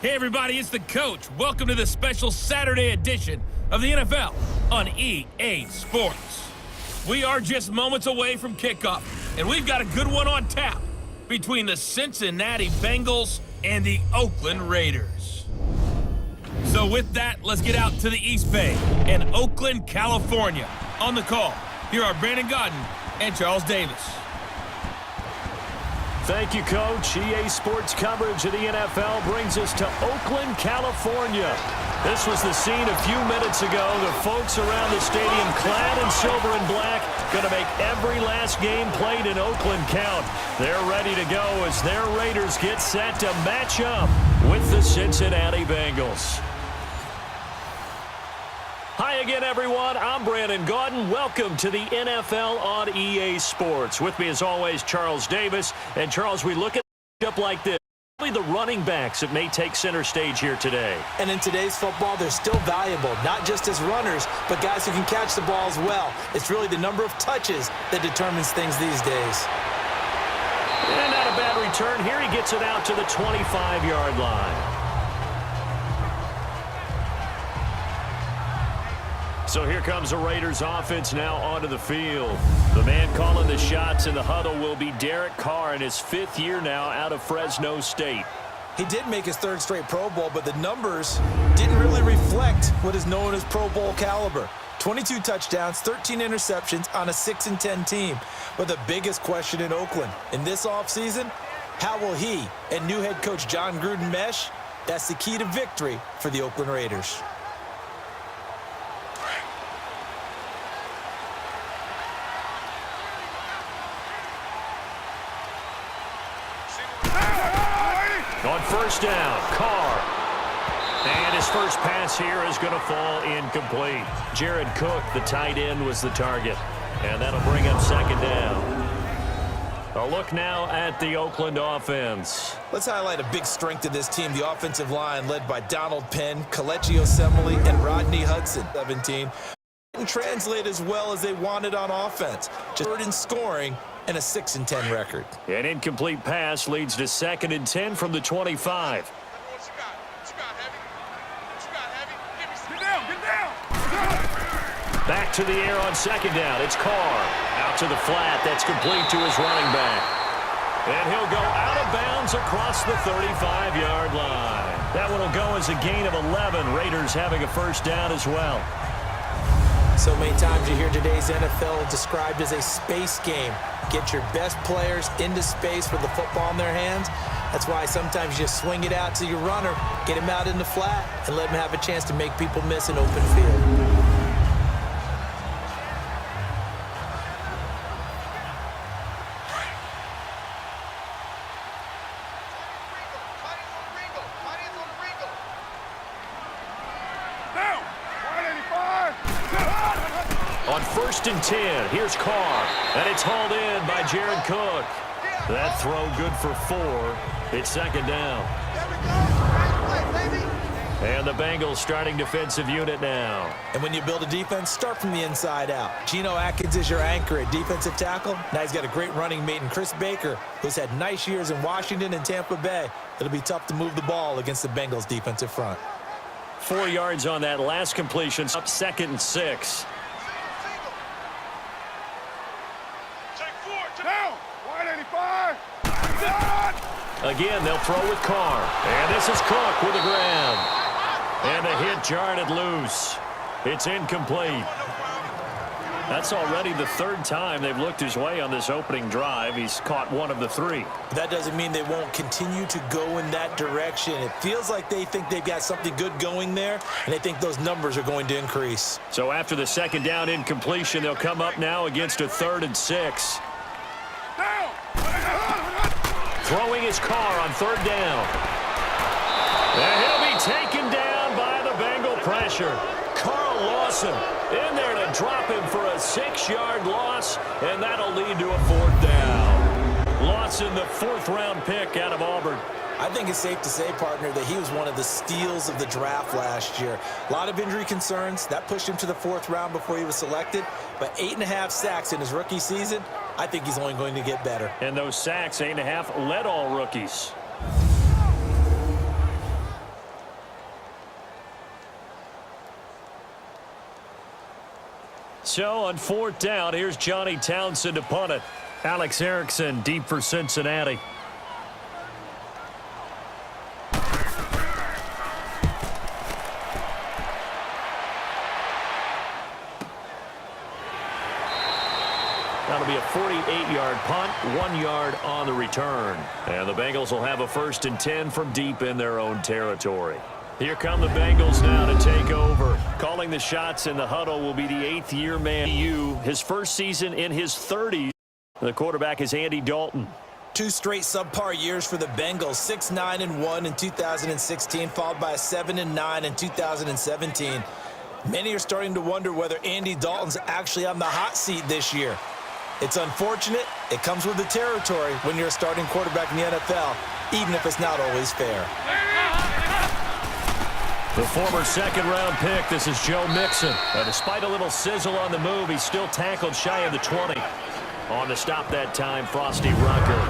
Hey everybody, it's the coach. Welcome to the special Saturday edition of the NFL on EA Sports. We are just moments away from kickoff, and we've got a good one on tap between the Cincinnati Bengals and the Oakland Raiders. So with that, let's get out to the East Bay in Oakland, California. On the call, here are Brandon Godden and Charles Davis. Thank you, Coach. EA Sports coverage of the NFL brings us to Oakland, California. This was the scene a few minutes ago. The folks around the stadium clad in silver and black going to make every last game played in Oakland count. They're ready to go as their Raiders get set to match up with the Cincinnati Bengals. Hi again, everyone. I'm Brandon Godden. Welcome to the NFL on EA Sports. With me, as always, Charles Davis. And, Charles, we look at a matchup like this. Probably the running backs that may take center stage here today. And in today's football, they're still valuable, not just as runners, but guys who can catch the ball as well. It's really the number of touches that determines things these days. And not a bad return here. He gets it out to the 25-yard line. So here comes the Raiders offense now onto the field. The man calling the shots in the huddle will be Derek Carr in his fifth year now out of Fresno State. He did make his third straight Pro Bowl, but the numbers didn't really reflect what is known as Pro Bowl caliber. 22 touchdowns, 13 interceptions on a 6-10 team. But the biggest question in Oakland in this offseason, how will he and new head coach John Gruden mesh? That's the key to victory for the Oakland Raiders. On first down, Carr. And his first pass here is going to fall incomplete. Jared Cook, the tight end, was the target. And that'll bring up second down. A look now at the Oakland offense. Let's highlight a big strength of this team, the offensive line led by Donald Penn, Kelechi Osemele, and Rodney Hudson. 17 didn't translate as well as they wanted on offense. Just third in scoring and a 6-10 record. An incomplete pass leads to 2nd and 10 from the 25. Back to the air on second down. It's Carr. Out to the flat. That's complete to his running back. And he'll go out of bounds across the 35-yard line. That one will go as a gain of 11. Raiders having a first down as well. So many times you hear today's NFL described as a space game. Get your best players into space with the football in their hands. That's why sometimes you just swing it out to your runner, get him out in the flat, and let him have a chance to make people miss an open field. On 1st and 10, here's Carr, and it's hauled in by Jared Cook. That throw good for 4. It's second down. And the Bengals starting defensive unit now. And when you build a defense, start from the inside out. Geno Atkins is your anchor at defensive tackle. Now he's got a great running mate in Chris Baker, who's had nice years in Washington and Tampa Bay. It'll be tough to move the ball against the Bengals defensive front. 4 yards on that last completion, up 2nd and 6. Again, they'll throw with Carr. And this is Cook with the grab. And the hit jarred it loose. It's incomplete. That's already the 3rd time they've looked his way on this opening drive. He's caught 1 of the 3. That doesn't mean they won't continue to go in that direction. It feels like they think they've got something good going there, and they think those numbers are going to increase. So after the 2nd down incompletion, they'll come up now against a 3rd and 6. Throwing his Carr on 3rd down. And he'll be taken down by the Bengal pressure. Carl Lawson in there to drop him for a 6-yard loss, and that'll lead to a 4th down. Lawson, the 4th-round pick out of Auburn. I think it's safe to say, partner, that he was one of the steals of the draft last year. A lot of injury concerns. That pushed him to the 4th round before he was selected. But 8.5 sacks in his rookie season, I think he's only going to get better. And those sacks, 8.5, led all rookies. So on 4th down, here's Johnny Townsend to punt it. Alex Erickson deep for Cincinnati. That'll be a 48-yard punt, 1 yard on the return. And the Bengals will have a 1st and 10 from deep in their own territory. Here come the Bengals now to take over. Calling the shots in the huddle will be the 8th-year man, his first season in his 30s. The quarterback is Andy Dalton. 2 straight subpar years for the Bengals, 6-9-1 in 2016, followed by 7-9 in 2017. Many are starting to wonder whether Andy Dalton's actually on the hot seat this year. It's unfortunate. It comes with the territory when you're a starting quarterback in the NFL, even if it's not always fair. The former second-round pick, this is Joe Mixon. Despite a little sizzle on the move, he's still tackled shy of the 20. On to stop that time, Frosty Rucker.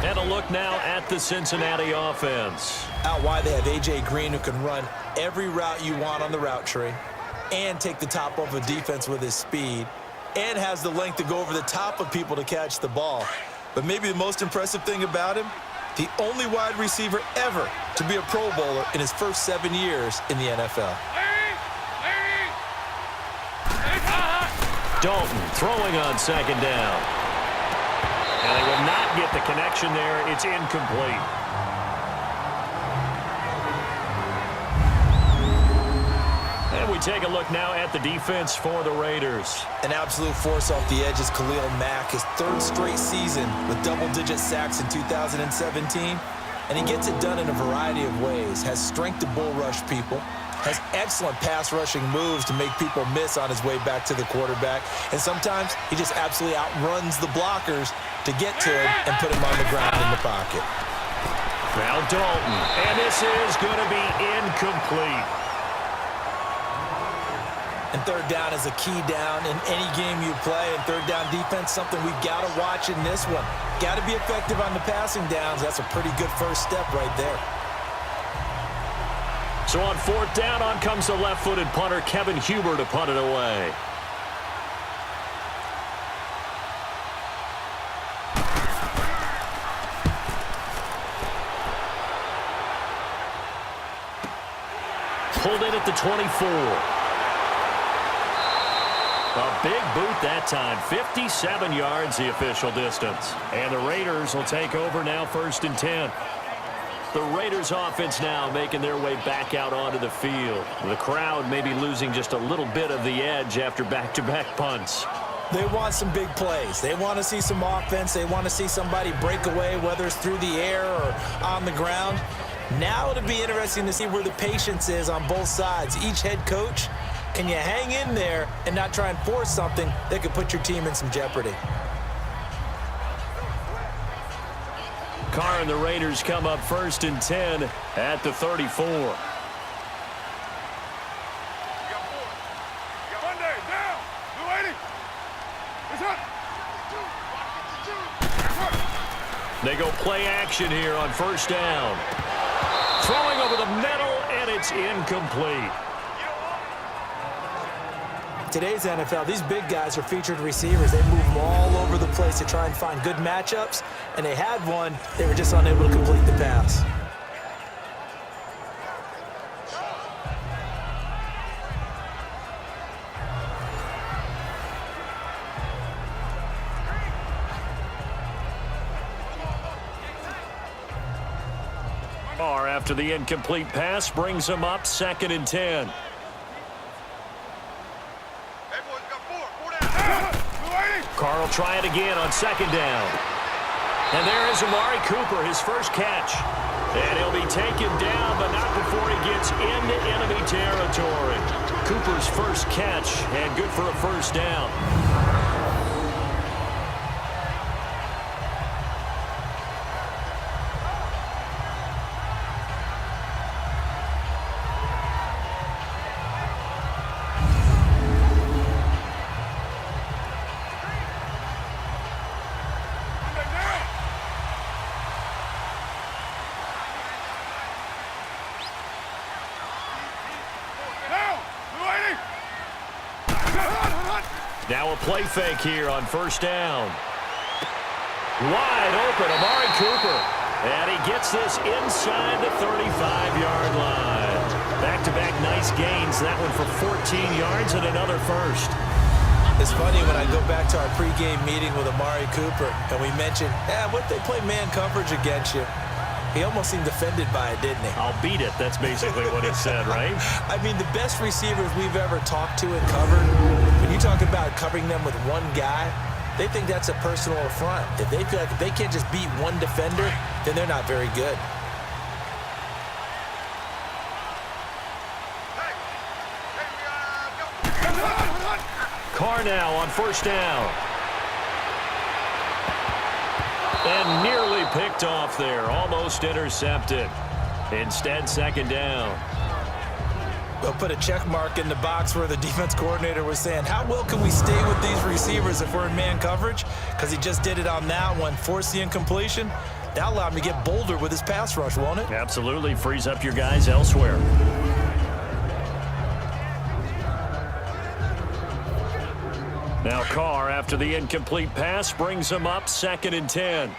And a look now at the Cincinnati offense. Out wide, they have A.J. Green, who can run every route you want on the route tree and take the top off a defense with his speed, and has the length to go over the top of people to catch the ball. But maybe the most impressive thing about him, the only wide receiver ever to be a Pro Bowler in his first 7 years in the NFL. Dalton throwing on 2nd down. And they will not get the connection there. It's incomplete. And we take a look now at the defense for the Raiders. An absolute force off the edge is Khalil Mack, his 3rd straight season with double-digit sacks in 2017. And he gets it done in a variety of ways. Has strength to bull rush people. Has excellent pass rushing moves to make people miss on his way back to the quarterback. And sometimes he just absolutely outruns the blockers to get to him and put him on the ground in the pocket. Now Dalton. And this is going to be incomplete. And 3rd down is a key down in any game you play. And 3rd down defense, something we've got to watch in this one. Got to be effective on the passing downs. That's a pretty good first step right there. So on 4th down, on comes the left-footed punter, Kevin Huber, to punt it away. Pulled in at the 24. A big boot that time. 57 yards the official distance. And the Raiders will take over now, 1st and 10. The Raiders offense now making their way back out onto the field. The crowd may be losing just a little bit of the edge after back-to-back punts. They want some big plays. They want to see some offense. They want to see somebody break away, whether it's through the air or on the ground. Now it'll be interesting to see where the patience is on both sides. Each head coach, can you hang in there and not try and force something that could put your team in some jeopardy? Carr and the Raiders come up 1st and 10 at the 34. They go play action here on 1st down. Throwing over the middle, and it's incomplete. Today's NFL, these big guys are featured receivers. They move them all over the place to try and find good matchups, and they had one. They were just unable to complete the pass. Carr, after the incomplete pass, brings them up 2nd and 10. Carr will try it again on 2nd down. And there is Amari Cooper, his first catch. And he'll be taken down, but not before he gets into enemy territory. Cooper's first catch, and good for a 1st down. Now a play fake here on first down. Wide open, Amari Cooper. And he gets this inside the 35-yard line. Back-to-back nice gains. That one for 14 yards and another first. It's funny when I go back to our pregame meeting with Amari Cooper and we mentioned, what if they play man coverage against you? He almost seemed offended by it, didn't he? I'll beat it. That's basically what he said, right? I mean, the best receivers we've ever talked to and covered, when you talk about covering them with one guy, they think that's a personal affront. If they feel like if they can't just beat one defender, then they're not very good. Carr now on first down. And nearly picked off there. Almost intercepted. Instead, second down. We'll put a check mark in the box where the defense coordinator was saying, how well can we stay with these receivers if we're in man coverage? Because he just did it on that one, forced the incompletion. That allowed him to get bolder with his pass rush, won't it? Absolutely. Frees up your guys elsewhere. Now Carr, after the incomplete pass, brings him up 2nd and 10.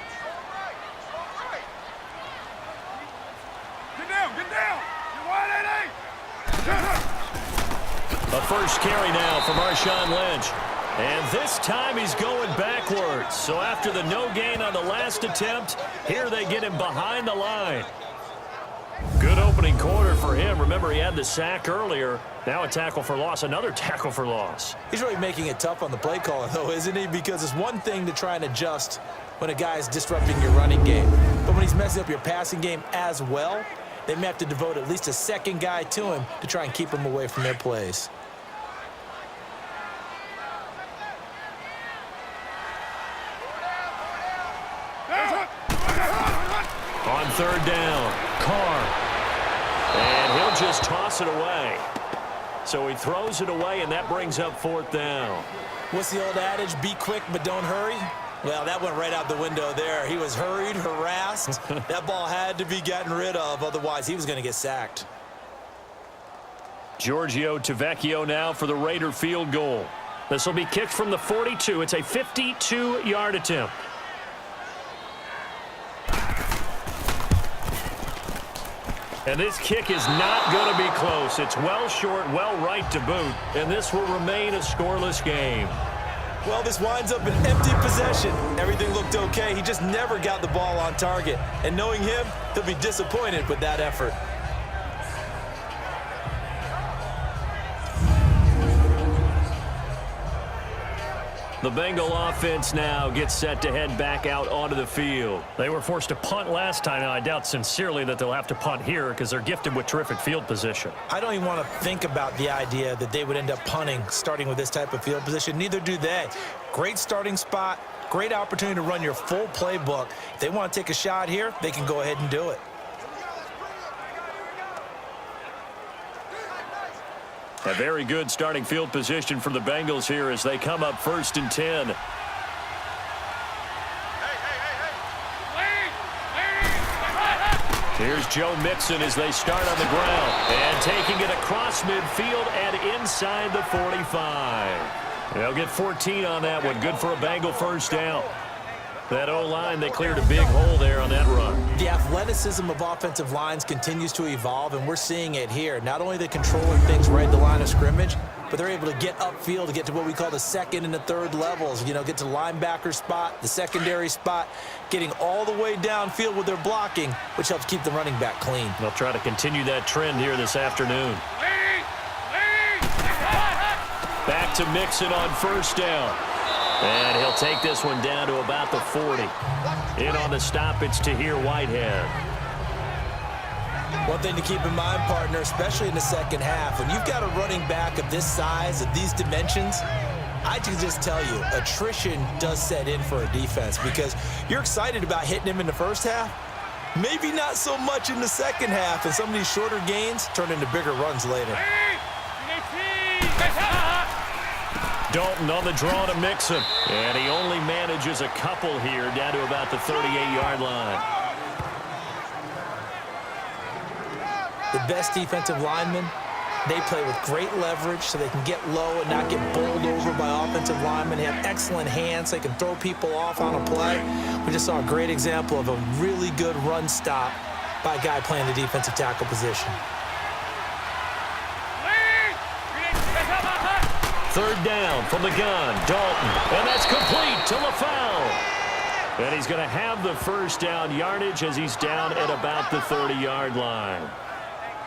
Get down! You're wide at 8! A first carry now for Marshawn Lynch. And this time he's going backwards. So after the no gain on the last attempt, here they get him behind the line. Good opening quarter for him. Remember, he had the sack earlier. Now a tackle for loss, another tackle for loss. He's really making it tough on the play caller, though, isn't he? Because it's one thing to try and adjust when a guy is disrupting your running game. But when he's messing up your passing game as well, they may have to devote at least a second guy to him to try and keep him away from their plays. On third down, Carr. And he'll just toss it away. So he throws it away, and that brings up 4th down. What's the old adage? Be quick, but don't hurry? Well, that went right out the window there. He was hurried, harassed. That ball had to be gotten rid of, otherwise he was going to get sacked. Giorgio Tavecchio now for the Raider field goal. This will be kicked from the 42. It's a 52-yard attempt. And this kick is not going to be close. It's well short, well right to boot, and this will remain a scoreless game. Well, this winds up an empty possession. Everything looked okay. He just never got the ball on target. And knowing him, he'll be disappointed with that effort. The Bengal offense now gets set to head back out onto the field. They were forced to punt last time. Now, I doubt sincerely that they'll have to punt here because they're gifted with terrific field position. I don't even want to think about the idea that they would end up punting starting with this type of field position. Neither do they. Great starting spot, great opportunity to run your full playbook. If they want to take a shot here, they can go ahead and do it. A very good starting field position for the Bengals here as they come up 1st and 10. Here's Joe Mixon as they start on the ground. And taking it across midfield and inside the 45. They'll get 14 on that one. Good for a Bengal first down. That O-line, they cleared a big hole there on that run. The athleticism of offensive lines continues to evolve, and we're seeing it here. Not only are they controlling things right at the line of scrimmage, but they're able to get upfield to get to what we call the 2nd and the 3rd levels. You know, get to the linebacker spot, the secondary spot, getting all the way downfield with their blocking, which helps keep the running back clean. They'll try to continue that trend here this afternoon. Back to Mixon on first down. And he'll take this one down to about the 40. In on the stop, it's Tahir Whitehead. One thing to keep in mind, partner, especially in the second half, when you've got a running back of this size, of these dimensions, I can just tell you, attrition does set in for a defense because you're excited about hitting him in the first half. Maybe not so much in the second half, and some of these shorter gains turn into bigger runs later. Dalton on the draw to Mixon. And he only manages a couple here down to about the 38-yard line. The best defensive linemen They play with great leverage so they can get low and not get bowled over by offensive linemen. They have excellent hands. They can throw people off on a play. We just saw a great example of a really good run stop by a guy playing the defensive tackle position. Third down from the gun, Dalton, and that's complete to LaFell. And he's going to have the first down yardage as he's down at about the 30-yard line.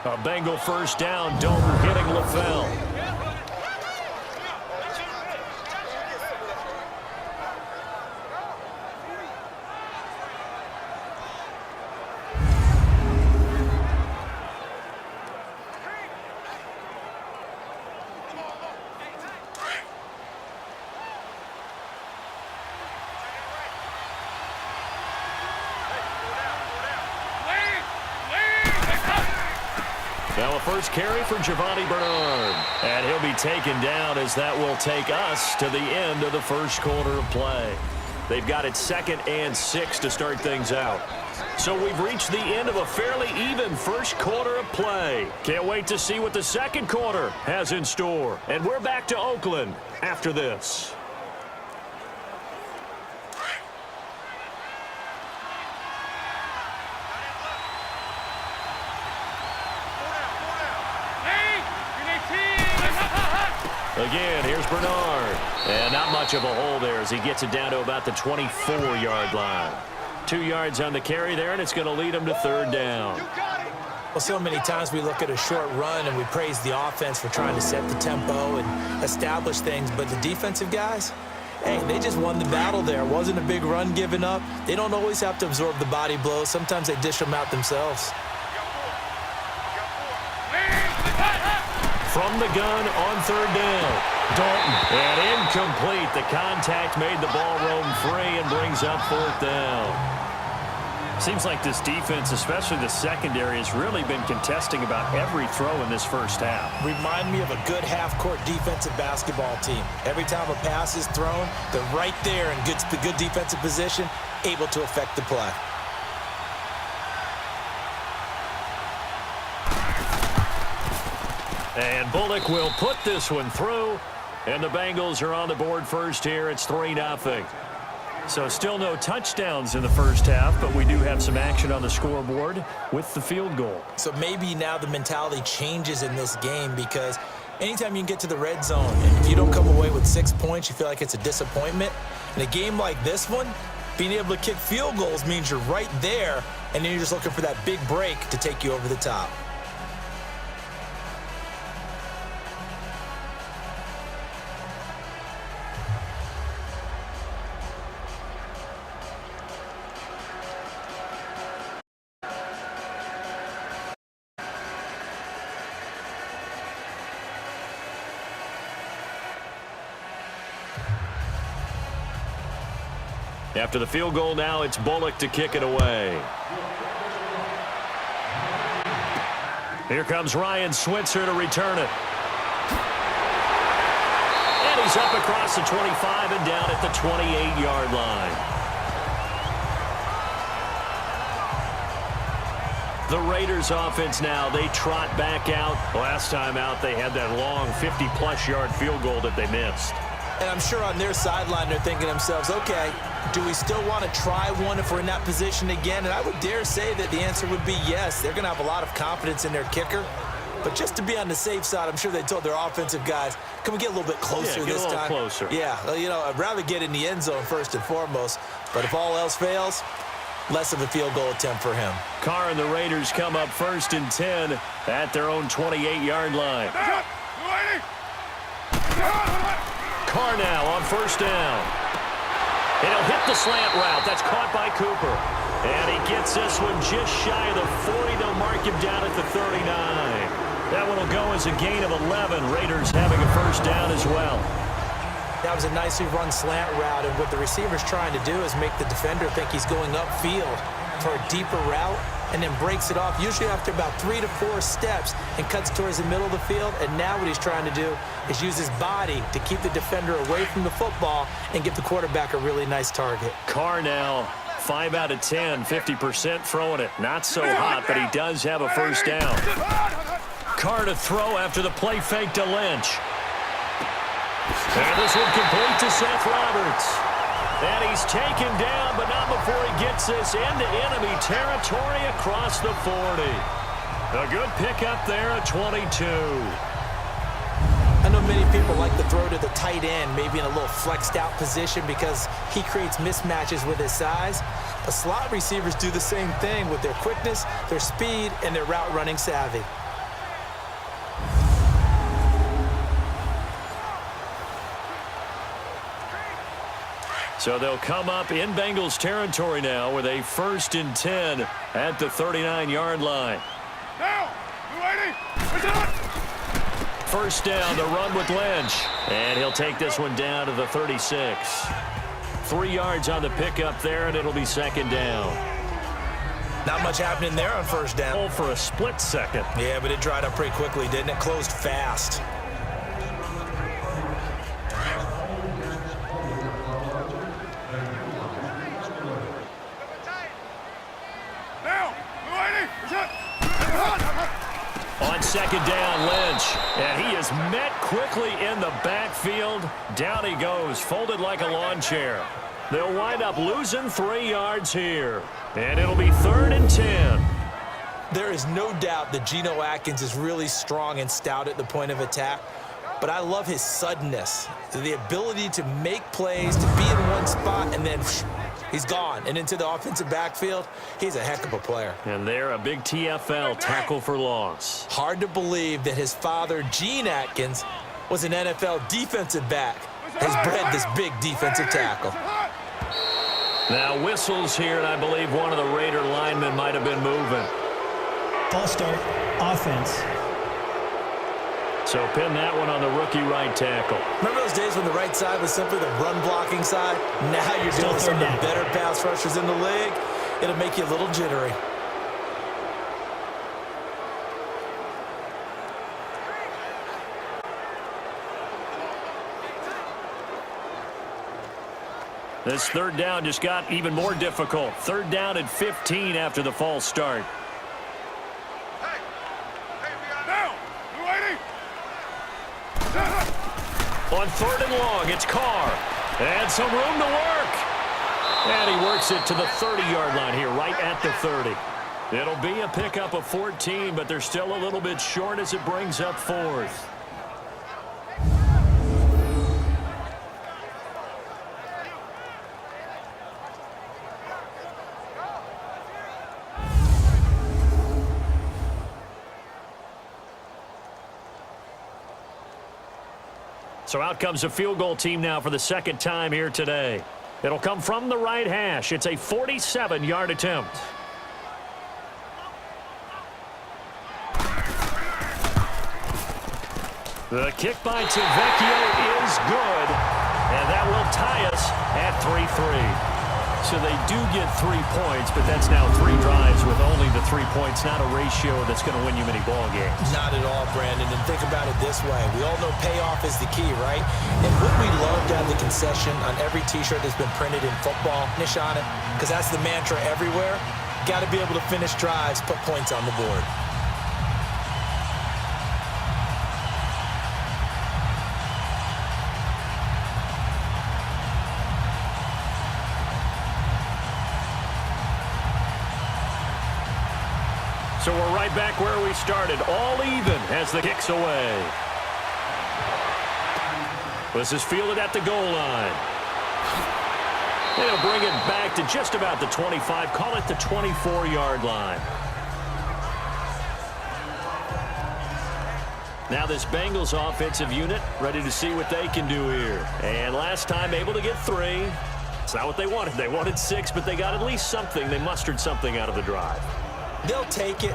A Bengal first down, Dalton hitting LaFell. Now a first carry for Giovanni Bernard. And he'll be taken down as that will take us to the end of the first quarter of play. They've got it 2nd and 6 to start things out. So we've reached the end of a fairly even first quarter of play. Can't wait to see what the second quarter has in store. And we're back to Oakland after this. Again, here's Bernard. And not much of a hole there as he gets it down to about the 24-yard line. 2 yards on the carry there, and it's going to lead him to third down. Well, so many times we look at a short run and we praise the offense for trying to set the tempo and establish things, but the defensive guys, hey, they just won the battle there. It wasn't a big run given up. They don't always have to absorb the body blows. Sometimes they dish them out themselves. From the gun on third down, Dalton. And incomplete. The contact made the ball roam free and brings up fourth down. Seems like this defense, especially the secondary, has really been contesting about every throw in this first half. Remind me of a good half-court defensive basketball team. Every time a pass is thrown, they're right there in the good defensive position, able to affect the play. And Bullock will put this one through, and the Bengals are on the board first here. It's 3-0. So still no touchdowns in the first half, but we do have some action on the scoreboard with the field goal. So maybe now the mentality changes in this game because anytime you can get to the red zone, and if you don't come away with 6 points, you feel like it's a disappointment. In a game like this one, being able to kick field goals means you're right there, and then you're just looking for that big break to take you over the top. After the field goal now, it's Bullock to kick it away. Here comes Ryan Switzer to return it. And he's up across the 25 and down at the 28-yard line. The Raiders offense now, they trot back out. Last time out, they had that long 50-plus yard field goal that they missed. And I'm sure on their sideline they're thinking to themselves, okay, do we still want to try one if we're in that position again? And I would dare say that the answer would be yes. They're going to have a lot of confidence in their kicker. But just to be on the safe side, I'm sure they told their offensive guys, can we get a little bit closer this time? Yeah, get a little closer. Yeah, you know, I'd rather get in the end zone first and foremost. But if all else fails, less of a field goal attempt for him. Carr and the Raiders come up 1st and 10 at their own 28-yard line. Carr now on 1st down. And he'll hit the slant route. That's caught by Cooper. And he gets this one just shy of the 40. They'll mark him down at the 39. That one will go as a gain of 11. Raiders having a first down as well. That was a nicely run slant route, and what the receiver's trying to do is make the defender think he's going upfield for a deeper route, and then breaks it off, usually after about 3 to 4 steps, and cuts towards the middle of the field. And now what he's trying to do is use his body to keep the defender away from the football and give the quarterback a really nice target. Carr now, 5 out of 10, 50% throwing it. Not so hot, but he does have a first down. Carr to throw after the play fake to Lynch. And this one complete to Seth Roberts. And he's taken down, but not before he gets this into enemy territory across the 40. A good pickup there at 22. I know many people like to throw to the tight end, maybe in a little flexed out position because he creates mismatches with his size. But slot receivers do the same thing with their quickness, their speed, and their route running savvy. So they'll come up in Bengals territory now with a 1st and 10 at the 39-yard line. Now, you ready? First down, the run with Lynch. And he'll take this one down to the 36. 3 yards on the pickup there, and it'll be 2nd down. Not much happening there on first down. Oh, for a split second. Yeah, but it dried up pretty quickly, didn't it? Closed fast. Now, you ready? On 2nd down, Lynch. And he is met quickly in the backfield. Down he goes, folded like a lawn chair. They'll wind up losing 3 yards here. And it'll be 3rd and 10. There is no doubt that Geno Atkins is really strong and stout at the point of attack. But I love his suddenness, the ability to make plays, to be in one spot, and then he's gone and into the offensive backfield. He's a heck of a player. And they're a big TFL tackle for loss. Hard to believe that his father, Gene Atkins, was an NFL defensive back, has bred this big defensive tackle. Now whistles here, and I believe one of the Raider linemen might have been moving. False start, offense. So pin that one on the rookie right tackle. Remember those days when the right side was simply the run-blocking side? Now you're dealing with some of the better pass rushers in the league. It'll make you a little jittery. This 3rd down just got even more difficult. 3rd down and 15 after the false start. Now, you ready? On 3rd and long, it's Carr. And some room to work. And he works it to the 30-yard line here, right at the 30. It'll be a pickup of 14, but they're still a little bit short as it brings up 4th. So out comes a field goal team now for the 2nd time here today. It'll come from the right hash. It's a 47-yard attempt. The kick by Tavecchio is good, and that will tie us at 3-3. So they do get 3 points, but that's now 3 drives with only the 3 points, not a ratio that's going to win you many ball games. Not at all, Brandon. And think about it this way. We all know payoff is the key, right? And wouldn't we love to have the concession on every T-shirt that's been printed in football, niche on it? Because that's the mantra everywhere. Got to be able to finish drives, put points on the board. So we're right back where we started, all even as the kick's away. This is fielded at the goal line. They'll bring it back to just about the 25, call it the 24-yard line. Now this Bengals offensive unit ready to see what they can do here. And last time able to get 3. It's not what they wanted. They wanted 6, but they got at least something. They mustered something out of the drive. They'll take it.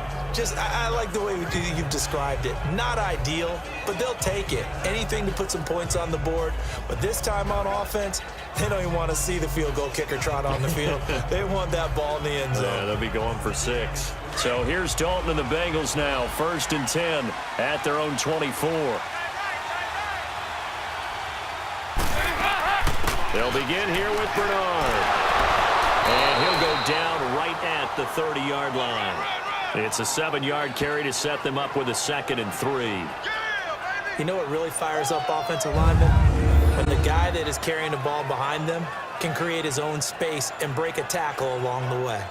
I like the way you've described it. Not ideal, but they'll take it. Anything to put some points on the board. But this time on offense, they don't even want to see the field goal kicker trot on the field. They want that ball in the end zone. Yeah, they'll be going for 6. So here's Dalton and the Bengals now. 1st and 10 at their own 24. They'll begin here with Bernard. And he'll go down right at the 30-yard line. It's a 7-yard carry to set them up with a 2nd and 3. You know what really fires up offensive linemen? When the guy that is carrying the ball behind them can create his own space and break a tackle along the way.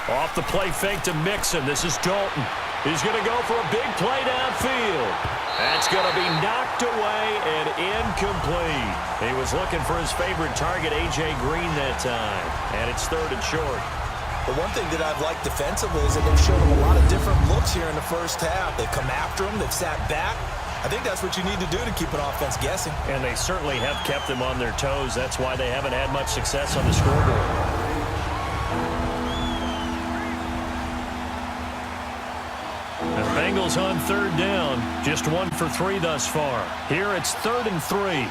Off the play fake to Mixon. This is Dalton. He's going to go for a big play downfield. That's going to be knocked away and incomplete. He was looking for his favorite target, A.J. Green, that time. And it's 3rd and short. The one thing that I've liked defensively is that they've shown him a lot of different looks here in the first half. They've come after him. They've sat back. I think that's what you need to do to keep an offense guessing. And they certainly have kept them on their toes. That's why they haven't had much success on the scoreboard. And Bengals on 3rd down. Just 1 for 3 thus far. Here it's 3rd and 3.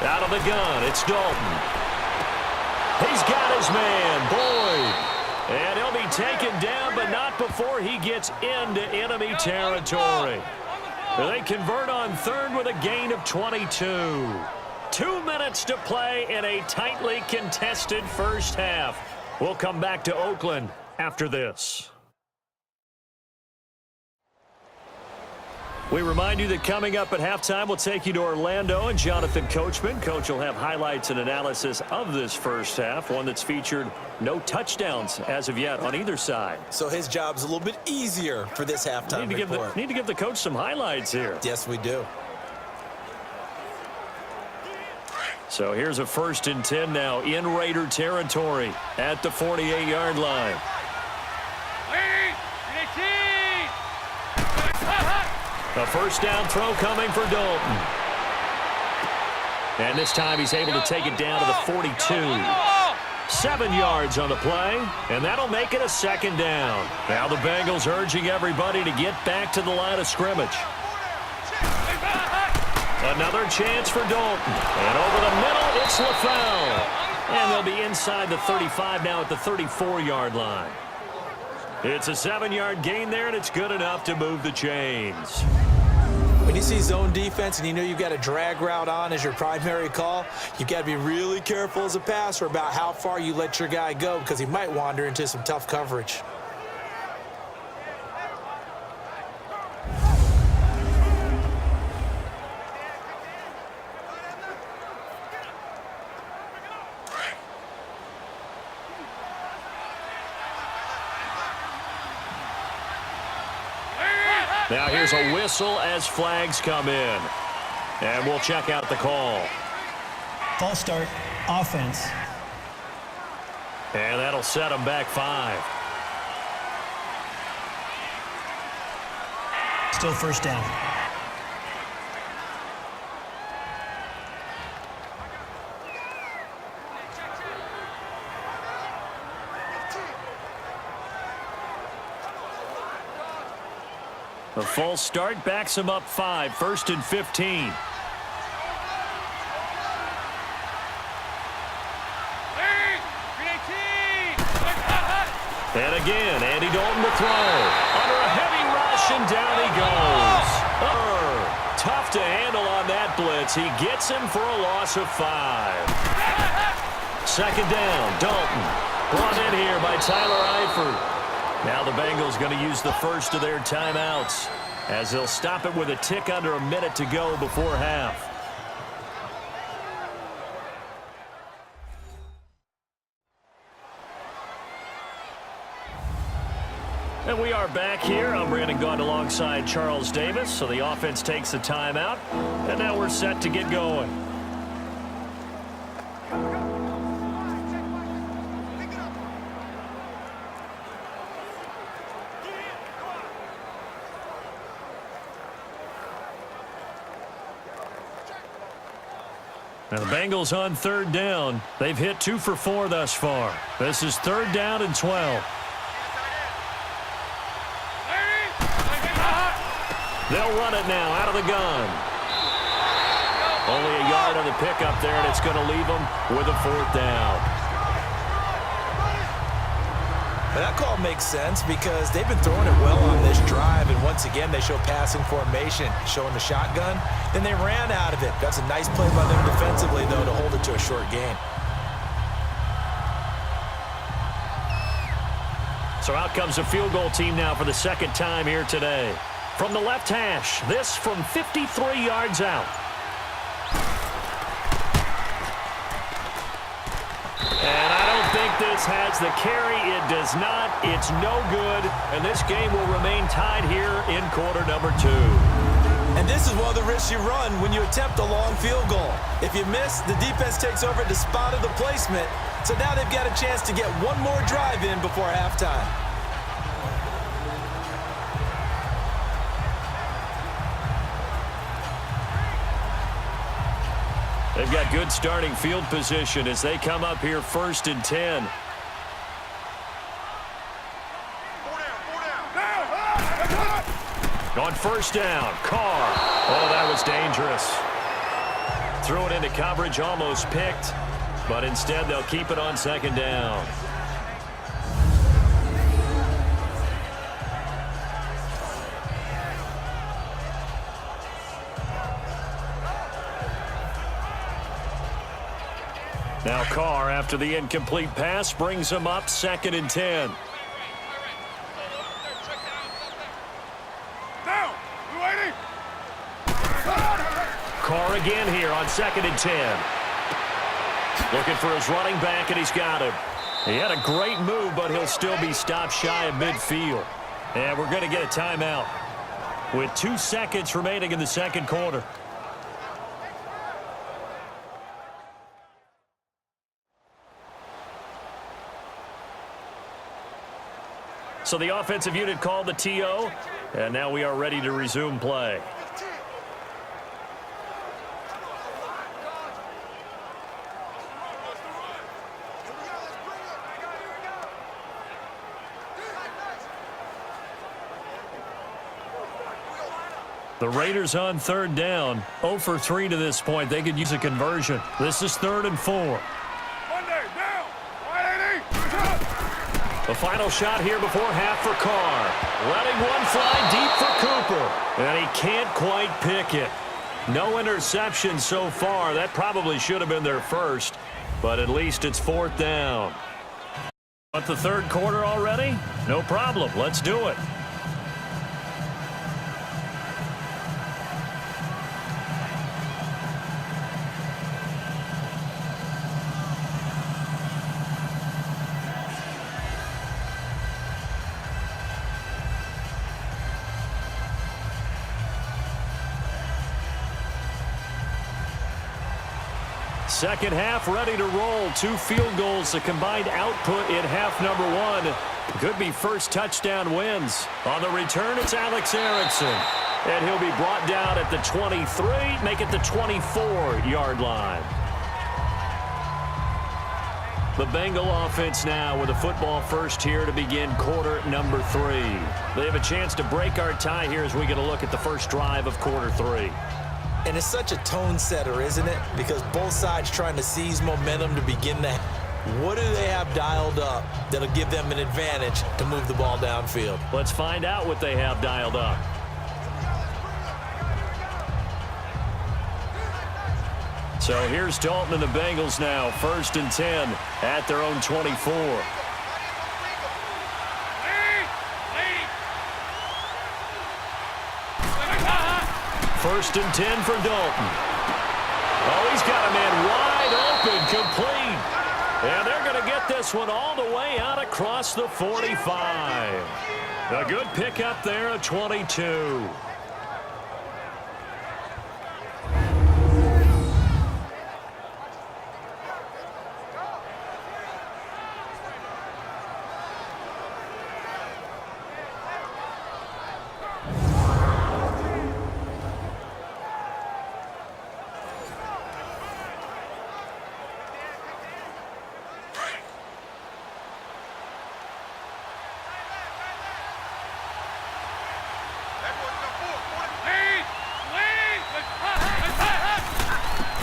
Out of the gun, it's Dalton. He's got his man, Boyd. And he'll be taken down, but not before he gets into enemy territory. They convert on 3rd with a gain of 22. 2 minutes to play in a tightly contested first half. We'll come back to Oakland after this. We remind you that coming up at halftime, we'll take you to Orlando and Jonathan Coachman. Coach will have highlights and analysis of this first half, one that's featured no touchdowns as of yet on either side. So his job's a little bit easier for this halftime report. Need to give the coach some highlights here. Yes, we do. So here's a 1st and 10 now in Raider territory at the 48-yard line. A 1st down throw coming for Dalton. And this time he's able to take it down to the 42. 7 yards on the play, and that'll make it a 2nd down. Now the Bengals urging everybody to get back to the line of scrimmage. Another chance for Dalton. And over the middle, it's LaFell. And they'll be inside the 35 now at the 34-yard line. It's a 7-yard gain there, and it's good enough to move the chains. When you see zone defense and you know you've got a drag route on as your primary call, you've got to be really careful as a passer about how far you let your guy go because he might wander into some tough coverage. Now here's a whistle as flags come in. And we'll check out the call. False start, offense. And that'll set them back 5. Still 1st down. The false start backs him up 5, 1st and 15. And again, Andy Dalton to throw. Under a heavy rush, and down he goes. Tough to handle on that blitz. He gets him for a loss of 5. 2nd down, Dalton. Brought in here by Tyler Eifert. Now the Bengals going to use the first of their timeouts as they'll stop it with a tick under a minute to go before half. And we are back here. I'm Brandon Gaudin alongside Charles Davis. So the offense takes a timeout, and now we're set to get going. Now the Bengals on 3rd down. They've hit 2 for 4 thus far. This is 3rd down and 12. They'll run it now out of the gun. Only a yard on the pickup there, and it's going to leave them with a 4th down. But that call makes sense because they've been throwing it well on this drive, and once again they show passing formation, showing the shotgun. Then they ran out of it. That's a nice play by them defensively, though, to hold it to a short gain. So out comes a field goal team now for the 2nd time here today. From the left hash, this from 53 yards out. And I don't think this has the carry. It does not. It's no good. And this game will remain tied here in quarter number 2. And this is one of the risks you run when you attempt a long field goal. If you miss, the defense takes over at the spot of the placement. So now they've got a chance to get one more drive in before halftime. They've got good starting field position as they come up here 1st and 10. On 1st down, Carr. Oh, that was dangerous. Threw it into coverage, almost picked, but instead they'll keep it on 2nd down. Now Carr, after the incomplete pass, brings him up 2nd and 10. Carr again here on 2nd and 10. Looking for his running back, and he's got him. He had a great move, but he'll still be stopped shy of midfield. And we're going to get a timeout with 2 seconds remaining in the 2nd quarter. So the offensive unit called the TO, and now we are ready to resume play. The Raiders on 3rd down, 0 for 3 to this point. They could use a conversion. This is 3rd and 4. The final shot here before half for Carr. Letting one fly deep for Cooper. And he can't quite pick it. No interception so far. That probably should have been their first. But at least it's 4th down. Want the 3rd quarter already? No problem. Let's do it. Second half ready to roll. 2 field goals, the combined output in half number 1. Could be first touchdown wins. On the return, it's Alex Erickson. And he'll be brought down at the 23, make it the 24-yard line. The Bengal offense now with a football first here to begin quarter number 3. They have a chance to break our tie here as we get a look at the first drive of quarter 3. And it's such a tone setter, isn't it? Because both sides trying to seize momentum to begin that. What do they have dialed up that'll give them an advantage to move the ball downfield? Let's find out what they have dialed up. So here's Dalton and the Bengals now, 1st and 10 at their own 24. First and 10 for Dalton. Oh, he's got a man wide open, complete. And they're going to get this one all the way out across the 45. A good pickup there at 22.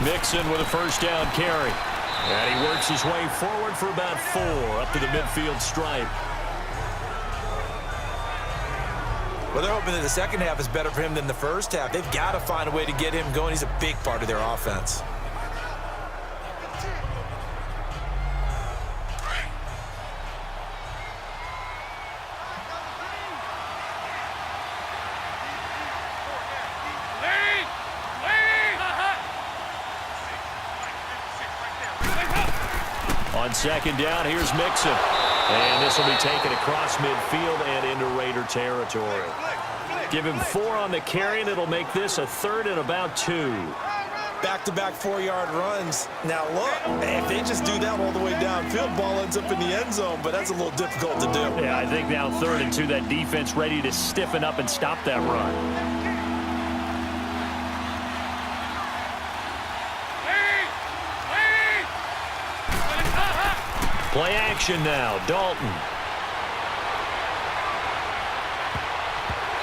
Mixon with a first down carry. And he works his way forward for about 4 up to the midfield stripe. Well, they're hoping that the second half is better for him than the first half. They've got to find a way to get him going. He's a big part of their offense. On second down, here's Mixon. And this will be taken across midfield and into Raider territory. Give him 4 on the carry, and it'll make this a 3rd and about 2. Back-to-back 4-yard runs. Now, look, if they just do that all the way downfield, ball ends up in the end zone, but that's a little difficult to do. Yeah, I think now 3rd and 2, that defense ready to stiffen up and stop that run. Play action now, Dalton.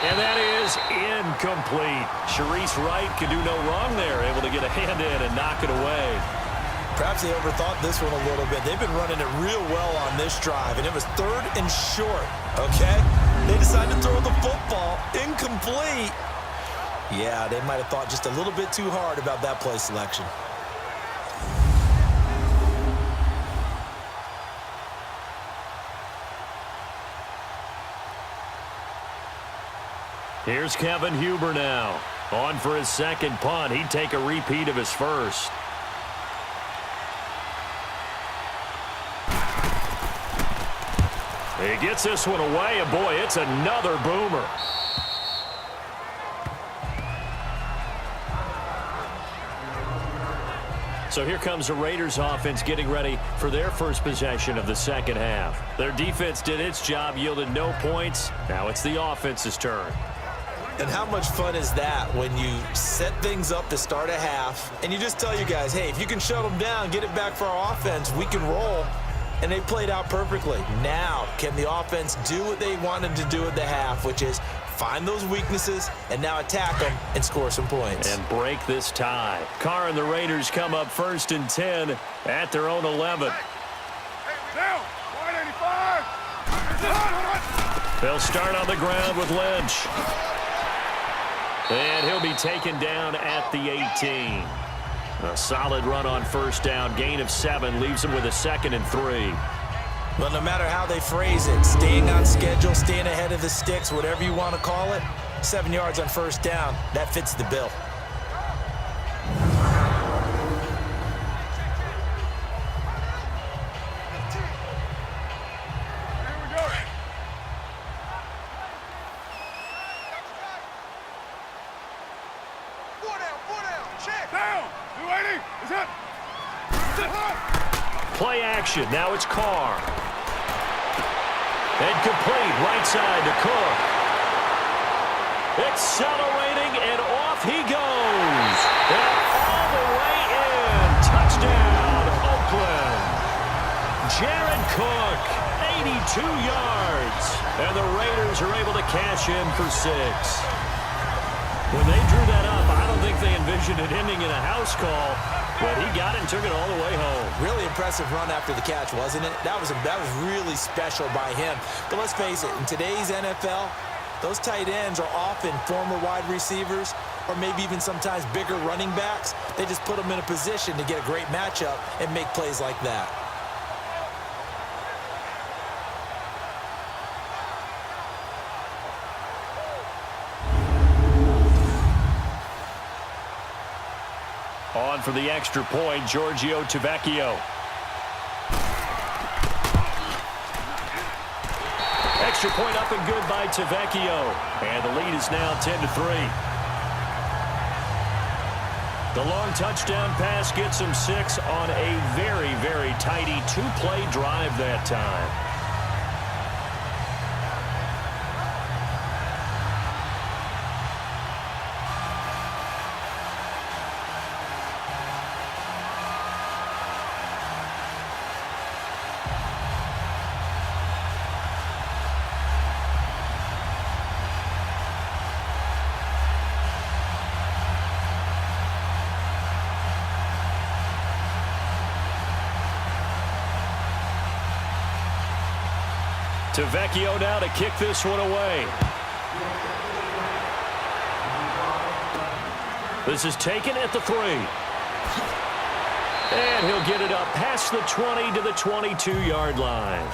And that is incomplete. Sharice Wright can do no wrong there, able to get a hand in and knock it away. Perhaps they overthought this one a little bit. They've been running it real well on this drive, and it was 3rd and short, okay? They decided to throw the football, incomplete. Yeah, they might have thought just a little bit too hard about that play selection. Here's Kevin Huber now. On for his second punt. He'd take a repeat of his first. He gets this one away, and boy, it's another boomer. So here comes the Raiders offense getting ready for their first possession of the second half. Their defense did its job, yielded no points. Now it's the offense's turn. And how much fun is that when you set things up to start a half and you just tell you guys, hey, if you can shut them down, get it back for our offense, we can roll. And they played out perfectly. Now, can the offense do what they wanted to do at the half, which is find those weaknesses and now attack them and score some points. And break this tie. Carr and the Raiders come up 1st and 10 at their own 11. Now, 185. They'll start on the ground with Lynch. And he'll be taken down at the 18. A solid run on first down. Gain of 7 leaves him with a 2nd and 3. Well, no matter how they phrase it, staying on schedule, staying ahead of the sticks, whatever you want to call it, 7 yards on first down, that fits the bill. Play action. Now it's Carr. And complete right side to Cook. Accelerating, and off he goes. And all the way in. Touchdown, Oakland. Jared Cook, 82 yards. And the Raiders are able to cash in for 6. When they drew that up, I don't think they envisioned it ending in a house call, but he got it and took it all the way home. Really impressive run after the catch, wasn't it? That was really special by him. But let's face it, in today's NFL, those tight ends are often former wide receivers or maybe even sometimes bigger running backs. They just put them in a position to get a great matchup and make plays like that. On for the extra point, Giorgio Tavecchio. Extra point up and good by Tavecchio. And the lead is now 10-3. The long touchdown pass gets him 6 on a very, very tidy 2-play drive that time. To Vecchio now to kick this one away. This is taken at the 3. And he'll get it up past the 20 to the 22-yard line.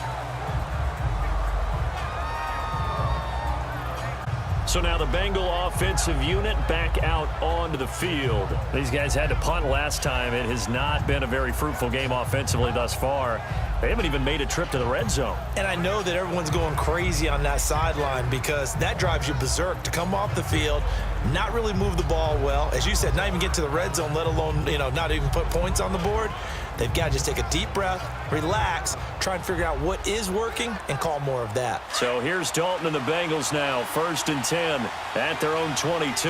So now the Bengal offensive unit back out onto the field. These guys had to punt last time. It has not been a very fruitful game offensively thus far. They haven't even made a trip to the red zone. And I know that everyone's going crazy on that sideline because that drives you berserk to come off the field, not really move the ball well. As you said, not even get to the red zone, let alone, not even put points on the board. They've got to just take a deep breath, relax, try and figure out what is working, and call more of that. So here's Dalton and the Bengals now, 1st and 10 at their own 22.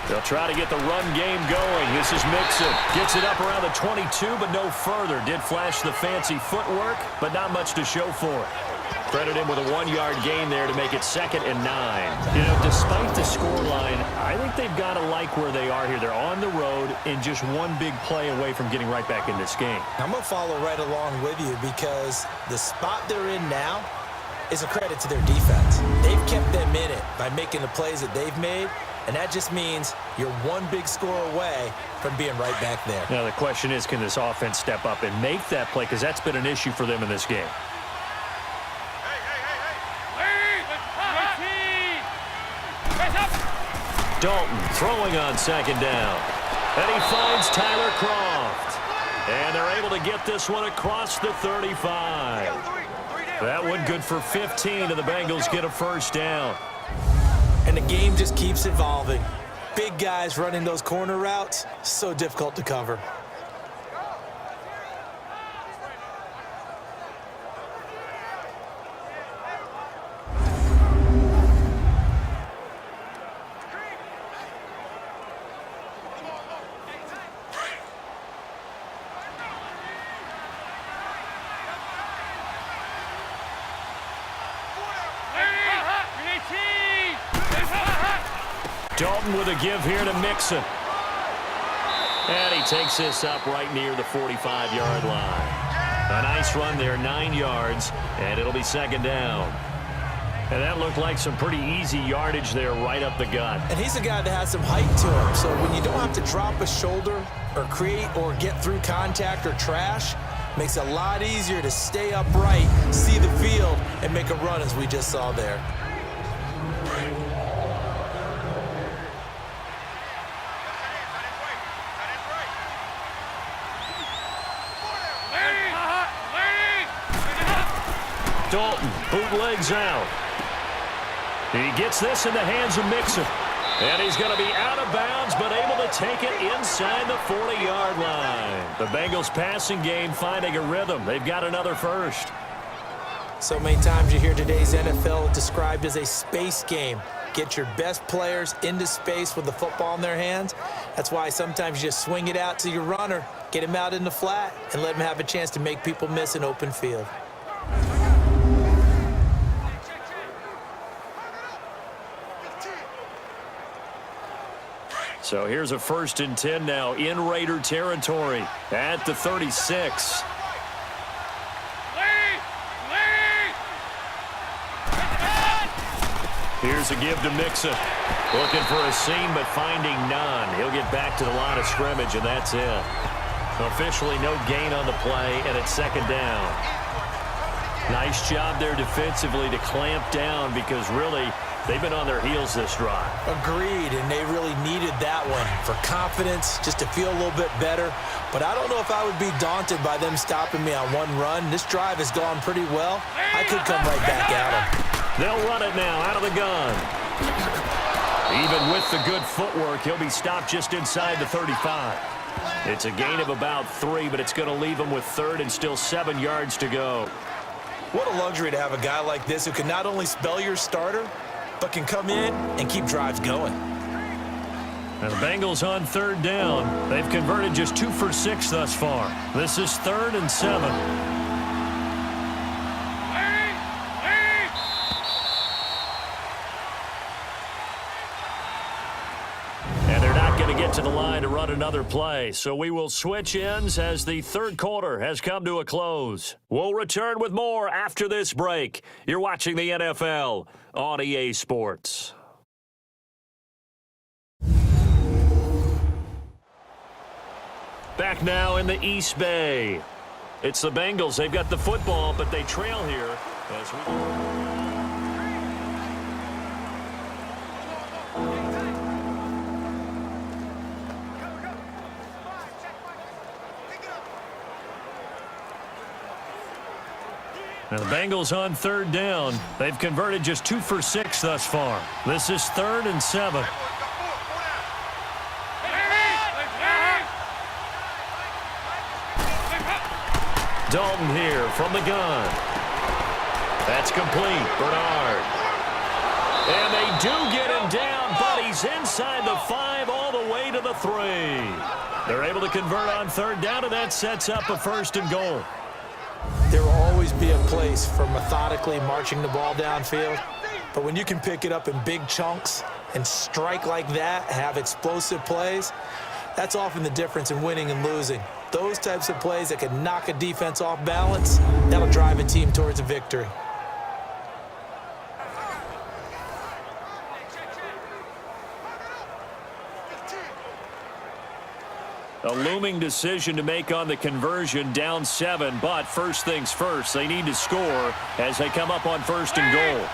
They'll try to get the run game going. This is Mixon. Gets it up around the 22, but no further. Did flash the fancy footwork, but not much to show for it. Credit him with a 1-yard gain there to make it 2nd and 9. Despite the scoreline, I think they've got to like where they are here. They're on the road and just one big play away from getting right back in this game. I'm going to follow right along with you because the spot they're in now is a credit to their defense. They've kept them in it by making the plays that they've made, and that just means you're one big score away from being right back there. Now the question is, can this offense step up and make that play? Because that's been an issue for them in this game. Dalton throwing on 2nd down. And he finds Tyler Croft. And they're able to get this one across the 35. That one good for 15, and the Bengals get a 1st down. And the game just keeps evolving. Big guys running those corner routes, so difficult to cover. Dalton with a give here to Mixon. And he takes this up right near the 45-yard line. A nice run there, 9 yards, and it'll be 2nd down. And that looked like some pretty easy yardage there right up the gut. And he's a guy that has some height to him, so when you don't have to drop a shoulder or create or get through contact or trash, makes it a lot easier to stay upright, see the field, and make a run as we just saw there. Dalton bootlegs out. He gets this in the hands of Mixon. And he's going to be out of bounds, but able to take it inside the 40-yard line. The Bengals passing game finding a rhythm. They've got another 1st. So many times you hear today's NFL described as a space game. Get your best players into space with the football in their hands. That's why sometimes you just swing it out to your runner, get him out in the flat, and let him have a chance to make people miss an open field. So here's a 1st and 10 now in Raider territory at the 36. Here's a give to Mixon. Looking for a seam, but finding none. He'll get back to the line of scrimmage, and that's it. Officially no gain on the play, and it's 2nd down. Nice job there defensively to clamp down because really they've been on their heels this drive. Agreed, and they really needed that one for confidence, just to feel a little bit better. But I don't know if I would be daunted by them stopping me on one run. This drive has gone pretty well. I could come right back at them. They'll run it now out of the gun. Even with the good footwork, he'll be stopped just inside the 35. It's a gain of about 3, but it's going to leave him with 3rd and still 7 yards to go. What a luxury to have a guy like this who can not only spell your starter, but can come in and keep drives going. And the Bengals on 3rd down. They've converted just 2 for 6 thus far. This is 3rd and 7. And they're not going to get to the line to run another play, so we will switch ends as the third quarter has come to a close. We'll return with more after this break. You're watching the NFL on EA Sports. Back now in the East Bay. It's the Bengals. They've got the football, but they trail here as we... Now the Bengals on third down. They've converted just 2 for 6 thus far. This is 3rd and 7. Dalton here from the gun. That's complete. Bernard. And they do get him down, but he's inside the 5 all the way to the 3. They're able to convert on third down, and that sets up a 1st and goal. There will always be a place for methodically marching the ball downfield, but when you can pick it up in big chunks and strike like that, have explosive plays, that's often the difference in winning and losing. Those types of plays that can knock a defense off balance, that'll drive a team towards a victory. A looming decision to make on the conversion, down 7, but first things first, they need to score as they come up on 1st and goal.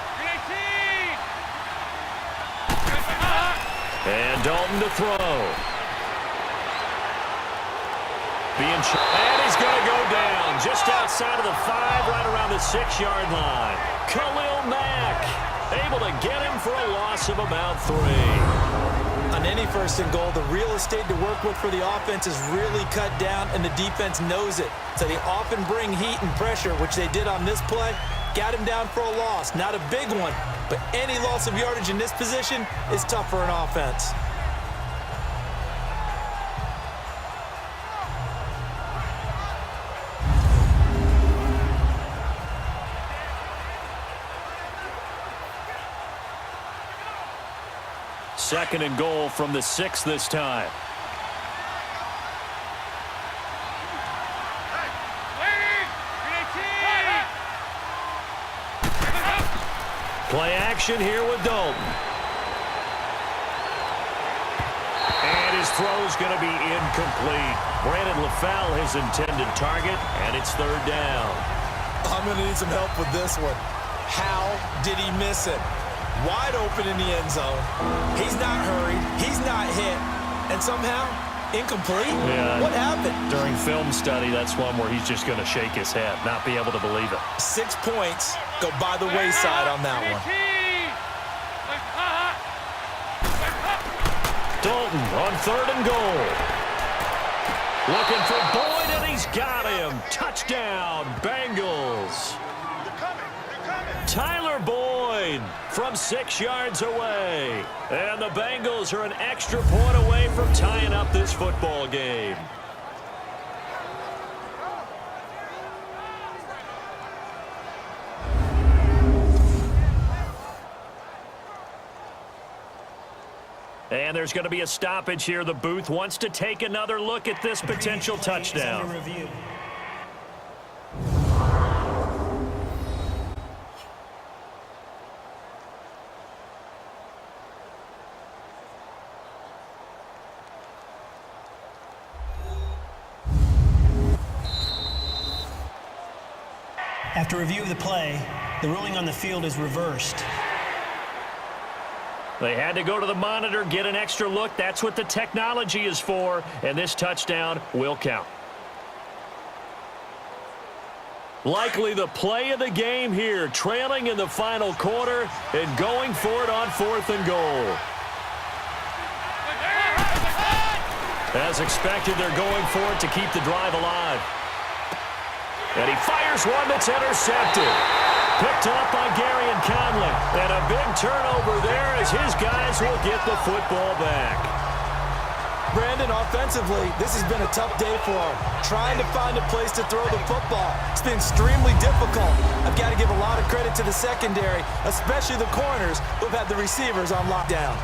And Dalton to throw. And he's going to go down just outside of the 5, right around the 6-yard line. Khalil Mack able to get him for a loss of about 3. On any 1st and goal, the real estate to work with for the offense is really cut down, and the defense knows it. So they often bring heat and pressure, which they did on this play. Got him down for a loss. Not a big one, but any loss of yardage in this position is tough for an offense. Second and goal from the 6 this time. Play action here with Dalton. And his throw is going to be incomplete. Brandon LaFell, his intended target, and it's 3rd down. I'm going to need some help with this one. How did he miss it? Wide open in the end zone. He's not hurried. He's not hit. And somehow, incomplete? Yeah. What happened? During film study, that's one where he's just going to shake his head, not be able to believe it. 6 points go by the wayside on that one. Dalton on 3rd and goal. Looking for Boyd, and he's got him. Touchdown, Bengals. Tyler Boyd from 6 yards away. And the Bengals are an extra point away from tying up this football game. And there's going to be a stoppage here. The booth wants to take another look at this potential touchdown. After review of the play, the ruling on the field is reversed. They had to go to the monitor, get an extra look. That's what the technology is for, and this touchdown will count. Likely the play of the game here, trailing in the final quarter and going for it on 4th and goal. As expected, they're going for it to keep the drive alive. And he fires one that's intercepted. Picked up by Gary and Conley. And a big turnover there as his guys will get the football back. Brandon, offensively, this has been a tough day for him. Trying to find a place to throw the football. It's been extremely difficult. I've got to give a lot of credit to the secondary, especially the corners who've had the receivers on lockdown.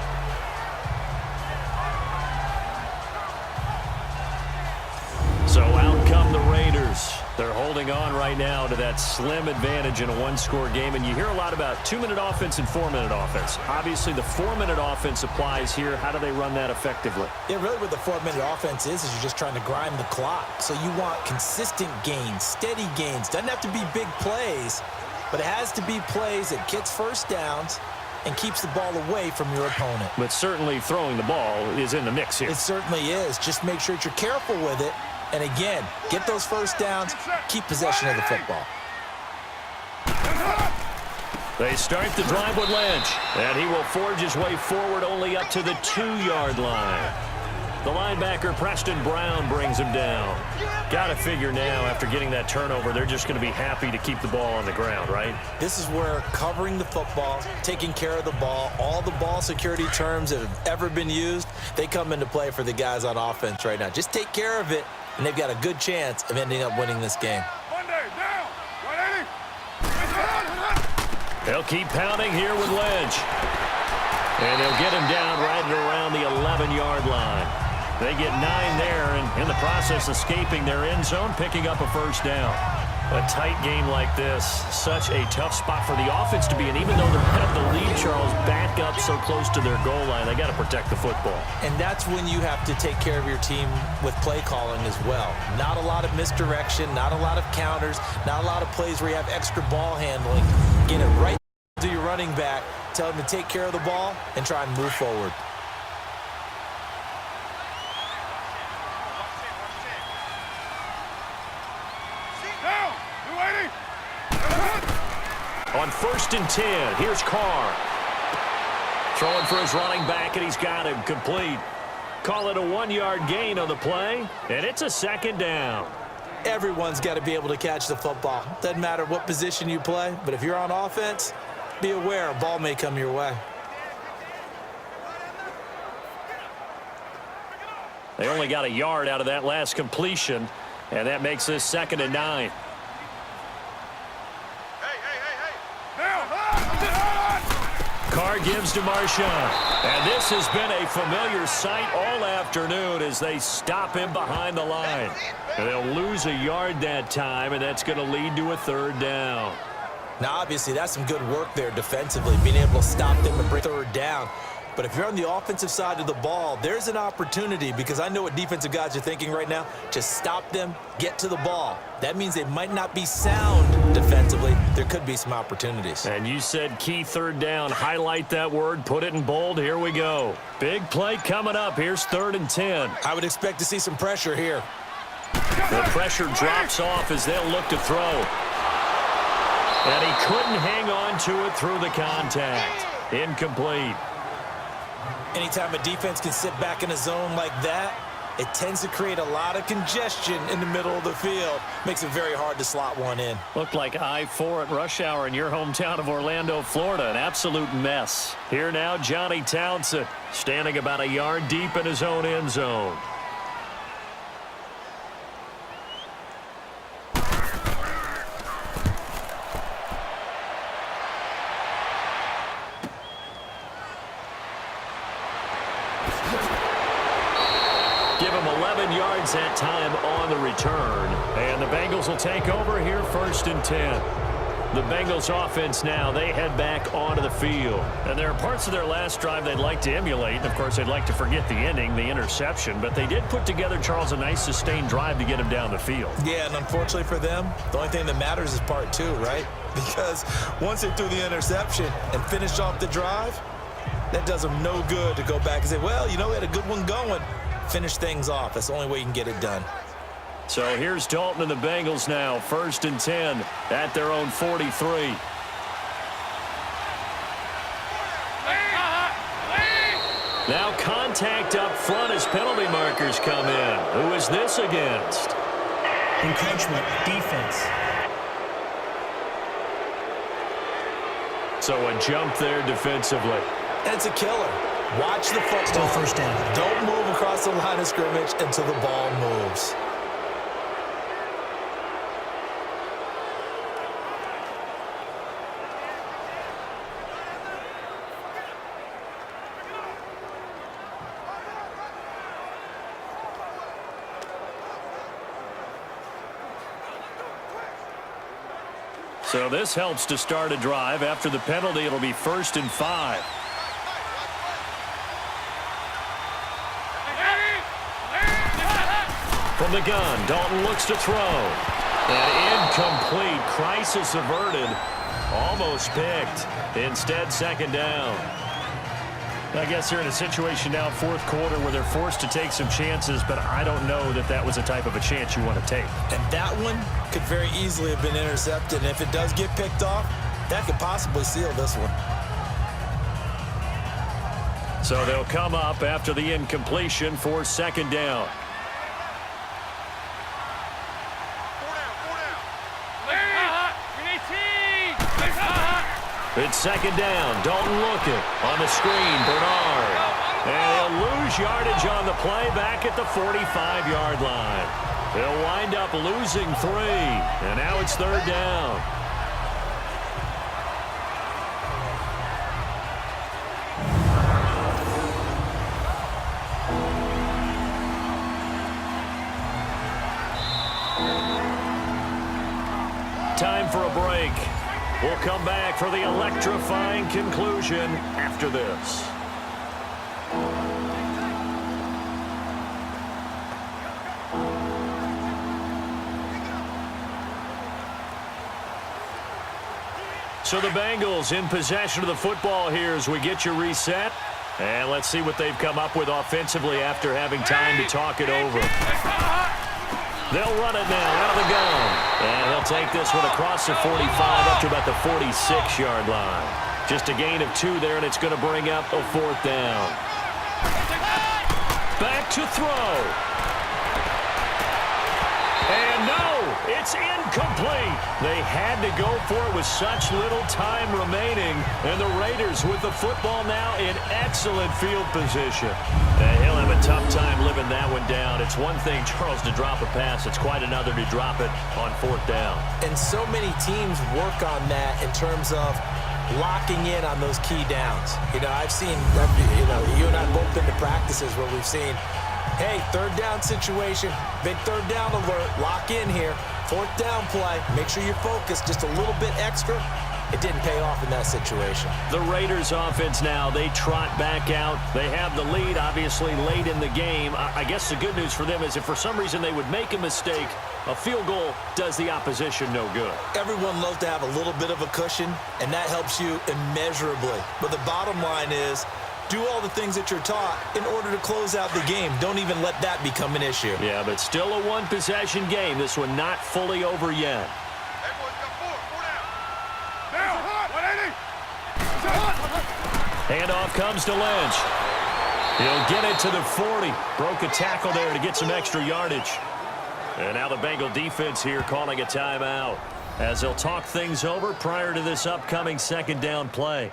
They're holding on right now to that slim advantage in a one-score game, and you hear a lot about 2-minute offense and 4-minute offense. Obviously, the 4-minute offense applies here. How do they run that effectively? Yeah, really what the 4-minute offense is you're just trying to grind the clock. So you want consistent gains, steady gains. Doesn't have to be big plays, but it has to be plays that gets first downs and keeps the ball away from your opponent. But certainly throwing the ball is in the mix here. It certainly is. Just make sure that you're careful with it. And again, get those first downs, keep possession of the football. They start the drive with Lynch, and he will forge his way forward only up to the 2-yard line. The linebacker, Preston Brown, brings him down. Got to figure now, after getting that turnover, they're just going to be happy to keep the ball on the ground, right? This is where covering the football, taking care of the ball, all the ball security terms that have ever been used, they come into play for the guys on offense right now. Just take care of it, and they've got a good chance of ending up winning this game. Monday, down. 180. They'll keep pounding here with Lynch. And they'll get him down right at around the 11-yard line. They get 9 there, and in the process escaping their end zone, picking up a first down. A tight game like this, such a tough spot for the offense to be in. Even though they're at the lead, Charles, back up so close to their goal line, they got to protect the football. And that's when you have to take care of your team with play calling as well. Not a lot of misdirection, not a lot of counters, not a lot of plays where you have extra ball handling. Get it right to your running back, tell him to take care of the ball, and try and move forward. On 1st and 10, here's Carr. Throwing for his running back, and he's got him complete. Call it a 1-yard gain on the play, and it's a second down. Everyone's got to be able to catch the football. Doesn't matter what position you play, but if you're on offense, be aware a ball may come your way. They only got a yard out of that last completion, and that makes this 2nd and 9. Carr gives to Marshawn. And this has been a familiar sight all afternoon as they stop him behind the line. And they'll lose a yard that time, and that's going to lead to a 3rd down. Now, obviously, that's some good work there defensively, being able to stop them and bring 3rd down. But if you're on the offensive side of the ball, there's an opportunity, because I know what defensive guys are thinking right now. Just stop them, get to the ball. That means they might not be sound defensively. There could be some opportunities. And you said key 3rd down. Highlight that word. Put it in bold. Here we go. Big play coming up. Here's 3rd and 10. I would expect to see some pressure here. The pressure drops off as they'll look to throw. And he couldn't hang on to it through the contact. Incomplete. Anytime a defense can sit back in a zone like that, it tends to create a lot of congestion in the middle of the field. Makes it very hard to slot one in. Looked like I-4 at rush hour in your hometown of Orlando, Florida. An absolute mess. Here now, Johnny Townsend standing about a yard deep in his own end zone. Give him 11 yards that time on the return. And the Bengals will take over here 1st and 10. The Bengals offense now, they head back onto the field. And there are parts of their last drive they'd like to emulate. And, of course, they'd like to forget the ending, the interception. But they did put together, Charles, a nice sustained drive to get him down the field. Yeah, and unfortunately for them, the only thing that matters is part 2, right? Because once they threw the interception and finished off the drive, that does them no good to go back and say, well, you know, we had a good one going. Finish things off. That's the only way you can get it done. So here's Dalton and the Bengals now, 1st and 10 at their own 43. Now contact up front as penalty markers come in. Who is this against? Encroachment, defense. So a jump there defensively. And it's a killer. Watch the football. Still 1st down. Don't move across the line of scrimmage until the ball moves. So this helps to start a drive. After the penalty, it'll be 1st and 5. From the gun, Dalton looks to throw. And incomplete. Crisis averted. Almost picked. Instead, 2nd down. I guess they're in a situation now, 4th quarter, where they're forced to take some chances, but I don't know that that was the type of a chance you want to take. And that one could very easily have been intercepted. And if it does get picked off, that could possibly seal this one. So they'll come up after the incompletion for 2nd down. It's 2nd down. Dalton looking. On the screen, Bernard. And he'll lose yardage on the play back at the 45-yard line. They'll wind up losing 3. And now it's 3rd down. Time for a break. We'll come back for the electrifying conclusion after this. So the Bengals in possession of the football here as we get you reset. And let's see what they've come up with offensively after having time to talk it over. They'll run it now out of the gun. And he'll take this one across the 45 up to about the 46-yard line. Just a gain of 2 there, and it's going to bring up a 4th down. Back to throw. And no, it's incomplete. They had to go for it with such little time remaining. And the Raiders with the football now in excellent field position. And he'll have a tough time living that one down. It's one thing, Charles, to drop a pass. It's quite another to drop it on 4th down. And so many teams work on that in terms of locking in on those key downs. You know, I've seen, you and I both been to practices where we've seen, hey, 3rd down situation, big 3rd down alert, lock in here, 4th down play, make sure you're focused just a little bit extra. It didn't pay off in that situation. The Raiders offense now, they trot back out. They have the lead, obviously, late in the game. I guess the good news for them is if for some reason they would make a mistake, a field goal does the opposition no good. Everyone loves to have a little bit of a cushion, and that helps you immeasurably. But the bottom line is, do all the things that you're taught in order to close out the game. Don't even let that become an issue. Yeah, but still a one-possession game. This one not fully over yet. Handoff comes to Lynch. He'll get it to the 40. Broke a tackle there to get some extra yardage. And now the Bengal defense here calling a timeout as they'll talk things over prior to this upcoming 2nd down play.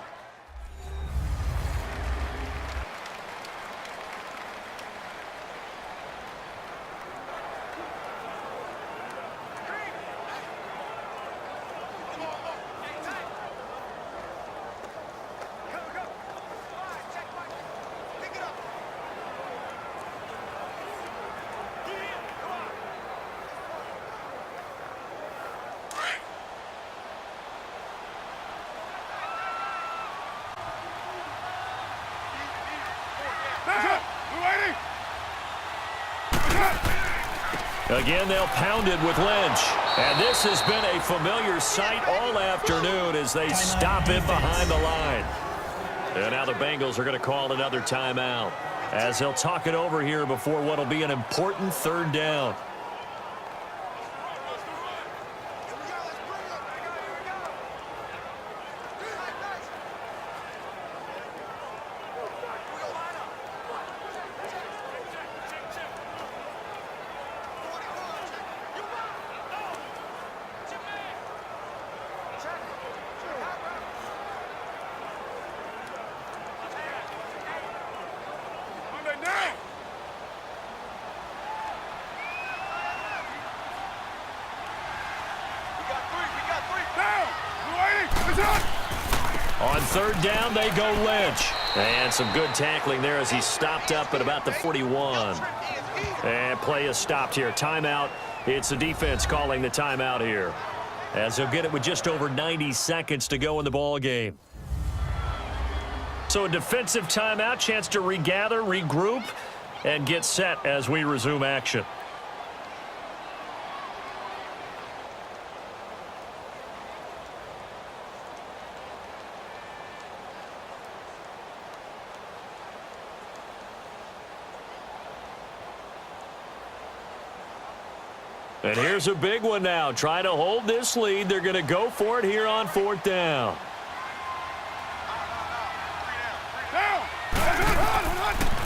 Again, they'll pound it with Lynch. And this has been a familiar sight all afternoon as they stop it behind the line. And now the Bengals are going to call another timeout as they'll talk it over here before what will be an important 3rd down. On 3rd down, they go Lynch. And some good tackling there as he stopped up at about the 41. And play is stopped here. Timeout. It's the defense calling the timeout here. as he'll get it with just over 90 seconds to go in the ball game. So a defensive timeout, chance to regather, regroup, and get set as we resume action. And here's a big one now. Trying to hold this lead. They're going to go for it here on 4th down.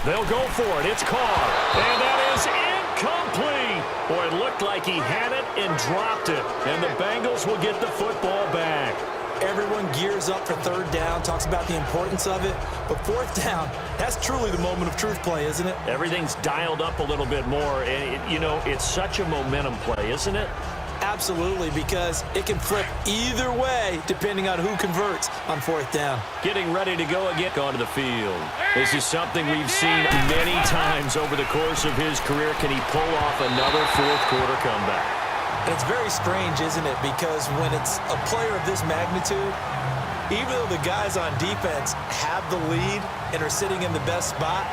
They'll go for it. It's caught. And that is incomplete. Boy, it looked like he had it and dropped it. And the Bengals will get the football back. Everyone gears up for 3rd down, talks about the importance of it. But 4th down, that's truly the moment of truth play, isn't it? Everything's dialed up a little bit more. And, it's such a momentum play, isn't it? Absolutely, because it can flip either way depending on who converts on 4th down. Getting ready to go again onto the field. This is something we've seen many times over the course of his career. Can he pull off another 4th quarter comeback? And it's very strange, isn't it? Because when it's a player of this magnitude, even though the guys on defense have the lead and are sitting in the best spot,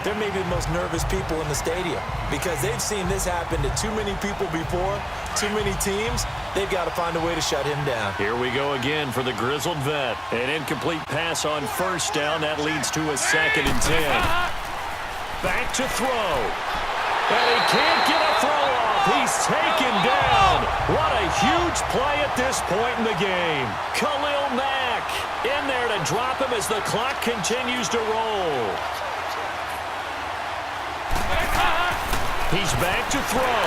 they're maybe the most nervous people in the stadium because they've seen this happen to too many people before, too many teams. They've got to find a way to shut him down. Here we go again for the grizzled vet. An incomplete pass on 1st down. That leads to a 2nd and 10. Back to throw. And he can't get a throw off. He's taken down. What a huge play at this point in the game. Khalil Mack in there to drop him as the clock continues to roll. He's back to throw.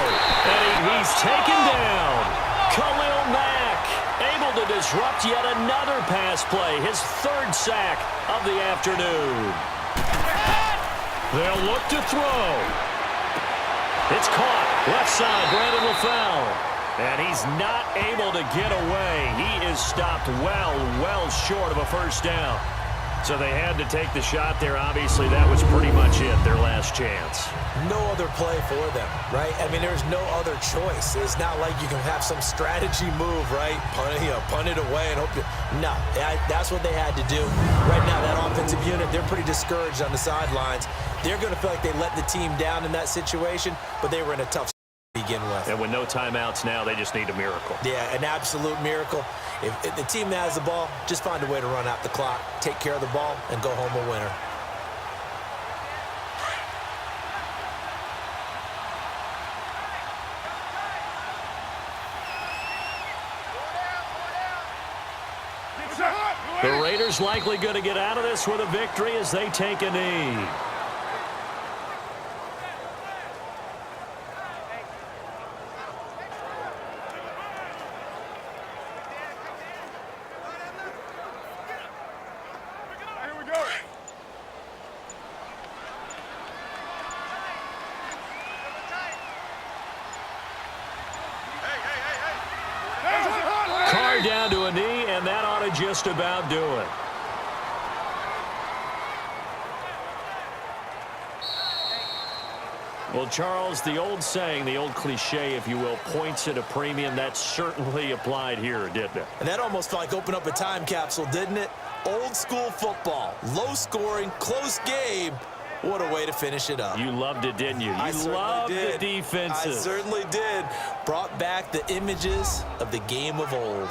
And he's taken down. Khalil Mack able to disrupt yet another pass play. His 3rd sack of the afternoon. They'll look to throw. It's caught. Left side, Brandon LaFell. And he's not able to get away. He is stopped well short of a 1st down. So they had to take the shot there. Obviously, that was pretty much it, their last chance. No other play for them, right? I mean, there's no other choice. It's not like you can have some strategy move, right? Punt it away and hope you... No, that's what they had to do. Right now, that offensive unit, they're pretty discouraged on the sidelines. They're going to feel like they let the team down in that situation, but they were in a tough to begin with. And with no timeouts now, they just need a miracle. Yeah, an absolute miracle. If the team that has the ball, just find a way to run out the clock, take care of the ball, and go home a winner. The Raiders likely going to get out of this with a victory as they take a knee. Down to a knee, and that ought to just about do it. Well, Charles, the old saying, the old cliche, if you will, points at a premium, that certainly applied here, didn't it? And that almost felt like opened up a time capsule, didn't it? Old school football, low scoring, close game. What a way to finish it up. You loved it, didn't you? You loved the defenses. I certainly did. Brought back the images of the game of old.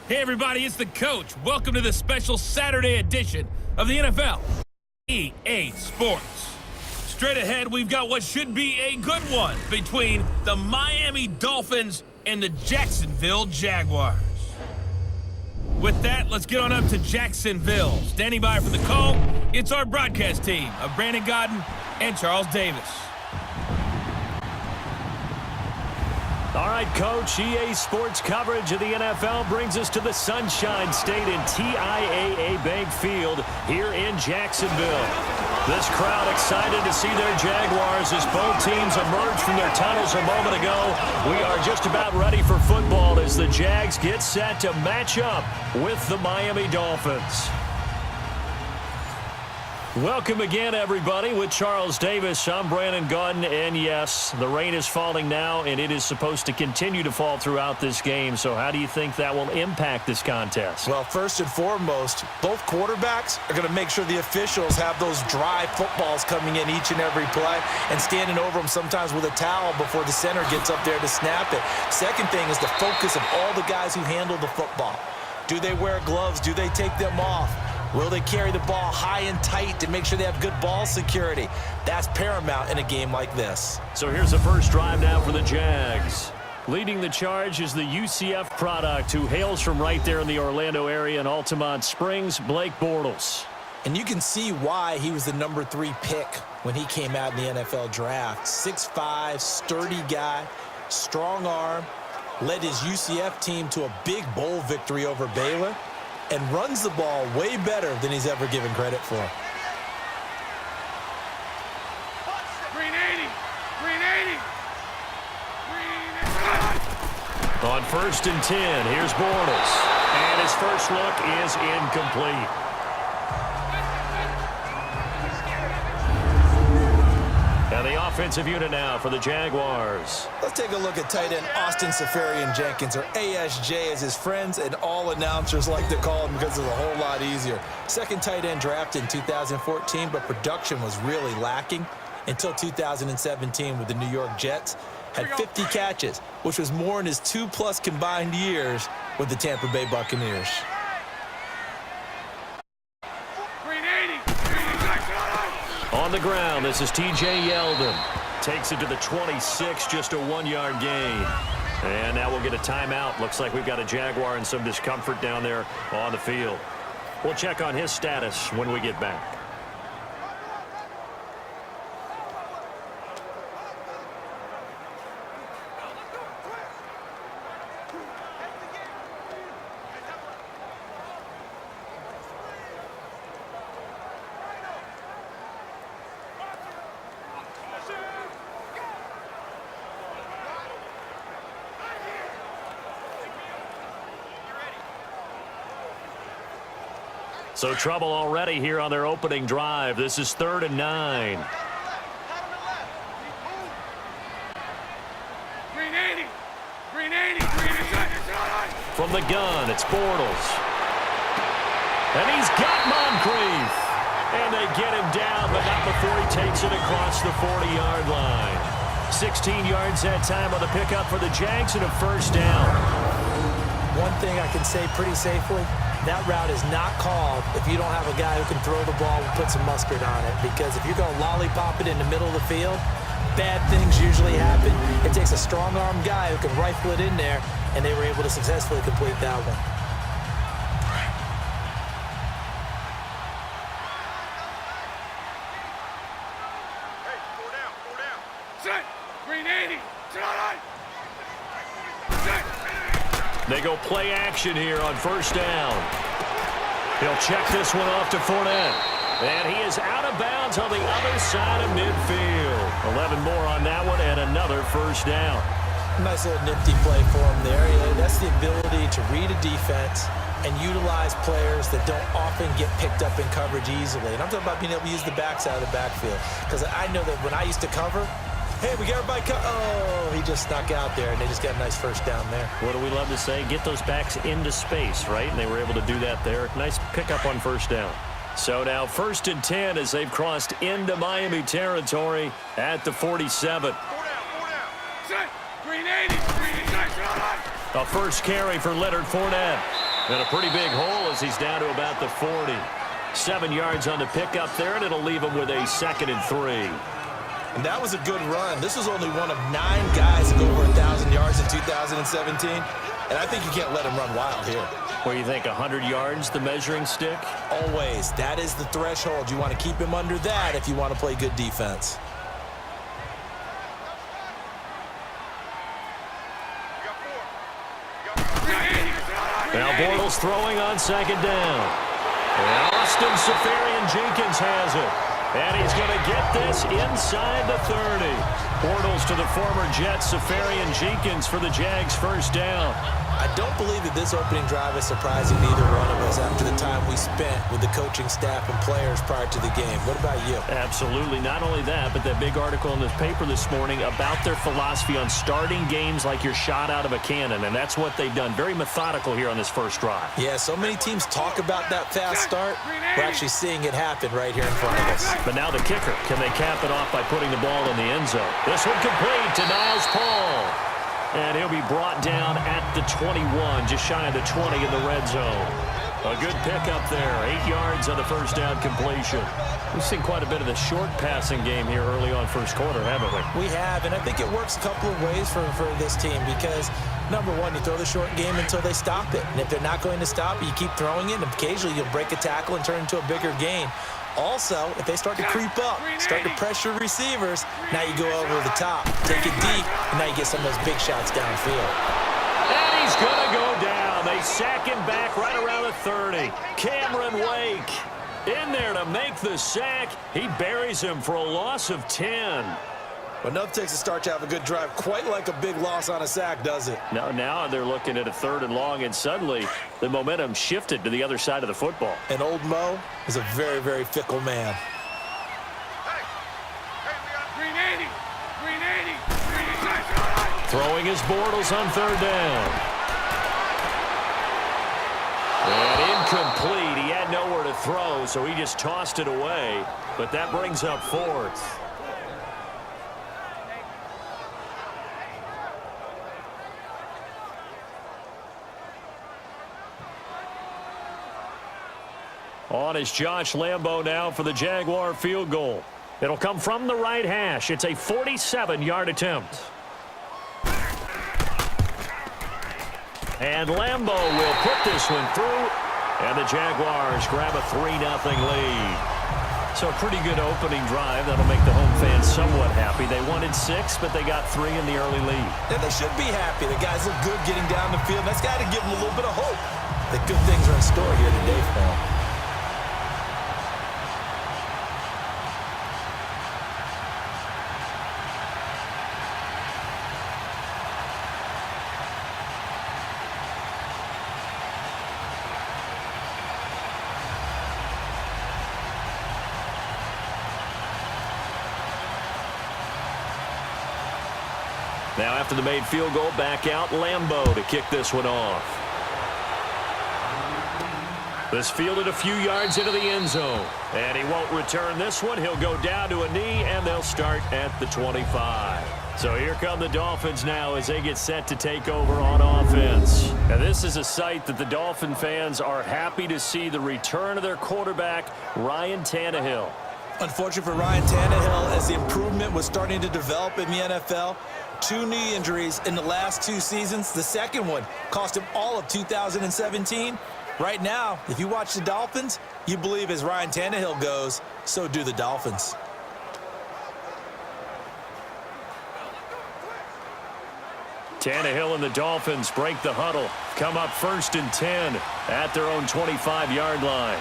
Hey everybody, it's the coach. Welcome to the special Saturday edition of the NFL EA Sports. Straight ahead, we've got what should be a good one between the Miami Dolphins and the Jacksonville Jaguars. With that, let's get on up to Jacksonville. Standing by for the call, it's our broadcast team of Brandon Godden and Charles Davis. All right, Coach, EA Sports coverage of the NFL brings us to the Sunshine State in TIAA Bank Field here in Jacksonville. This crowd excited to see their Jaguars as both teams emerged from their tunnels a moment ago. We are just about ready for football as the Jags get set to match up with the Miami Dolphins. Welcome again, everybody. With Charles Davis, I'm Brandon Godden, and yes, the rain is falling now, and it is supposed to continue to fall throughout this game. So how do you think that will impact this contest? Well, first and foremost, both quarterbacks are going to make sure the officials have those dry footballs coming in each and every play and standing over them sometimes with a towel before the center gets up there to snap it. Second thing is the focus of all the guys who handle the football. Do they wear gloves? Do they take them off? Will they carry the ball high and tight to make sure they have good ball security? That's paramount in a game like this. So here's the first drive now for the Jags. Leading the charge is the UCF product who hails from right there in the Orlando area in Altamont Springs, Blake Bortles. And you can see why he was the number 3 pick when he came out in the NFL draft. 6'5", sturdy guy, strong arm, led his UCF team to a big bowl victory over Baylor, and runs the ball way better than he's ever given credit for. Green 80. Green 80. Green 80. On 1st and 10, here's Bortles. And his first look is incomplete. And the offensive unit now for the Jaguars. Let's take a look at tight end Austin Safarian-Jenkins, or ASJ as his friends and all announcers like to call him because it's a whole lot easier. Second tight end drafted in 2014, but production was really lacking until 2017 with the New York Jets. Had 50 catches, which was more in his 2+ combined years with the Tampa Bay Buccaneers. On the ground, this is TJ Yeldon. Takes it to the 26, just a 1-yard gain. And now we'll get a timeout. Looks like we've got a Jaguar and some discomfort down there on the field. We'll check on his status when we get back. So trouble already here on their opening drive. This is 3rd and 9. Green 80. Green 80. Green 80. From the gun, it's Bortles. And he's got Moncrief. And they get him down, but not before he takes it across the 40-yard line. 16 yards that time on the pickup for the Jags and a first down. One thing I can say pretty safely, that route is not called if you don't have a guy who can throw the ball and put some mustard on it. Because if you're going to lollipop it in the middle of the field, bad things usually happen. It takes a strong-arm guy who can rifle it in there, and they were able to successfully complete that one. Hey, 4 down. 4 down. Set. Green 80. Set on line. Set. They go play action here on first down. He'll check this one off to Fournette. And he is out of bounds on the other side of midfield. 11 more on that one and another first down. Nice little nifty play for him there. Yeah, that's the ability to read a defense and utilize players that don't often get picked up in coverage easily. And I'm talking about being able to use the backside of the backfield. Because I know that when I used to cover, hey, we got everybody oh, he just snuck out there, and they just got a nice first down there. What do we love to say? Get those backs into space, right? And they were able to do that there. Nice pickup on first down. So now 1st and 10 as they've crossed into Miami territory at the 47. 4 down. 4 down. Set. Green 80. Green 80. A first carry for Leonard Fournette. And a pretty big hole as he's down to about the 40. 7 yards on the pickup there, and it'll leave him with a 2nd and 3. And that was a good run. This was only one of 9 guys to go over 1,000 yards in 2017. And I think you can't let him run wild here. Where you think 100 yards, the measuring stick? Always. That is the threshold. You want to keep him under that if you want to play good defense. Now Bortles throwing on 2nd down. And Austin Seferian-Jenkins has it. And he's going to get this inside the 30. Bortles to the former Jet Seferian-Jenkins for the Jags' first down. I don't believe that this opening drive is surprising to either one of us after the time we spent with the coaching staff and players prior to the game. What about you? Absolutely. Not only that, but that big article in the paper this morning about their philosophy on starting games like you're shot out of a cannon, and that's what they've done. Very methodical here on this first drive. Yeah, so many teams talk about that fast start. We're actually seeing it happen right here in front of us. But now the kicker. Can they cap it off by putting the ball in the end zone? This one complete to Niles Paul. And he'll be brought down at the 21, just shy of the 20 in the red zone. A good pickup there, 8 yards on the first down completion. We've seen quite a bit of the short passing game here early on first quarter, haven't we? We have, and I think it works a couple of ways for this team because, number one, you throw the short game until they stop it. And if they're not going to stop it, you keep throwing it, and occasionally you'll break a tackle and turn into a bigger gain. Also, if they start to creep up, start to pressure receivers, now you go over the top, take it deep, and now you get some of those big shots downfield. And he's going to go down. They sack him back right around the 30. Cameron Wake in there to make the sack. He buries him for a loss of 10. But enough takes a start to have a good drive, quite like a big loss on a sack, does it? Now they're looking at a 3rd and long, and suddenly the momentum shifted to the other side of the football. And old Mo is a very, very fickle man. Green 80. Green 80. Green 80. Throwing his Bortles on 3rd down. And incomplete. He had nowhere to throw, so he just tossed it away. But that brings up 4th. On is Josh Lambo now for the Jaguar field goal. It'll come from the right hash. It's a 47-yard attempt. And Lambo will put this one through, and the Jaguars grab a 3-0 lead. So a pretty good opening drive. That'll make the home fans somewhat happy. They wanted 6, but they got 3 in the early lead. And they should be happy. The guys look good getting down the field. That's got to give them a little bit of hope that good things are in store here today for them. Now after the made field goal, back out Lambo to kick this one off. This fielded a few yards into the end zone. And he won't return this one. He'll go down to a knee, and they'll start at the 25. So here come the Dolphins now as they get set to take over on offense. And this is a sight that the Dolphin fans are happy to see, the return of their quarterback, Ryan Tannehill. Unfortunate for Ryan Tannehill as the improvement was starting to develop in the NFL. 2 knee injuries in the last 2 seasons. The second one cost him all of 2017. Right now, if you watch the Dolphins, you believe as Ryan Tannehill goes, so do the Dolphins. Tannehill and the Dolphins break the huddle. Come up 1st and 10 at their own 25-yard line.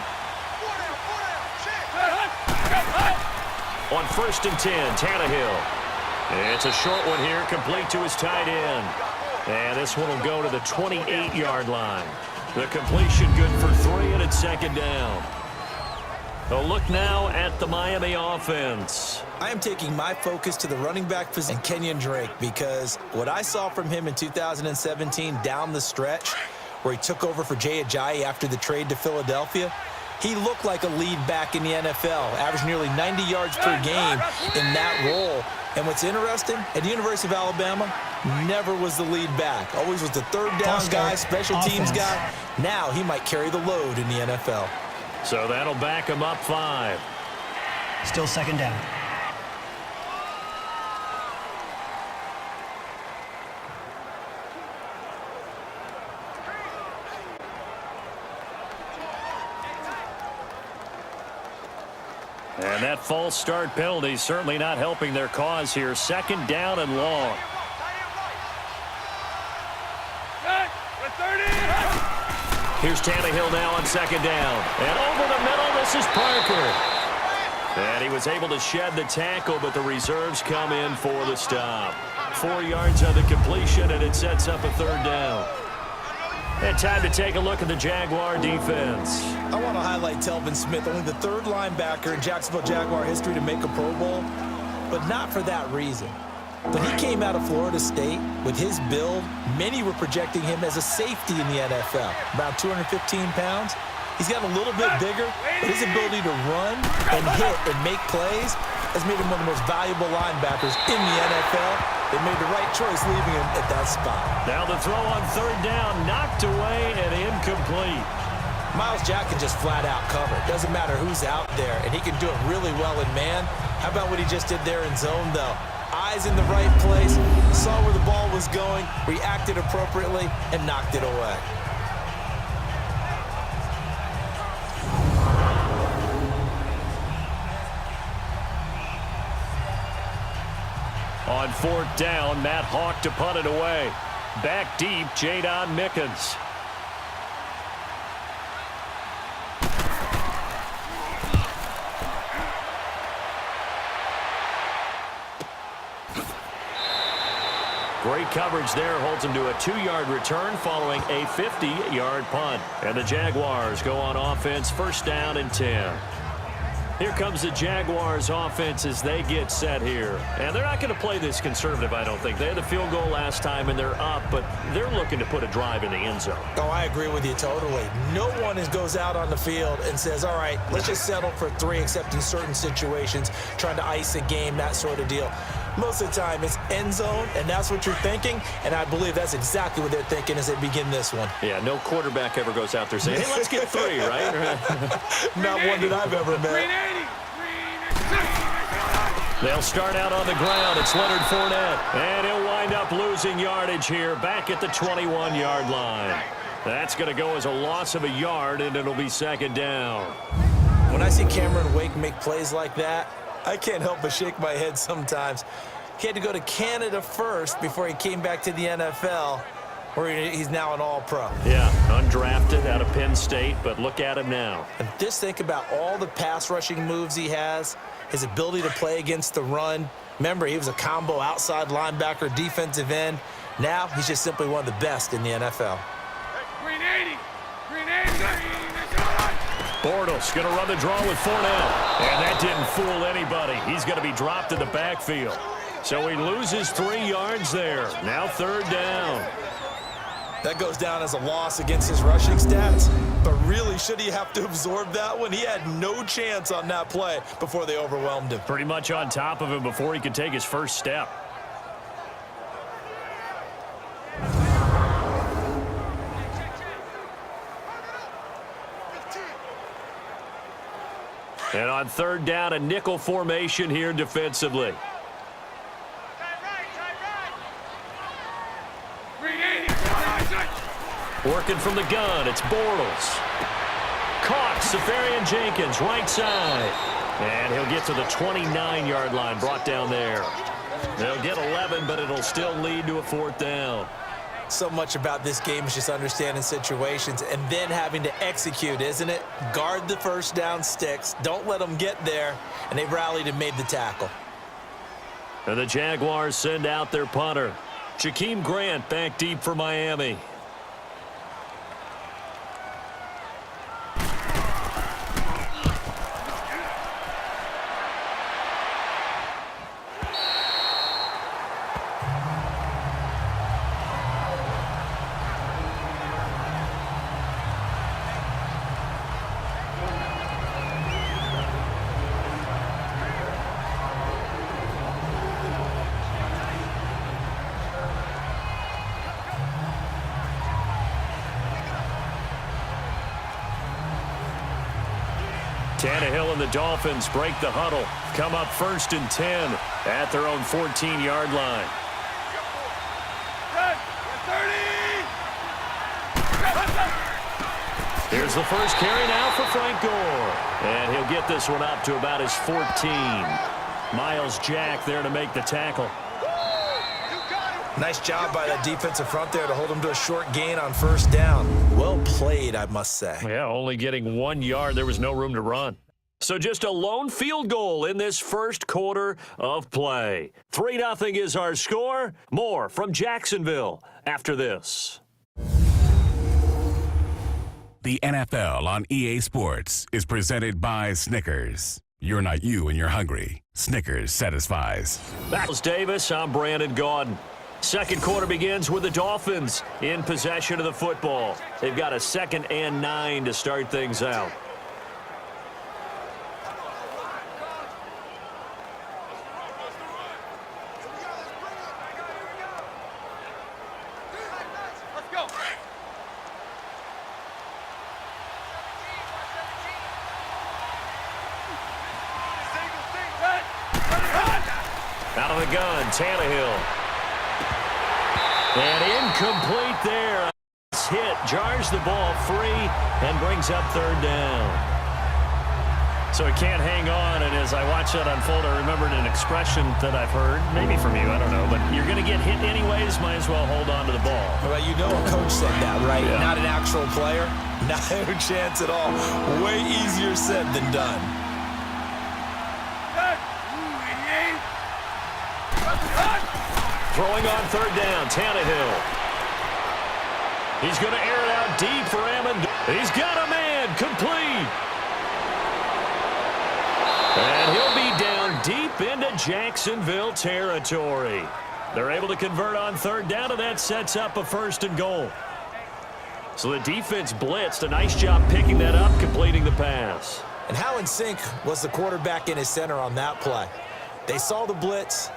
On 1st and 10, Tannehill. It's a short one here, complete to his tight end. And this one will go to the 28-yard line. The completion good for 3, and it's 2nd down. A look now at the Miami offense. I am taking my focus to the running back position, Kenyon Drake, because what I saw from him in 2017 down the stretch, where he took over for Jay Ajayi after the trade to Philadelphia, He looked like a lead back in the NFL, averaged nearly 90 yards per game in that role. And what's interesting, at the University of Alabama, never was the lead back. Always was the third down guy, special teams guy. Now he might carry the load in the NFL. So that'll back him up 5. Still second down. And that false start penalty certainly not helping their cause here. Second down and long. Here's Tannehill now on second down. And over the middle, this is Parker. And he was able to shed the tackle, but the reserves come in for the stop. 4 yards on the completion, and it sets up a third down. And time to take a look at the Jaguar defense. I want to highlight Telvin Smith, only the third linebacker in Jacksonville Jaguar history to make a Pro Bowl, but not for that reason. When he came out of Florida State with his build, many were projecting him as a safety in the NFL, about 215 pounds. He's gotten a little bit bigger, but his ability to run and hit and make plays has made him one of the most valuable linebackers in the NFL. They made the right choice leaving him at that spot. Now the throw on third down, knocked away and incomplete. Myles Jack can just flat out cover. Doesn't matter who's out there, and he can do it really well in man. How about what he just did there in zone, though? Eyes in the right place, saw where the ball was going, reacted appropriately, and knocked it away. On fourth down, Matt Hawk to punt it away. Back deep, Jadon Mickens. Great coverage there, holds him to a 2-yard return following a 50-yard punt. And the Jaguars go on offense, first down and 10. Here comes the Jaguars offense as they get set here. And they're not going to play this conservative, I don't think. They had the field goal last time, and they're up, but they're looking to put a drive in the end zone. Oh, I agree with you totally. No one goes out on the field and says, all right, let's just settle for 3, except in certain situations, trying to ice a game, that sort of deal. Most of the time, it's end zone, and that's what you're thinking, and I believe that's exactly what they're thinking as they begin this one. Yeah, no quarterback ever goes out there saying, hey, let's get 3, right? Not one that I've ever met. They'll start out on the ground. It's Leonard Fournette, and he'll wind up losing yardage here back at the 21-yard line. That's going to go as a loss of a yard, and it'll be second down. When I see Cameron Wake make plays like that, I can't help but shake my head sometimes. He had to go to Canada first before he came back to the NFL, where he's now an all-pro. Yeah, undrafted out of Penn State, but look at him now. And just think about all the pass rushing moves he has, his ability to play against the run. Remember, he was a combo outside linebacker, defensive end. Now he's just simply one of the best in the NFL. Green 80! Green 80! Bortles going to run the draw with Fournette. And that didn't fool anybody. He's going to be dropped in the backfield. So he loses 3 yards there. Now third down. That goes down as a loss against his rushing stats. But really, should he have to absorb that one? He had no chance on that play before they overwhelmed him. Pretty much on top of him before he could take his first step. And on third down, a nickel formation here defensively. Working from the gun, it's Bortles. Caught, Safarian Jenkins, right side. And he'll get to the 29-yard line, brought down there. They'll get 11, but it'll still lead to a fourth down. So much about this game is just understanding situations and then having to execute, isn't it? Guard the first down sticks. Don't let them get there. And they've rallied and made the tackle. And the Jaguars send out their punter. Jakeem Grant back deep for Miami. Tannehill and the Dolphins break the huddle. Come up 1st and 10 at their own 14-yard line. 30! Here's the first carry now for Frank Gore. And he'll get this one up to about his 14. Miles Jack there to make the tackle. Nice job by that defensive front there to hold him to a short gain on 1st down. Well played, I must say. Yeah, only getting 1 yard. There was no room to run. So just a lone field goal in this first quarter of play. 3-0 is our score. More from Jacksonville after this. The NFL on EA Sports is presented by Snickers. You're not you and you're hungry. Snickers satisfies. Miles Davis, I'm Brandon Gaudin. Second quarter begins with the Dolphins in possession of the football. They've got a 2nd and 9 to start things out. Let's go! Out of the gun, Tannehill. And incomplete there. This hit jars the ball free and brings up 3rd down. So it can't hang on, and as I watch that unfold, I remembered an expression that I've heard, maybe from you, I don't know, but you're going to get hit anyways, might as well hold on to the ball. Well, you know a coach said that, right? Yeah. Not an actual player. Not a chance at all. Way easier said than done. Throwing on 3rd down, Tannehill. He's going to air it out deep for Ammon. He's got a man, complete. And he'll be down deep into Jacksonville territory. They're able to convert on 3rd down, and that sets up a 1st and goal. So the defense blitzed. A nice job picking that up, completing the pass. And how in sync was the quarterback and his center on that play? They saw the blitz,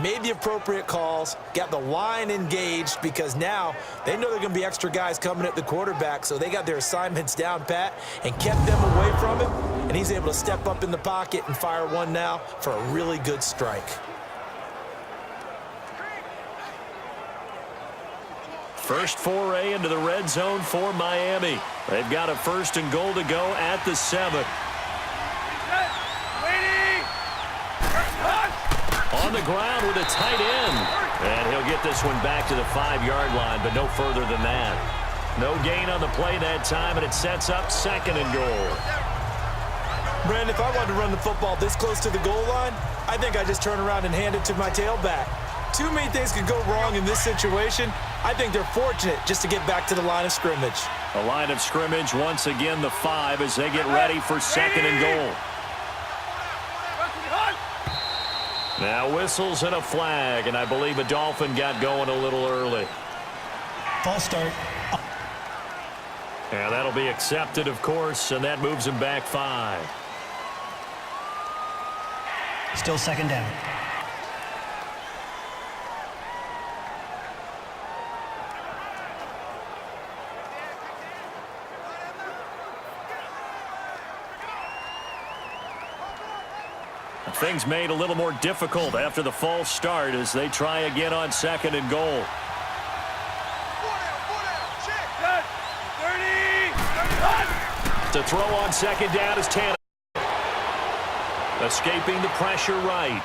made the appropriate calls, got the line engaged, because now they know there are going to be extra guys coming at the quarterback, so they got their assignments down pat and kept them away from him, and he's able to step up in the pocket and fire one now for a really good strike. First foray into the red zone for Miami. They've got a 1st and goal to go at the 7. On the ground with a tight end. And he'll get this one back to the 5-yard line, but no further than that. No gain on the play that time, and it sets up 2nd and goal. Brandon, if I wanted to run the football this close to the goal line, I think I just turn around and hand it to my tailback. Too many things could go wrong in this situation. I think they're fortunate just to get back to the line of scrimmage. The line of scrimmage, once again, the 5 as they get ready for 2nd and goal. Now whistles and a flag, and I believe a Dolphin got going a little early. False start. And that'll be accepted, of course, and that moves him back 5. Still 2nd down. Things made a little more difficult after the false start as they try again on 2nd and goal. To throw on 2nd down is Tannehill. Escaping the pressure right.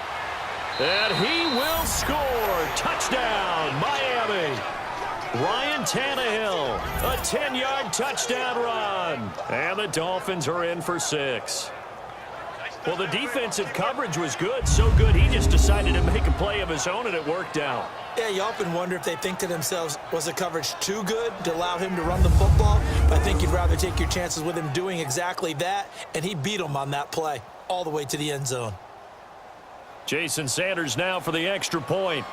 And he will score. Touchdown, Miami. Ryan Tannehill, a 10-yard touchdown run. And the Dolphins are in for 6. Well, the defensive coverage was good, so good he just decided to make a play of his own, and it worked out. Yeah, you often wonder if they think to themselves, was the coverage too good to allow him to run the football? But I think you'd rather take your chances with him doing exactly that, and he beat him on that play all the way to the end zone. Jason Sanders now for the extra point.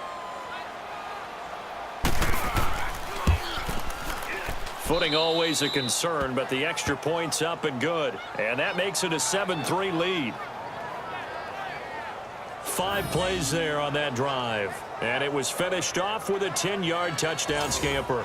Footing always a concern, but the extra point's up and good. And that makes it a 7-3 lead. 5 plays there on that drive. And it was finished off with a 10-yard touchdown scamper.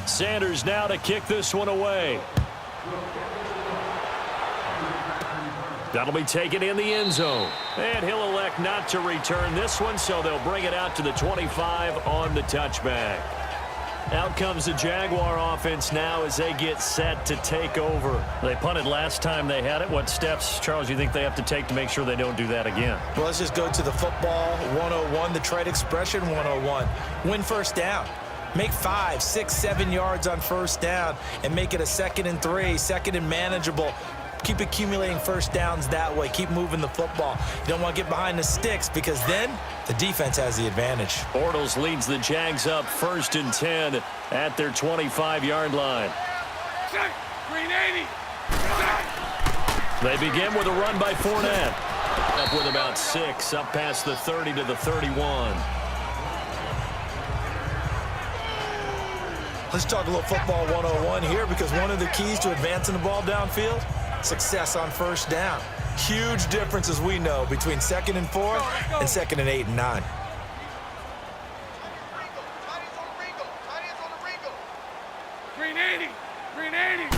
Sanders now to kick this one away. That'll be taken in the end zone. And he'll elect not to return this one, so they'll bring it out to the 25 on the touchback. Out comes the Jaguar offense now as they get set to take over. They punted last time they had it. What steps, Charles, you think they have to take to make sure they don't do that again? Well, let's just go to the football 101, the trade expression 101. Win first down. Make 5, 6, 7 yards on first down and make it a 2nd and 3, 2nd and manageable. Keep accumulating first downs that way. Keep moving the football. You don't want to get behind the sticks because then the defense has the advantage. Bortles leads the Jags up 1st and 10 at their 25-yard line. Set. Green 80. They begin with a run by Fournette. Up with about 6, up past the 30 to the 31. Let's talk a little football 101 here because one of the keys to advancing the ball downfield, success on first down. Huge difference, as we know, between 2nd and 4 and 2nd and 8 and 9. Green 80. Green 80.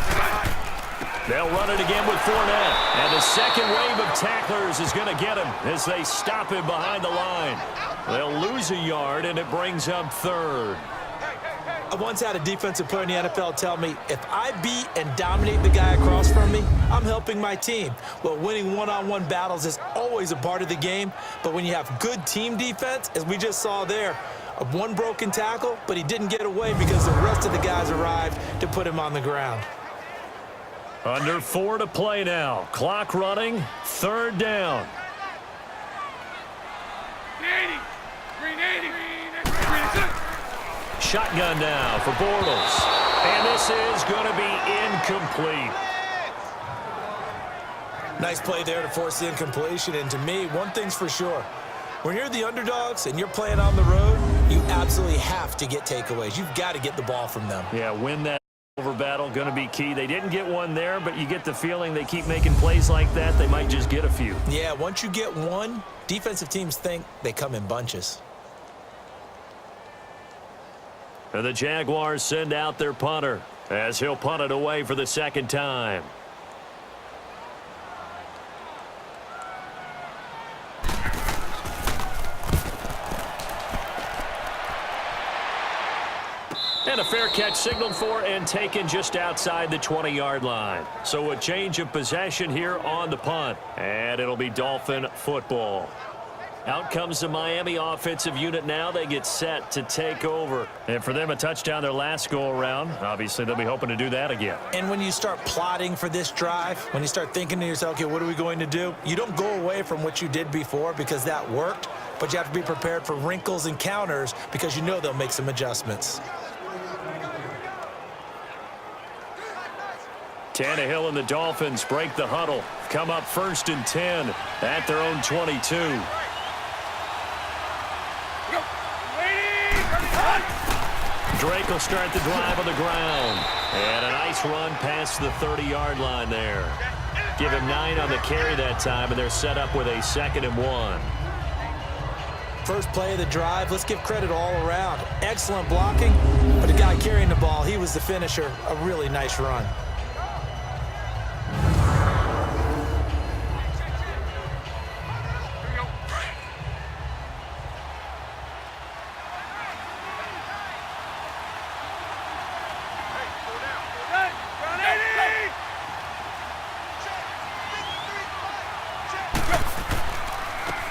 They'll run it again with Fournette. And the second wave of tacklers is going to get him as they stop him behind the line. They'll lose a yard, and it brings up 3rd. I once had a defensive player in the NFL tell me, if I beat and dominate the guy across from me, I'm helping my team. Well, winning one-on-one battles is always a part of the game, but when you have good team defense, as we just saw there, one broken tackle, but he didn't get away because the rest of the guys arrived to put him on the ground. Under 4 to play now. Clock running, 3rd down. Green 80. Green 80. Green 80. Shotgun now for Bortles. And this is going to be incomplete. Nice play there to force the incompletion. And to me, one thing's for sure. When you're the underdogs and you're playing on the road, you absolutely have to get takeaways. You've got to get the ball from them. Yeah, win that over battle, going to be key. They didn't get one there, but you get the feeling they keep making plays like that, they might just get a few. Yeah, once you get one, defensive teams think they come in bunches. And the Jaguars send out their punter as he'll punt it away for the 2nd time. And a fair catch signaled for and taken just outside the 20-yard line. So a change of possession here on the punt. And it'll be Dolphin football. Out comes the Miami offensive unit now. They get set to take over. And for them, a touchdown their last go-around. Obviously, they'll be hoping to do that again. And when you start plotting for this drive, when you start thinking to yourself, okay, what are we going to do? You don't go away from what you did before because that worked, but you have to be prepared for wrinkles and counters because you know they'll make some adjustments. Tannehill and the Dolphins break the huddle. Come up 1st and 10 at their own 22. Drake will start the drive on the ground. And a nice run past the 30-yard line there. Give him 9 on the carry that time, and they're set up with a 2nd and 1. First play of the drive, let's give credit all around. Excellent blocking, but the guy carrying the ball, he was the finisher. A really nice run.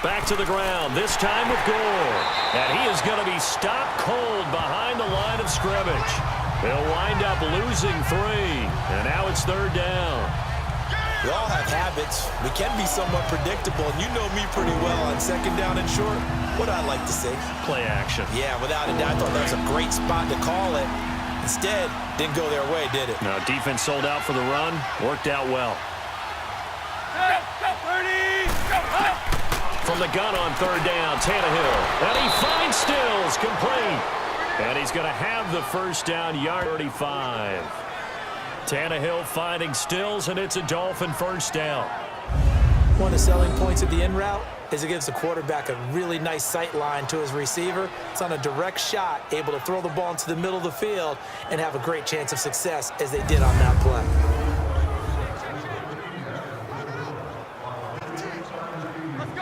Back to the ground, this time with Gore. And he is going to be stopped cold behind the line of scrimmage. They'll wind up losing 3. And now it's 3rd down. We all have habits. We can be somewhat predictable, and you know me pretty well on 2nd down and short. What I like to see. Play action. Yeah, without a doubt, I thought that was a great spot to call it. Instead, didn't go their way, did it? No, defense sold out for the run. Worked out well. From the gun on 3rd down, Tannehill. And he finds Stills, complete. And he's going to have the first down, yard 35. Tannehill finding Stills, and it's a Dolphin first down. One of the selling points of the in route is it gives the quarterback a really nice sight line to his receiver. It's on a direct shot, able to throw the ball into the middle of the field and have a great chance of success as they did on that play.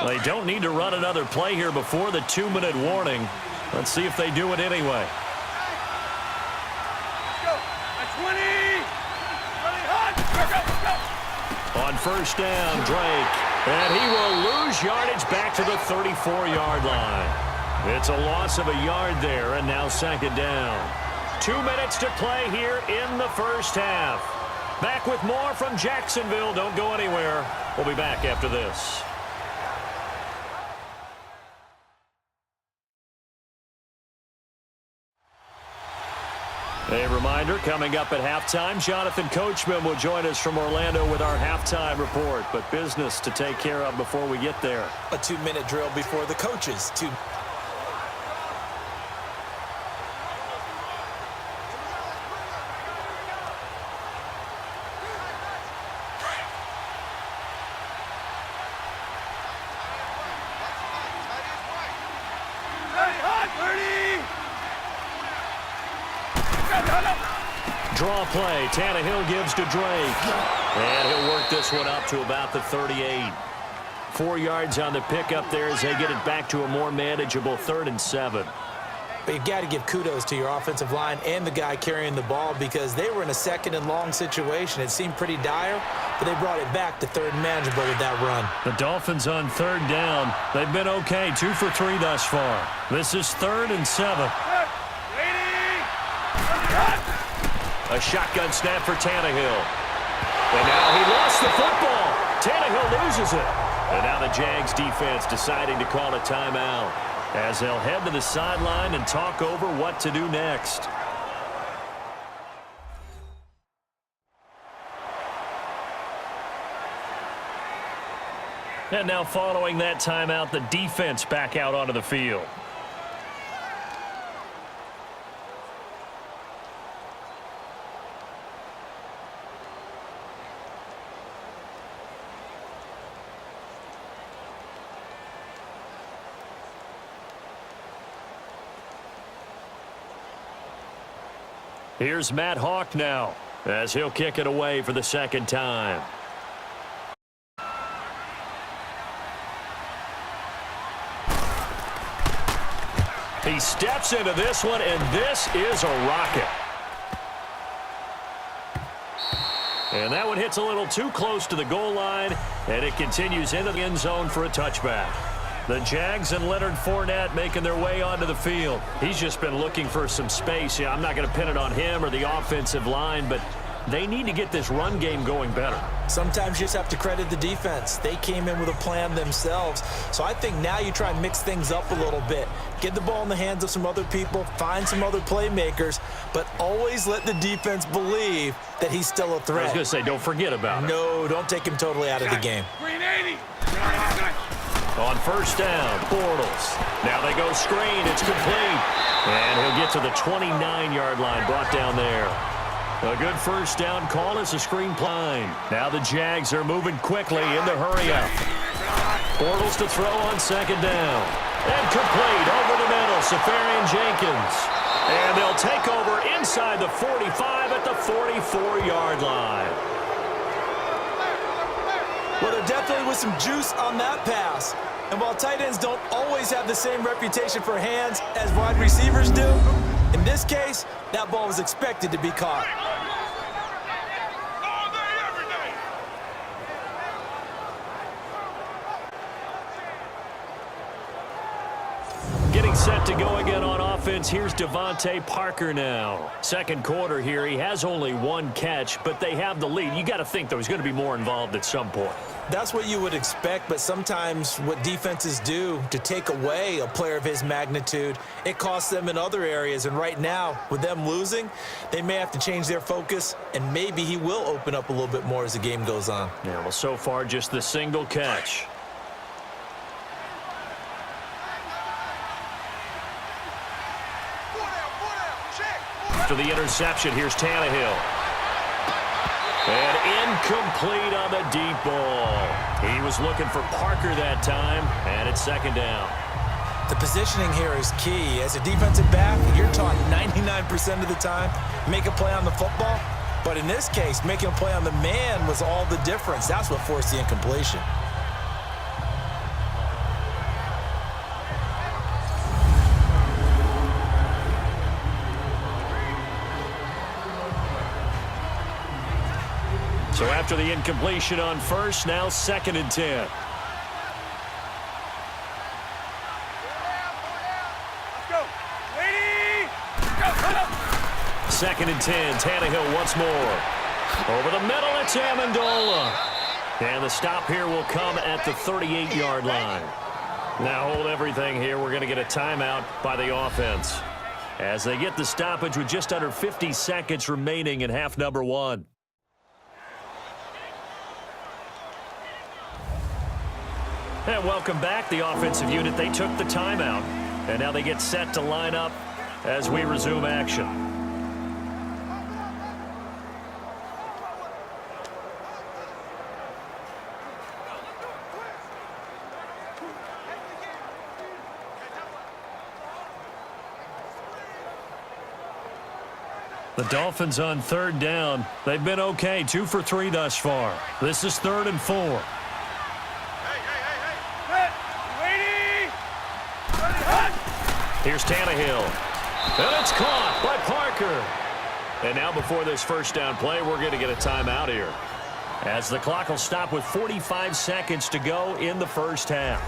They don't need to run another play here before the 2-minute warning. Let's see if they do it anyway. On first down, Drake. And he will lose yardage back to the 34-yard line. It's a loss of a yard there, and now second down. 2 minutes to play here in the first half. Back with more from Jacksonville. Don't go anywhere. We'll be back after this. A reminder, coming up at halftime, Jonathan Coachman will join us from Orlando with our halftime report. But business to take care of before we get there. A 2-minute drill before the coaches. Draw play. Tannehill gives to Drake. And he'll work this one up to about the 38. 4 yards on the pickup there as they get it back to a more manageable 3rd and 7. But you've got to give kudos to your offensive line and the guy carrying the ball because they were in a 2nd and long situation. It seemed pretty dire, but they brought it back to 3rd and manageable with that run. The Dolphins on 3rd down. They've been okay, 2 for 3 thus far. This is 3rd and 7. A shotgun snap for Tannehill. And now he lost the football. Tannehill loses it. And now the Jags defense deciding to call a timeout as they'll head to the sideline and talk over what to do next. And now following that timeout, the defense back out onto the field. Here's Matt Hawk now as he'll kick it away for the 2nd time. He steps into this one, and this is a rocket. And that one hits a little too close to the goal line, and it continues into the end zone for a touchback. The Jags and Leonard Fournette making their way onto the field. He's just been looking for some space. Yeah, I'm not going to pin it on him or the offensive line, but they need to get this run game going better. Sometimes you just have to credit the defense. They came in with a plan themselves. So I think now you try and mix things up a little bit. Get the ball in the hands of some other people, find some other playmakers, but always let the defense believe that he's still a threat. I was going to say, don't forget about it. No, don't take him totally out of the game. Green 80. On first down, Bortles. Now they go screen. It's complete. And he'll get to the 29-yard line, brought down there. A good first down call as a screen play. Now the Jags are moving quickly in the hurry-up. Bortles to throw on 2nd down. And complete over the middle, Safarian Jenkins. And they'll take over inside the 45 at the 44-yard line. Well, there definitely was some juice on that pass. And while tight ends don't always have the same reputation for hands as wide receivers do, in this case, that ball was expected to be caught. All day, every day. Getting set to go again on offense. Here's Devontae Parker now. 2nd quarter here. He has only 1 catch, but they have the lead. You got to think, though, he's going to be more involved at some point. That's what you would expect, but sometimes what defenses do to take away a player of his magnitude, it costs them in other areas. And right now, with them losing, they may have to change their focus, and maybe he will open up a little bit more as the game goes on. Yeah, well, so far, just the single catch. After the interception, here's Tannehill. And incomplete on the deep ball. He was looking for Parker that time, and it's second down. The positioning here is key. As a defensive back, you're taught 99% of the time, make a play on the football. But in this case, making a play on the man was all the difference. That's what forced the incompletion. So after the incompletion on first, now 2nd and 10. Second and 10, Tannehill once more. Over the middle, it's Amendola. And the stop here will come at the 38-yard line. Now hold everything here. We're going to get a timeout by the offense as they get the stoppage with just under 50 seconds remaining in half number 1. And welcome back. The offensive unit, they took the timeout. And now they get set to line up as we resume action. The Dolphins on 3rd down. They've been okay, 2 for 3 thus far. This is 3rd and 4. Here's Tannehill. And it's caught by Parker. And now before this first down play, we're going to get a timeout here, as the clock will stop with 45 seconds to go in the first half.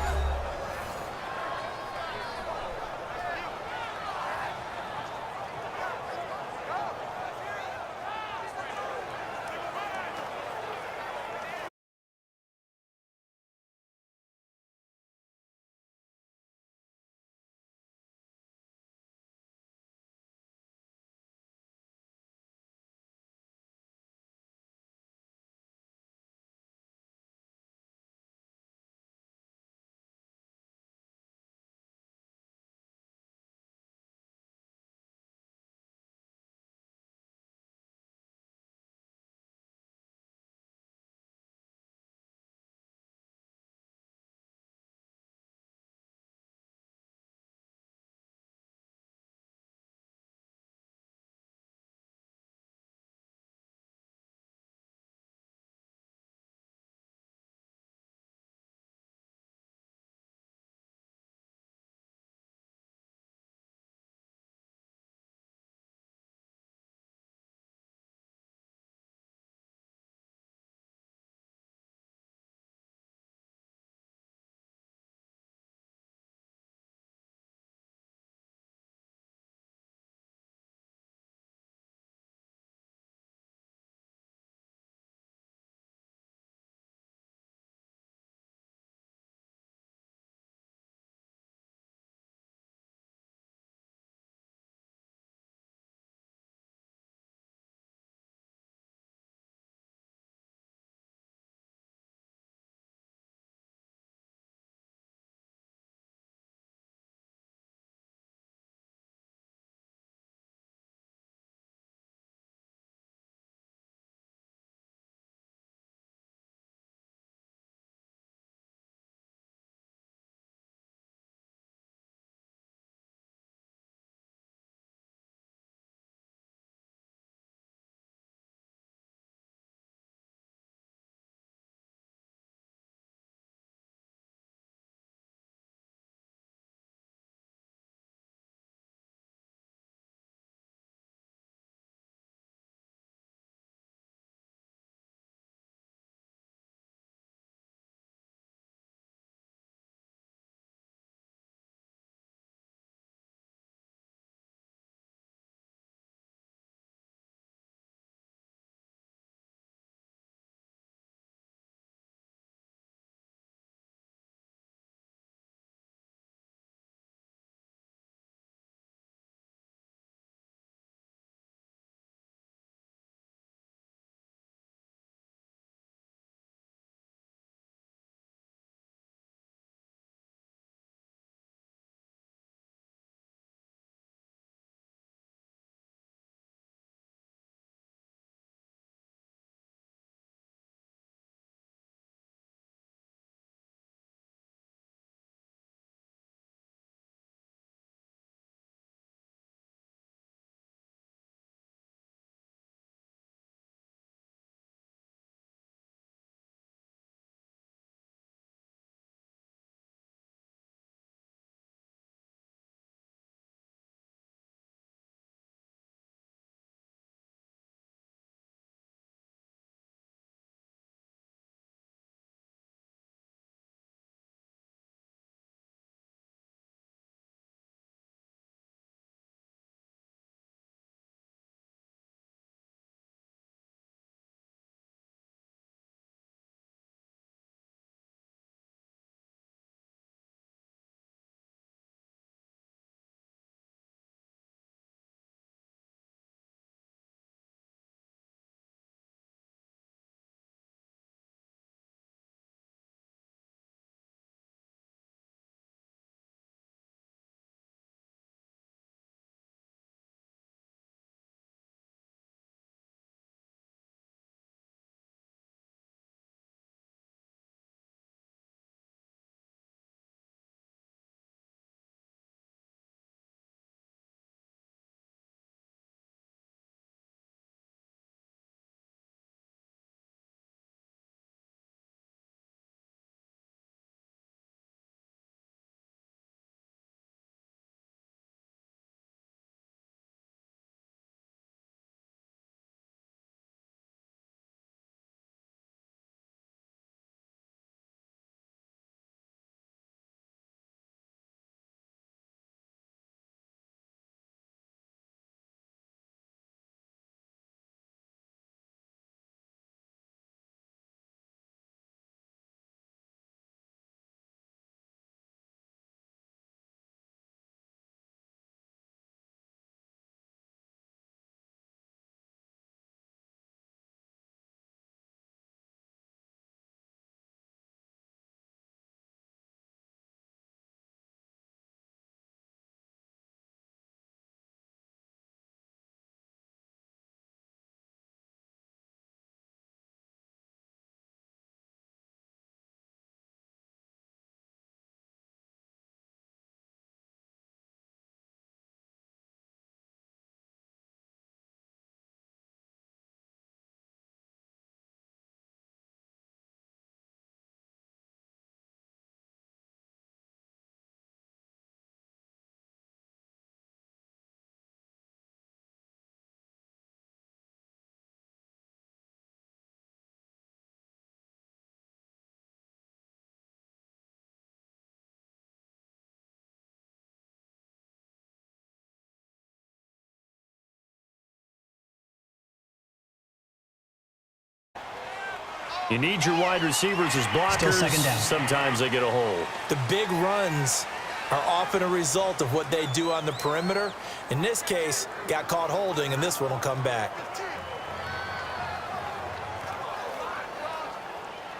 You need your wide receivers as blockers. Still second down. Sometimes they get a hold. The big runs are often a result of what they do on the perimeter. In this case, got caught holding, and this one will come back.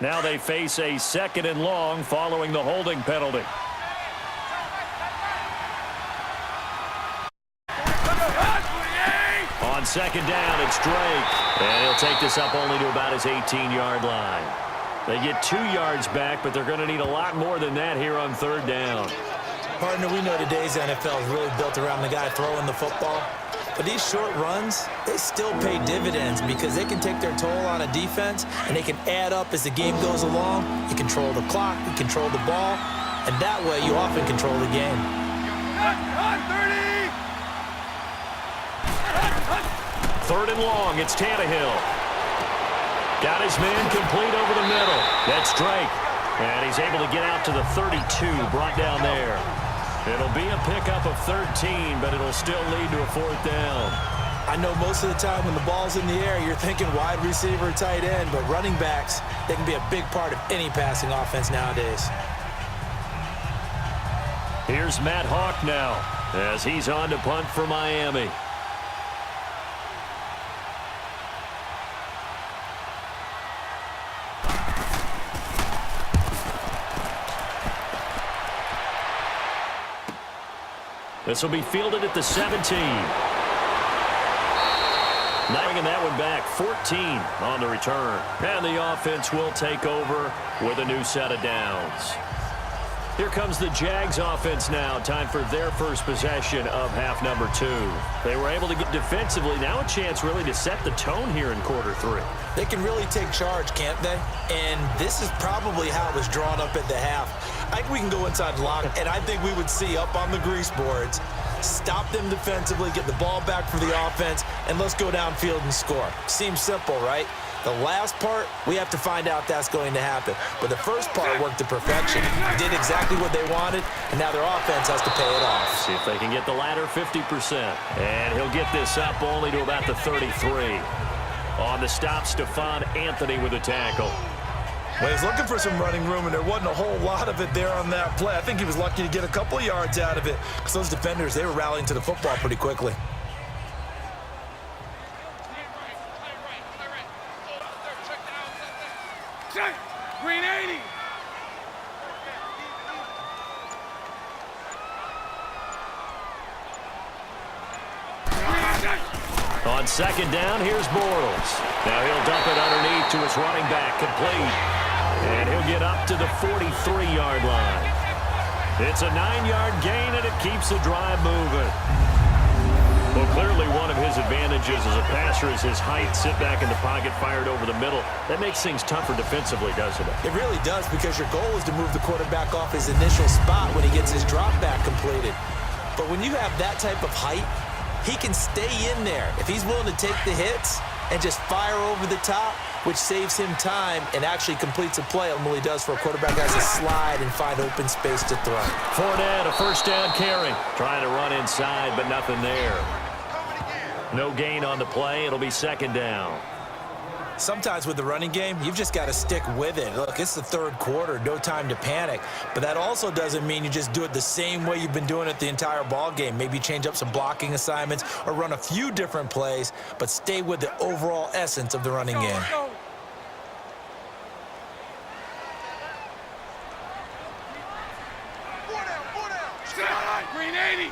Now they face a 2nd and long following the holding penalty. On 2nd down, it's Drake. And he'll take this up only to about his 18-yard line. They get 2 yards back, but they're going to need a lot more than that here on 3rd down. Partner, we know today's NFL is really built around the guy throwing the football. But these short runs, they still pay dividends because they can take their toll on a defense, and they can add up as the game goes along. You control the clock, you control the ball, and that way you often control the game. 3rd and long, it's Tannehill. Got his man complete over the middle. That's Drake. And he's able to get out to the 32, brought down there. It'll be a pickup of 13, but it'll still lead to a 4th down. I know most of the time when the ball's in the air, you're thinking wide receiver, tight end, but running backs, they can be a big part of any passing offense nowadays. Here's Matt Hawk now as he's on to punt for Miami. This will be fielded at the 17. Bringing that one back, 14 on the return. And the offense will take over with a new set of downs. Here comes the Jags offense now. Time for their first possession of half number 2. They were able to get defensively. Now a chance really to set the tone here in quarter 3. They can really take charge, can't they? And this is probably how it was drawn up at the half. I think we can go inside lock, and I think we would see up on the grease boards, stop them defensively, get the ball back for the offense, and let's go downfield and score. Seems simple, right? The last part, we have to find out that's going to happen. But the first part worked to perfection. Did exactly what they wanted, and now their offense has to pay it off. See if they can get the latter 50%. And he'll get this up only to about the 33. On the stop, Stephon Anthony with a tackle. Well, he's looking for some running room, and there wasn't a whole lot of it there on that play. I think he was lucky to get a couple of yards out of it because those defenders, they were rallying to the football pretty quickly. Green 80. On 2nd down, here's Bortles. Now he'll dump it underneath to his running back, complete. And he'll get up to the 43-yard line. It's a 9-yard gain, and it keeps the drive moving. Well, clearly one of his advantages as a passer is his height. Sit back in the pocket, fired over the middle. That makes things tougher defensively, doesn't it? It really does, because your goal is to move the quarterback off his initial spot when he gets his drop back completed. But when you have that type of height, he can stay in there. If he's willing to take the hits and just fire over the top, which saves him time and actually completes a play, Emily does for a quarterback that has to slide and find open space to throw. Fournette, a 1st down carry. Trying to run inside, but nothing there. No gain on the play. It'll be 2nd down. Sometimes with the running game, you've just got to stick with it. Look, it's the 3rd quarter, no time to panic. But that also doesn't mean you just do it the same way you've been doing it the entire ball game. Maybe change up some blocking assignments or run a few different plays, but stay with the overall essence of the running game. Green 80.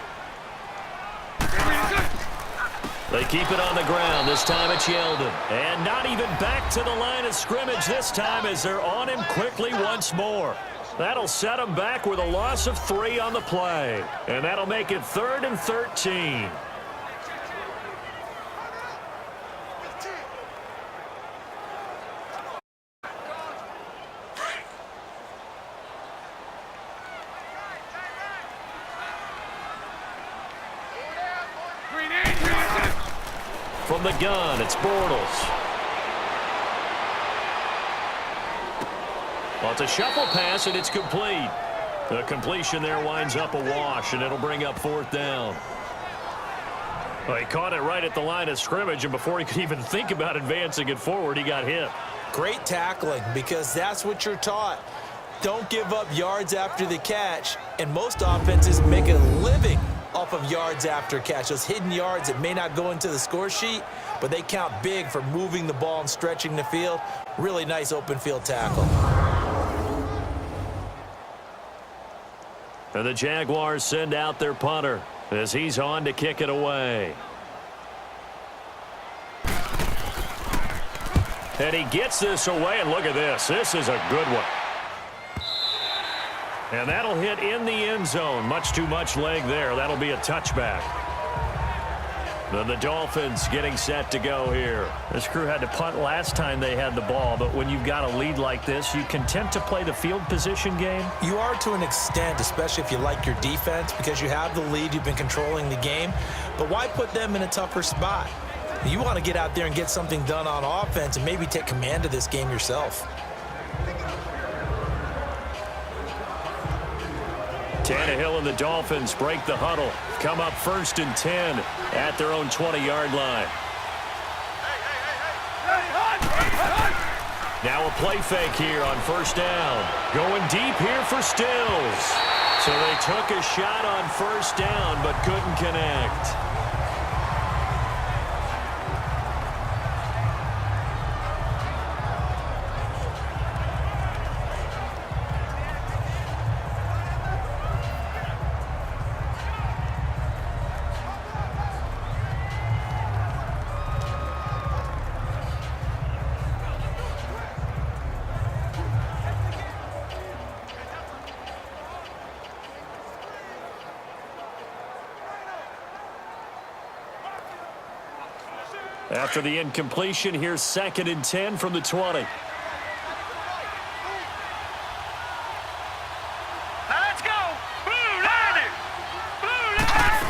They keep it on the ground. This time it's Yeldon. And not even back to the line of scrimmage this time as they're on him quickly once more. That'll set him back with a loss of 3 on the play. And that'll make it 3rd and 13. From the gun, it's Bortles. Well, it's a shuffle pass, and it's complete. The completion there winds up a wash, and it'll bring up 4th down. Well, he caught it right at the line of scrimmage, and before he could even think about advancing it forward, he got hit. Great tackling, because that's what you're taught. Don't give up yards after the catch, and most offenses make a living off of yards after catch. Those hidden yards that may not go into the score sheet, but they count big for moving the ball and stretching the field. Really nice open field tackle. And the Jaguars send out their punter as he's on to kick it away. And he gets this away, and look at this. This is a good one. And that'll hit in the end zone. Much too much leg there. That'll be a touchback. Then the Dolphins getting set to go here. This crew had to punt last time they had the ball, but when you've got a lead like this, you content to play the field position game? You are to an extent, especially if you like your defense, because you have the lead, you've been controlling the game. But why put them in a tougher spot? You want to get out there and get something done on offense and maybe take command of this game yourself. Tannehill and the Dolphins break the huddle. Come up 1st and 10 at their own 20-yard line. Now a play fake here on 1st down. Going deep here for Stills. So they took a shot on 1st down but couldn't connect. After the incompletion, here's 2nd and 10 from the 20. Let's go! Blue line! Blue line!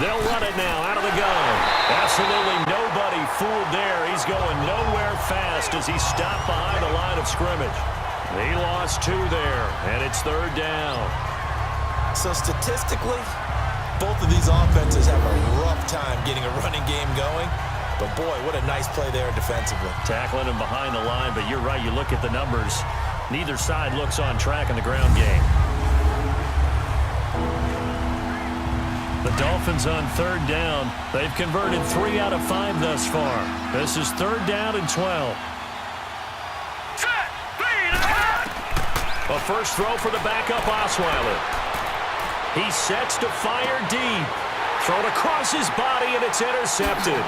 They'll run it now out of the gun. Absolutely nobody fooled there. He's going nowhere fast as he stopped behind the line of scrimmage. He lost 2 there, and it's 3rd down. So statistically, both of these offenses have a rough time getting a running game going. But, boy, what a nice play there defensively. Tackling him behind the line, but you're right. You look at the numbers. Neither side looks on track in the ground game. The Dolphins on 3rd down. They've converted 3 out of 5 thus far. This is 3rd down and 12. A first throw for the backup Osweiler. He sets to fire deep. Thrown across his body, and it's intercepted.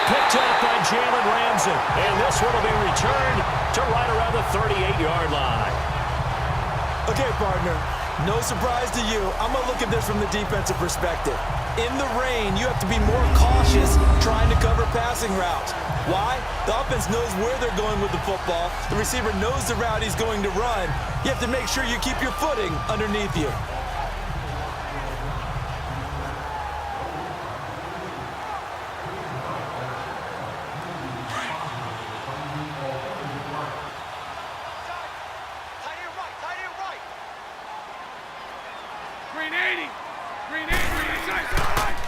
Picked up by Jalen Ramsey. And this one will be returned to right around the 38-yard line. Okay, partner, no surprise to you. I'm going to look at this from the defensive perspective. In the rain, you have to be more cautious trying to cover passing routes. Why? The offense knows where they're going with the football. The receiver knows the route he's going to run. You have to make sure you keep your footing underneath you.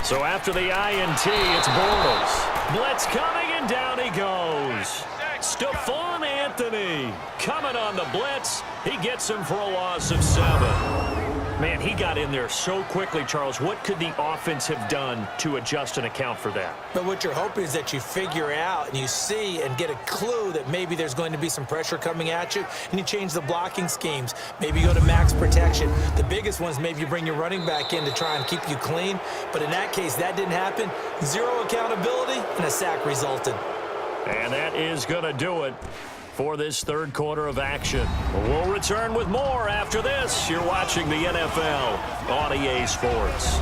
So after the INT, it's Bortles. Blitz coming, and down he goes. Stephon Anthony coming on the blitz. He gets him for a loss of 7. Man, he got in there so quickly, Charles. What could the offense have done to adjust and account for that? But what you're hoping is that you figure out and you see and get a clue that maybe there's going to be some pressure coming at you, and you change the blocking schemes. Maybe you go to max protection. The biggest one is maybe you bring your running back in to try and keep you clean. But in that case, that didn't happen. 0 accountability, and a sack resulted. And that is going to do it for this 3rd quarter of action. We'll return with more after this. You're watching the NFL on EA Sports.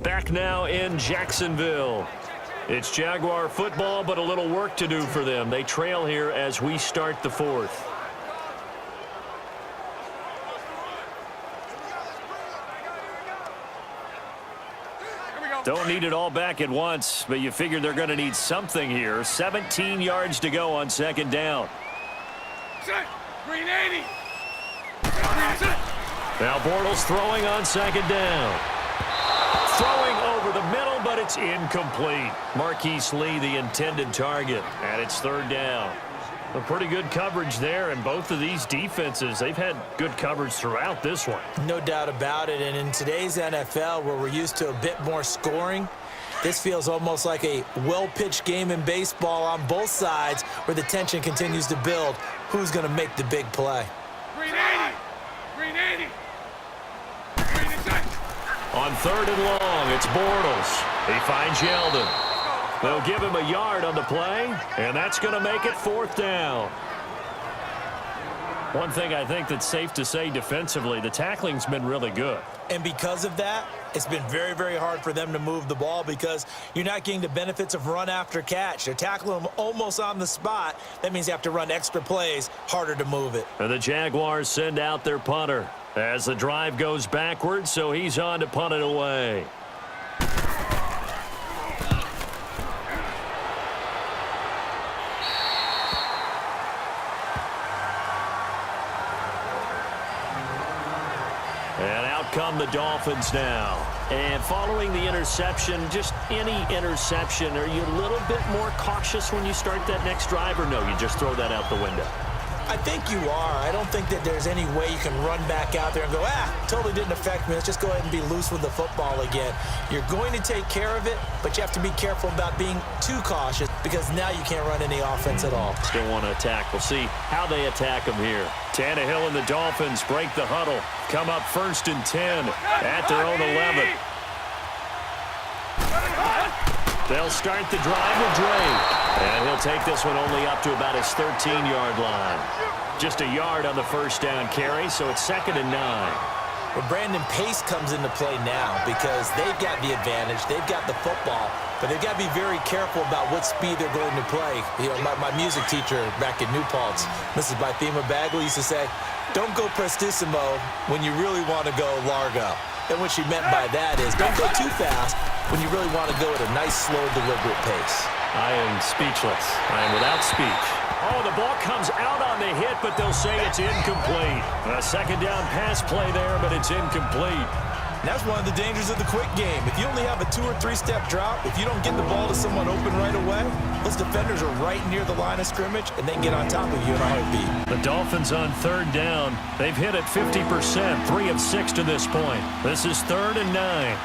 Back now in Jacksonville. It's Jaguar football, but a little work to do for them. They trail here as we start the 4th. Don't need it all back at once, but you figure they're going to need something here. 17 yards to go on 2nd down. Green 80. Now Bortles throwing on 2nd down. Throwing over but it's incomplete. Marquise Lee, the intended target, and it's third down. A pretty good coverage there, and both of these defenses, they've had good coverage throughout this one. No doubt about it, and in today's NFL, where we're used to a bit more scoring, this feels almost like a well-pitched game in baseball on both sides where the tension continues to build. Who's going to make the big play? Green 80! Green 80! Green inside! On third and long, it's Bortles. He finds Yeldon. They'll give him a yard on the play, and that's going to make it fourth down. One thing I think that's safe to say defensively, the tackling's been really good. And because of that, it's been very, very hard for them to move the ball because you're not getting the benefits of run after catch. They're tackling them almost on the spot. That means you have to run extra plays, harder to move it. And the Jaguars send out their punter as the drive goes backwards, so he's on to punt it away. Come the Dolphins now. And following the interception, just any interception, are you a little bit more cautious when you start that next drive, or no, you just throw that out the window? I think you are. I don't think that there's any way you can run back out there and go, totally didn't affect me. Let's just go ahead and be loose with the football again. You're going to take care of it, but you have to be careful about being too cautious because now you can't run any offense at all. Still want to attack. We'll see how they attack them here. Tannehill and the Dolphins break the huddle. Come up 1st and 10 at their own 11. They'll start the drive with Drake. And he'll take this one only up to about his 13-yard line. Just a yard on the first down carry, so it's 2nd and 9. Well, Brandon Pace comes into play now because they've got the advantage. They've got the football, but they've got to be very careful about what speed they're going to play. You know, my music teacher back in New Paltz, Mrs. Bythema Bagley, used to say, don't go prestissimo when you really want to go largo. And what she meant by that is don't go too fast when you really want to go at a nice, slow, deliberate pace. I am speechless. I am without speech. Oh, the ball comes out on the hit, but they'll say it's incomplete. A second down pass play there, but it's incomplete. And that's one of the dangers of the quick game. If you only have a 2- or 3-step drop, if you don't get the ball to someone open right away, those defenders are right near the line of scrimmage, and they can get on top of you in a heartbeat. The Dolphins on third down. They've hit it 50%, 3 of 6 to this point. This is 3rd and 9.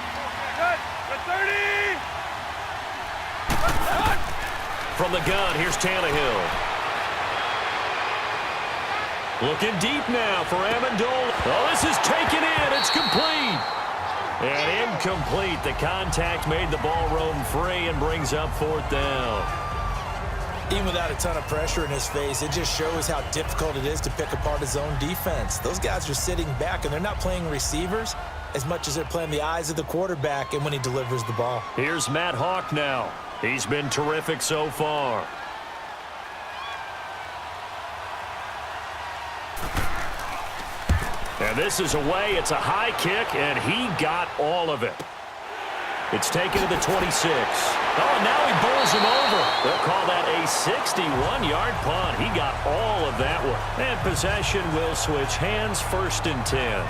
From the gun, here's Tannehill. Looking deep now for Amendola. Oh, this is taken in. It's complete. And incomplete. The contact made the ball roam free and brings up 4th down. Even without a ton of pressure in his face, it just shows how difficult it is to pick apart his own defense. Those guys are sitting back, and they're not playing receivers as much as they're playing the eyes of the quarterback and when he delivers the ball. Here's Matt Hawk now. He's been terrific so far. And this is away. It's a high kick, and he got all of it. It's taken to the 26. Oh, now he bowls him over. They'll call that a 61-yard punt. He got all of that one. And possession will switch hands, 1st and 10.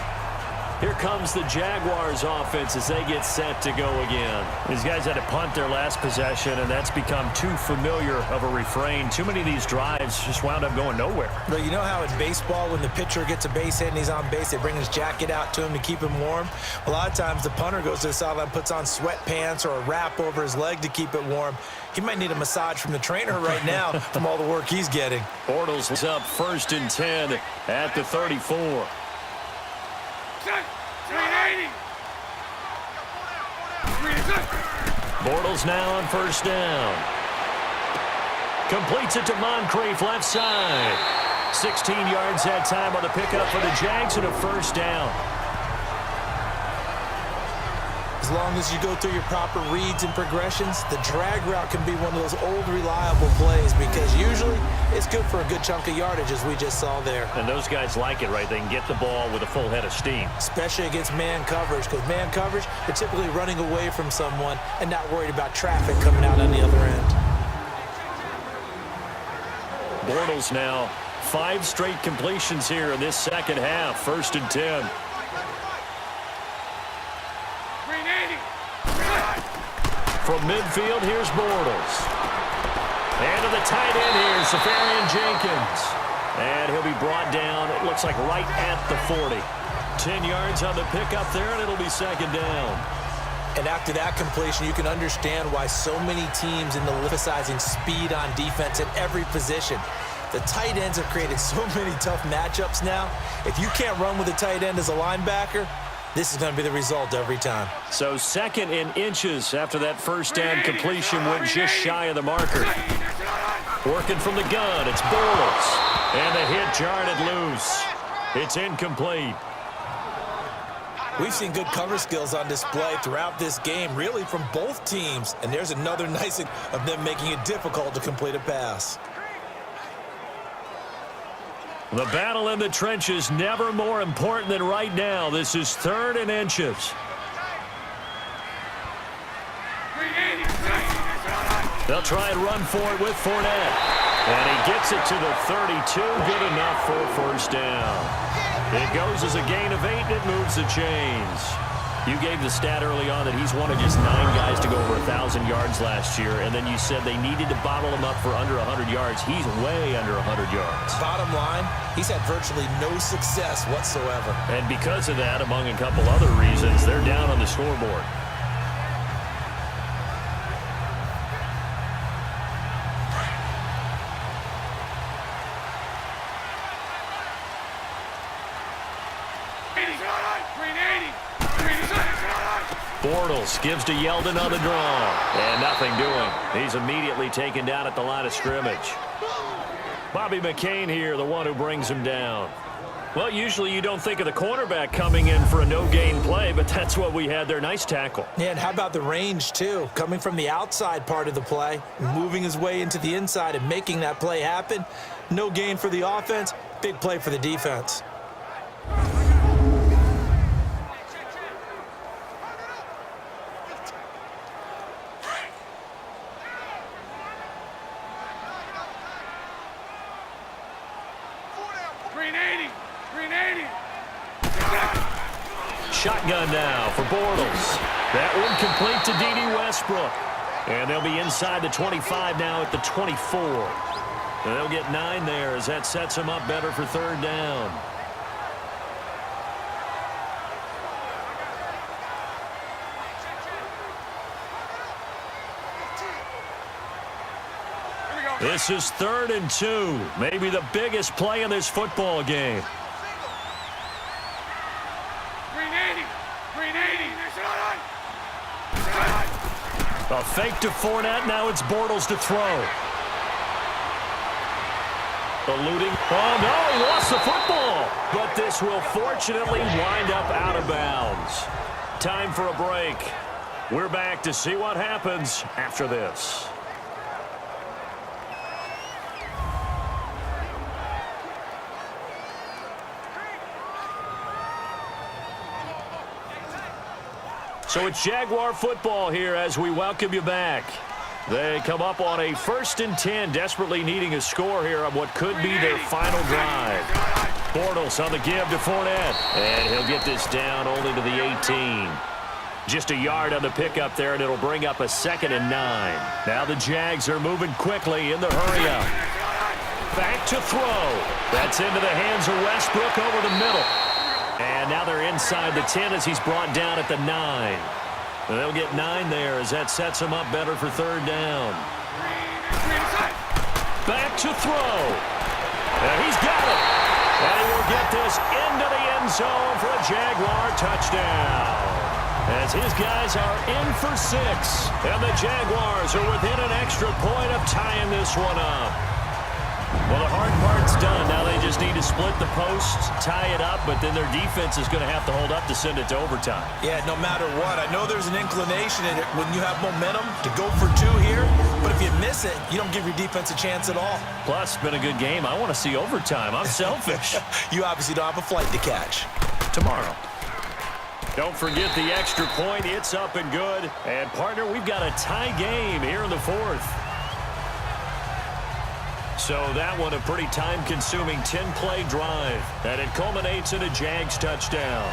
Here comes the Jaguars offense as they get set to go again. These guys had to punt their last possession, and that's become too familiar of a refrain. Too many of these drives just wound up going nowhere. But you know how in baseball, when the pitcher gets a base hit and he's on base, they bring his jacket out to him to keep him warm? A lot of times the punter goes to the sideline, puts on sweatpants or a wrap over his leg to keep it warm. He might need a massage from the trainer right now from all the work he's getting. Bortles is up 1st and 10 at the 34. Bortles now on 1st down. Completes it to Moncrief, left side. 16 yards that time on the pickup for the Jags and a 1st down. As long as you go through your proper reads and progressions, the drag route can be one of those old reliable plays because usually it's good for a good chunk of yardage as we just saw there. And those guys like it, right? They can get the ball with a full head of steam. Especially against man coverage because man coverage, they're typically running away from someone and not worried about traffic coming out on the other end. Bortles now 5 straight completions here in this second half. 1st and 10. From midfield, here's Bortles. And to the tight end here, Safarian Jenkins. And he'll be brought down, it looks like right at the 40. 10 yards on the pickup there, and it'll be second down. And after that completion, you can understand why so many teams in the emphasizing speed on defense at every position. The tight ends have created so many tough matchups now. If you can't run with a tight end as a linebacker, this is going to be the result every time. So second in inches after that first down completion went just shy of the marker. Working from the gun, it's Bortles. And the hit jarred it loose. It's incomplete. We've seen good cover skills on display throughout this game, really from both teams. And there's another nice of them making it difficult to complete a pass. The battle in the trenches never more important than right now. This is third and inches. They'll try and run for it with Fournette. And he gets it to the 32. Good enough for a first down. It goes as a gain of 8, and it moves the chains. You gave the stat early on that he's one of just 9 guys to go over 1,000 yards last year, and then you said they needed to bottle him up for under 100 yards. He's way under 100 yards. Bottom line, he's had virtually no success whatsoever. And because of that, among a couple other reasons, they're down on the scoreboard. Bortles gives to Yeldon on the draw. And nothing doing. He's immediately taken down at the line of scrimmage. Bobby McCain here, the one who brings him down. Well, usually you don't think of the cornerback coming in for a no-gain play, but that's what we had there. Nice tackle. Yeah, and how about the range, too? Coming from the outside part of the play, moving his way into the inside and making that play happen. No gain for the offense, big play for the defense. Shotgun now for Bortles. That one complete to D.D. Westbrook. And they'll be inside the 25 now at the 24. And they'll get 9 there as that sets them up better for third down. This is 3rd and 2. Maybe the biggest play in this football game. A fake to Fournette. Now it's Bortles to throw. Eluding. Oh, no, he lost the football. But this will fortunately wind up out of bounds. Time for a break. We're back to see what happens after this. So it's Jaguar football here as we welcome you back. They come up on a 1st and 10, desperately needing a score here on what could be their final drive. Bortles on the give to Fournette, and he'll get this down only to the 18. Just a yard on the pickup there, and it'll bring up a 2nd and 9. Now the Jags are moving quickly in the hurry-up. Back to throw. That's into the hands of Westbrook over the middle. And now they're inside the 10 as he's brought down at the 9. And they'll get 9 there as that sets him up better for third down. Back to throw. And he's got it. And he will get this into the end zone for a Jaguar touchdown. As his guys are in for 6. And the Jaguars are within an extra point of tying this one up. Well, the hard part's done. Now they just need to split the posts, tie it up, but then their defense is going to have to hold up to send it to overtime. Yeah, no matter what. I know there's an inclination in it when you have momentum to go for 2 here, but if you miss it, you don't give your defense a chance at all. Plus, it's been a good game. I want to see overtime. I'm selfish. You obviously don't have a flight to catch. Tomorrow. Don't forget the extra point. It's up and good. And, partner, we've got a tie game here in the 4th. So that one a pretty time-consuming 10-play drive. And it culminates in a Jags touchdown.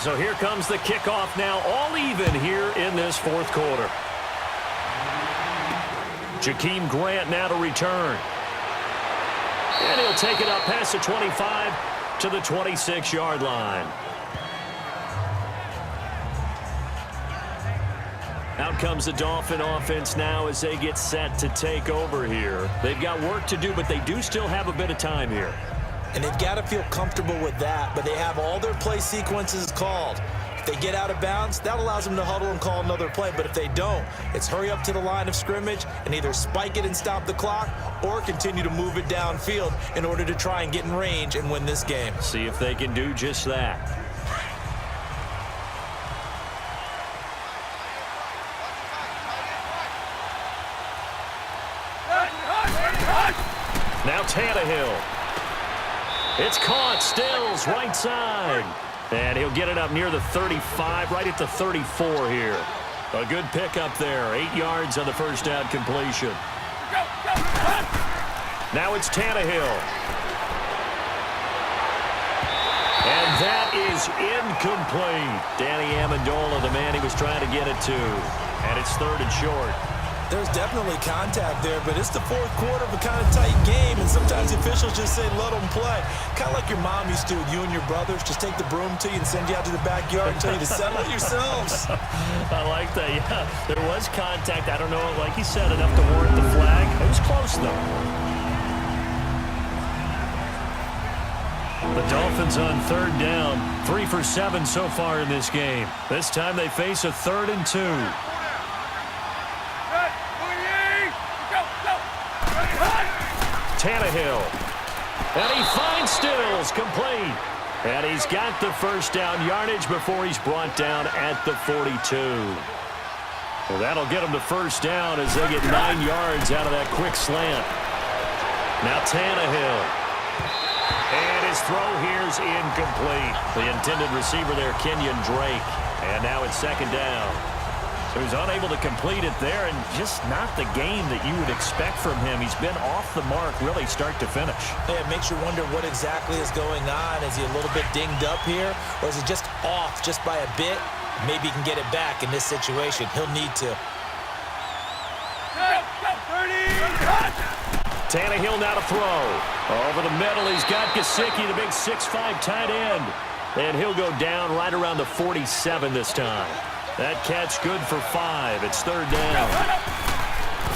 So here comes the kickoff now, all even here in this fourth quarter. Jakeem Grant now to return. And he'll take it up past the 25 to the 26-yard line. Out comes the Dolphin offense now as they get set to take over here. They've got work to do, but they do still have a bit of time here. And they've got to feel comfortable with that, but they have all their play sequences called. If they get out of bounds, that allows them to huddle and call another play. But if they don't, it's hurry up to the line of scrimmage and either spike it and stop the clock or continue to move it downfield in order to try and get in range and win this game. See if they can do just that. Now Tannehill. It's caught. Stills right side. And he'll get it up near the 35, right at the 34 here. A good pickup there. 8 yards on the first down completion. Now it's Tannehill. And that is incomplete. Danny Amendola, the man he was trying to get it to. And it's 3rd and short. There's definitely contact there, but it's the fourth quarter of a kind of tight game, and sometimes the officials just say, let them play. Kind of like your mom used to with you and your brothers. Just take the broom to you and send you out to the backyard and tell you to settle it yourselves. I like that, yeah. There was contact. I don't know, like he said, enough to warrant the flag. It was close, though. The Dolphins on 3rd down. 3 for 7 so far in this game. This time they face a 3rd and 2. Tannehill. And he finds Stills, complete. And he's got the first down yardage before he's brought down at the 42. Well, that'll get him the first down as they get 9 yards out of that quick slant. Now Tannehill. And his throw here's incomplete. The intended receiver there, Kenyon Drake. And now it's 2nd down. So he's unable to complete it there, and just not the game that you would expect from him. He's been off the mark really start to finish. Yeah, it makes you wonder what exactly is going on. Is he a little bit dinged up here, or is he just off just by a bit? Maybe he can get it back in this situation. He'll need to. Tannehill now to throw. Over the middle, he's got Gesicki, the big 6'5" tight end. And he'll go down right around the 47 this time. That catch good for 5. It's 3rd down.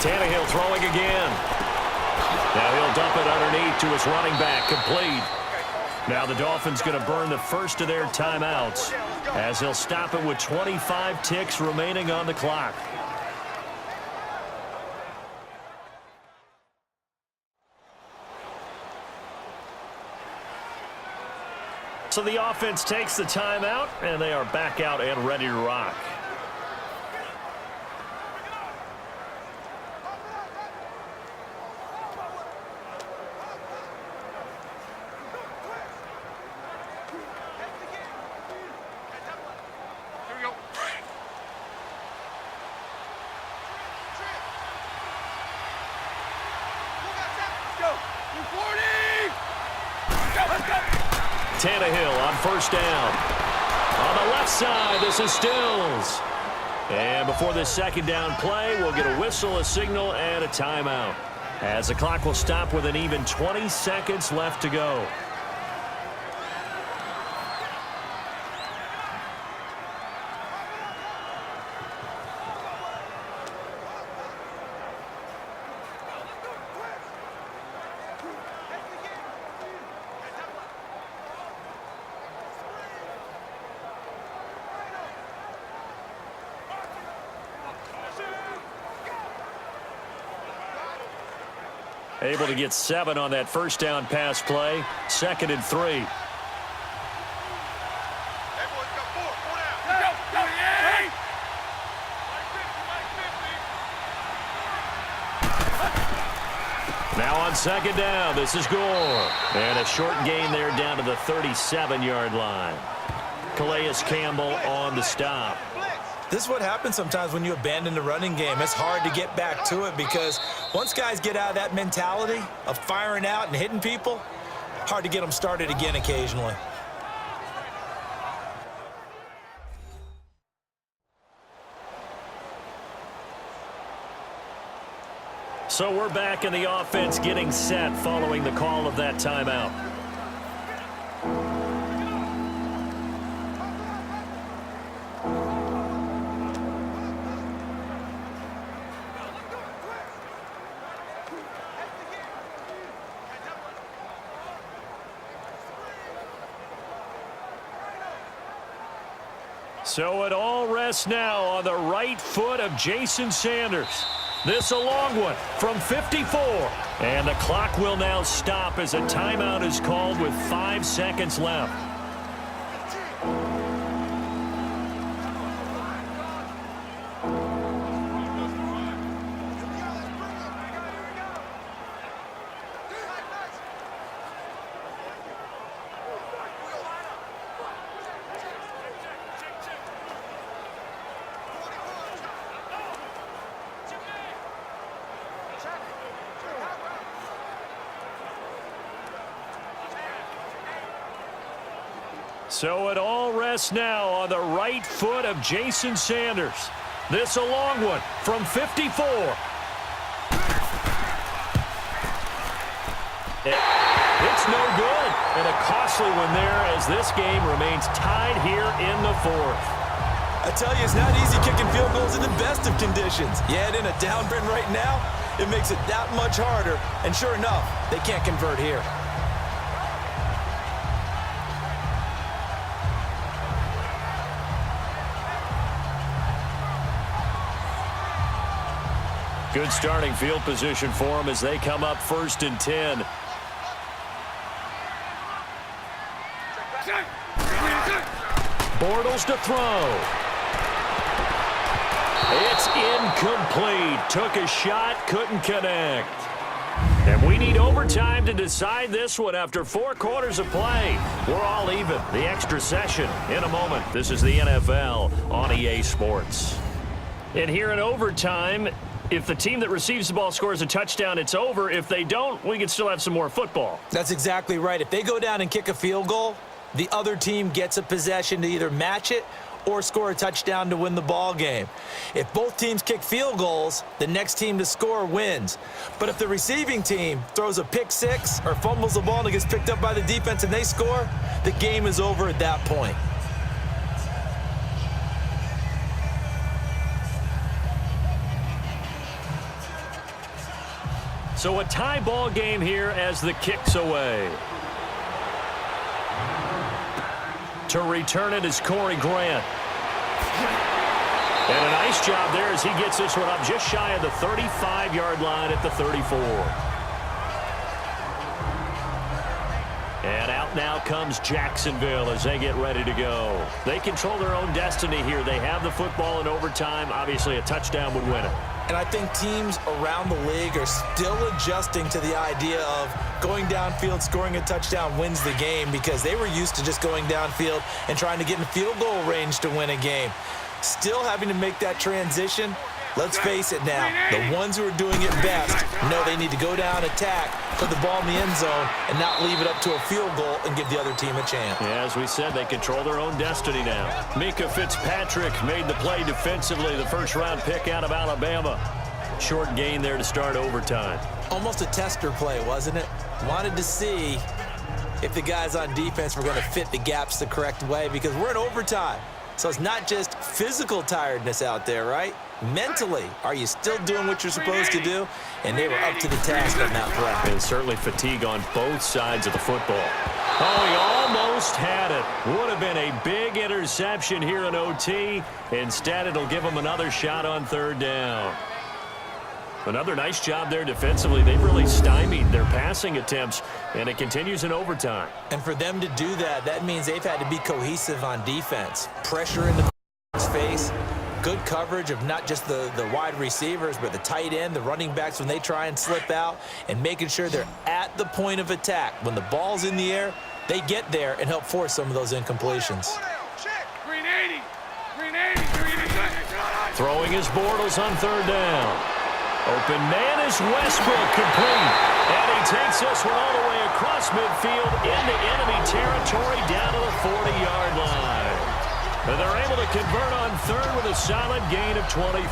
Tannehill throwing again. Now he'll dump it underneath to his running back, complete. Now the Dolphins going to burn the first of their timeouts as they'll stop it with 25 ticks remaining on the clock. So the offense takes the timeout, and they are back out and ready to rock. Tannehill on 1st down. On the left side, this is Stills. And before this 2nd down play, we'll get a whistle, a signal, and a timeout. As the clock will stop with an even 20 seconds left to go. Able to get 7 on that 1st down pass play. 2nd and 3. Now on 2nd down, this is Gore. And a short gain there down to the 37-yard line. Calais Campbell on the stop. This is what happens sometimes when you abandon the running game. It's hard to get back to it because once guys get out of that mentality of firing out and hitting people, hard to get them started again occasionally. So we're back in the offense getting set following the call of that timeout. So it all rests now on the right foot of Jason Sanders. This a long one from 54. And the clock will now stop as a timeout is called with 5 seconds left. So it all rests now on the right foot of Jason Sanders. This a long one from 54. It's no good. And a costly one there as this game remains tied here in the fourth. I tell you, it's not easy kicking field goals in the best of conditions. Yet in a downwind right now, it makes it that much harder. And sure enough, they can't convert here. Good starting field position for them as they come up 1st and 10. Bortles to throw. It's incomplete. Took a shot, couldn't connect. And we need overtime to decide this one after 4 quarters of play. We're all even. The extra session in a moment. This is the NFL on EA Sports. And here in overtime, if the team that receives the ball scores a touchdown, it's over. If they don't, we can still have some more football. That's exactly right. If they go down and kick a field goal, the other team gets a possession to either match it or score a touchdown to win the ball game. If both teams kick field goals, the next team to score wins. But if the receiving team throws a pick six or fumbles the ball and it gets picked up by the defense and they score, the game is over at that point. So a tie ball game here as the kick's away. To return it is Corey Grant. And a nice job there as he gets this one up just shy of the 35-yard line at the 34. And out now comes Jacksonville as they get ready to go. They control their own destiny here. They have the football in overtime. Obviously, a touchdown would win it. And I think teams around the league are still adjusting to the idea of going downfield, scoring a touchdown wins the game because they were used to just going downfield and trying to get in field goal range to win a game. Still having to make that transition. Let's face it now, the ones who are doing it best know they need to go down, attack, put the ball in the end zone, and not leave it up to a field goal and give the other team a chance. Yeah, as we said, they control their own destiny now. Micah Fitzpatrick made the play defensively, the first-round pick out of Alabama. Short gain there to start overtime. Almost a tester play, wasn't it? Wanted to see if the guys on defense were going to fit the gaps the correct way because we're in overtime. So it's not just physical tiredness out there, right? Mentally, are you still doing what you're supposed to do? And they were up to the task on that play. And certainly fatigue on both sides of the football. Oh, he almost had it. Would have been a big interception here in OT. Instead, it'll give them another shot on 3rd down. Another nice job there defensively. They've really stymied their passing attempts, and it continues in overtime. And for them to do that, that means they've had to be cohesive on defense. Pressure in the face, good coverage of not just the wide receivers, but the tight end, the running backs when they try and slip out, and making sure they're at the point of attack. When the ball's in the air, they get there and help force some of those incompletions. Green 80. Green 80. Throwing his Bortles on 3rd down. Open man is Westbrook, complete. And he takes this one all the way across midfield into enemy territory down to the 40-yard line. And they're able to convert on 3rd with a solid gain of 23.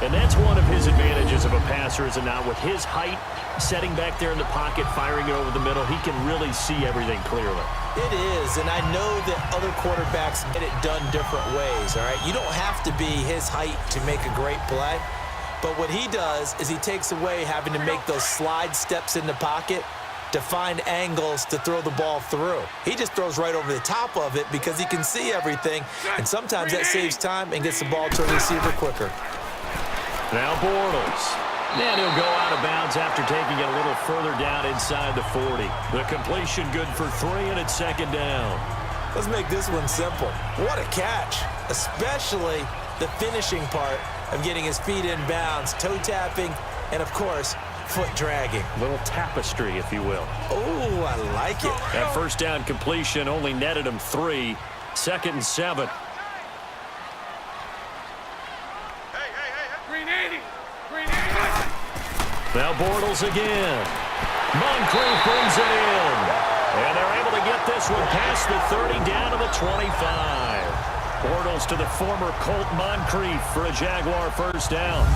And that's one of his advantages of a passer, is it not? With his height, setting back there in the pocket, firing it over the middle, he can really see everything clearly. It is, and I know that other quarterbacks get it done different ways, all right? You don't have to be his height to make a great play, but what he does is he takes away having to make those slide steps in the pocket to find angles to throw the ball through. He just throws right over the top of it because he can see everything, and sometimes that saves time and gets the ball to a receiver quicker. Now Bortles. And he'll go out of bounds after taking it a little further down inside the 40. The completion good for 3, and it's second down. Let's make this one simple. What a catch, especially the finishing part of getting his feet in bounds, toe tapping, and of course, foot dragging. A little tapestry, if you will. Oh, I like it. That first down completion only netted him 3. 2nd and 7. Now Bortles again. Moncrief brings it in. And they're able to get this one past the 30 down to the 25. Bortles to the former Colt Moncrief for a Jaguar first down.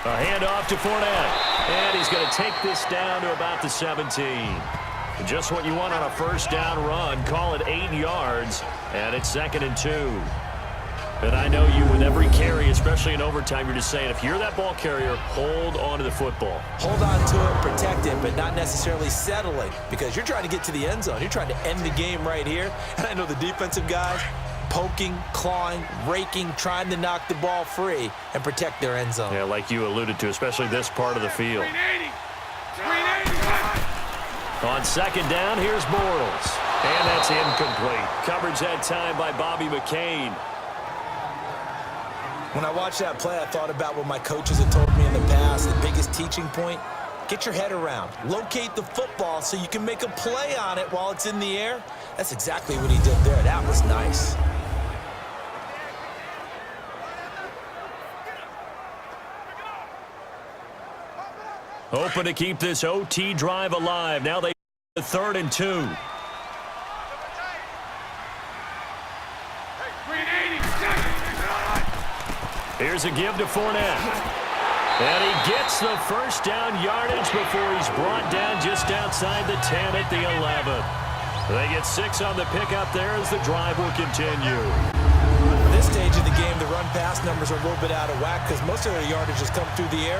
A handoff to Fournette. And he's going to take this down to about the 17. Just what you want on a first down run. Call it 8 yards. And it's 2nd and 2. And I know you, with every carry, especially in overtime, you're just saying, if you're that ball carrier, hold on to the football. Hold on to it, protect it, but not necessarily settle it, because you're trying to get to the end zone. You're trying to end the game right here. And I know the defensive guys poking, clawing, raking, trying to knock the ball free and protect their end zone. Yeah, like you alluded to, especially this part of the field. 380. 380. On second down, here's Bortles. And that's incomplete. Coverage that time by Bobby McCain. When I watched that play, I thought about what my coaches had told me in the past. The biggest teaching point, get your head around. Locate the football so you can make a play on it while it's in the air. That's exactly what he did there. That was nice. Hoping to keep this OT drive alive. Now they 3rd and 2. 380. Here's a give to Fournette. And he gets the first down yardage before he's brought down just outside the 10 at the 11. They get 6 on the pickup there as the drive will continue. At this stage of the game, the run-pass numbers are a little bit out of whack because most of their yardage has come through the air.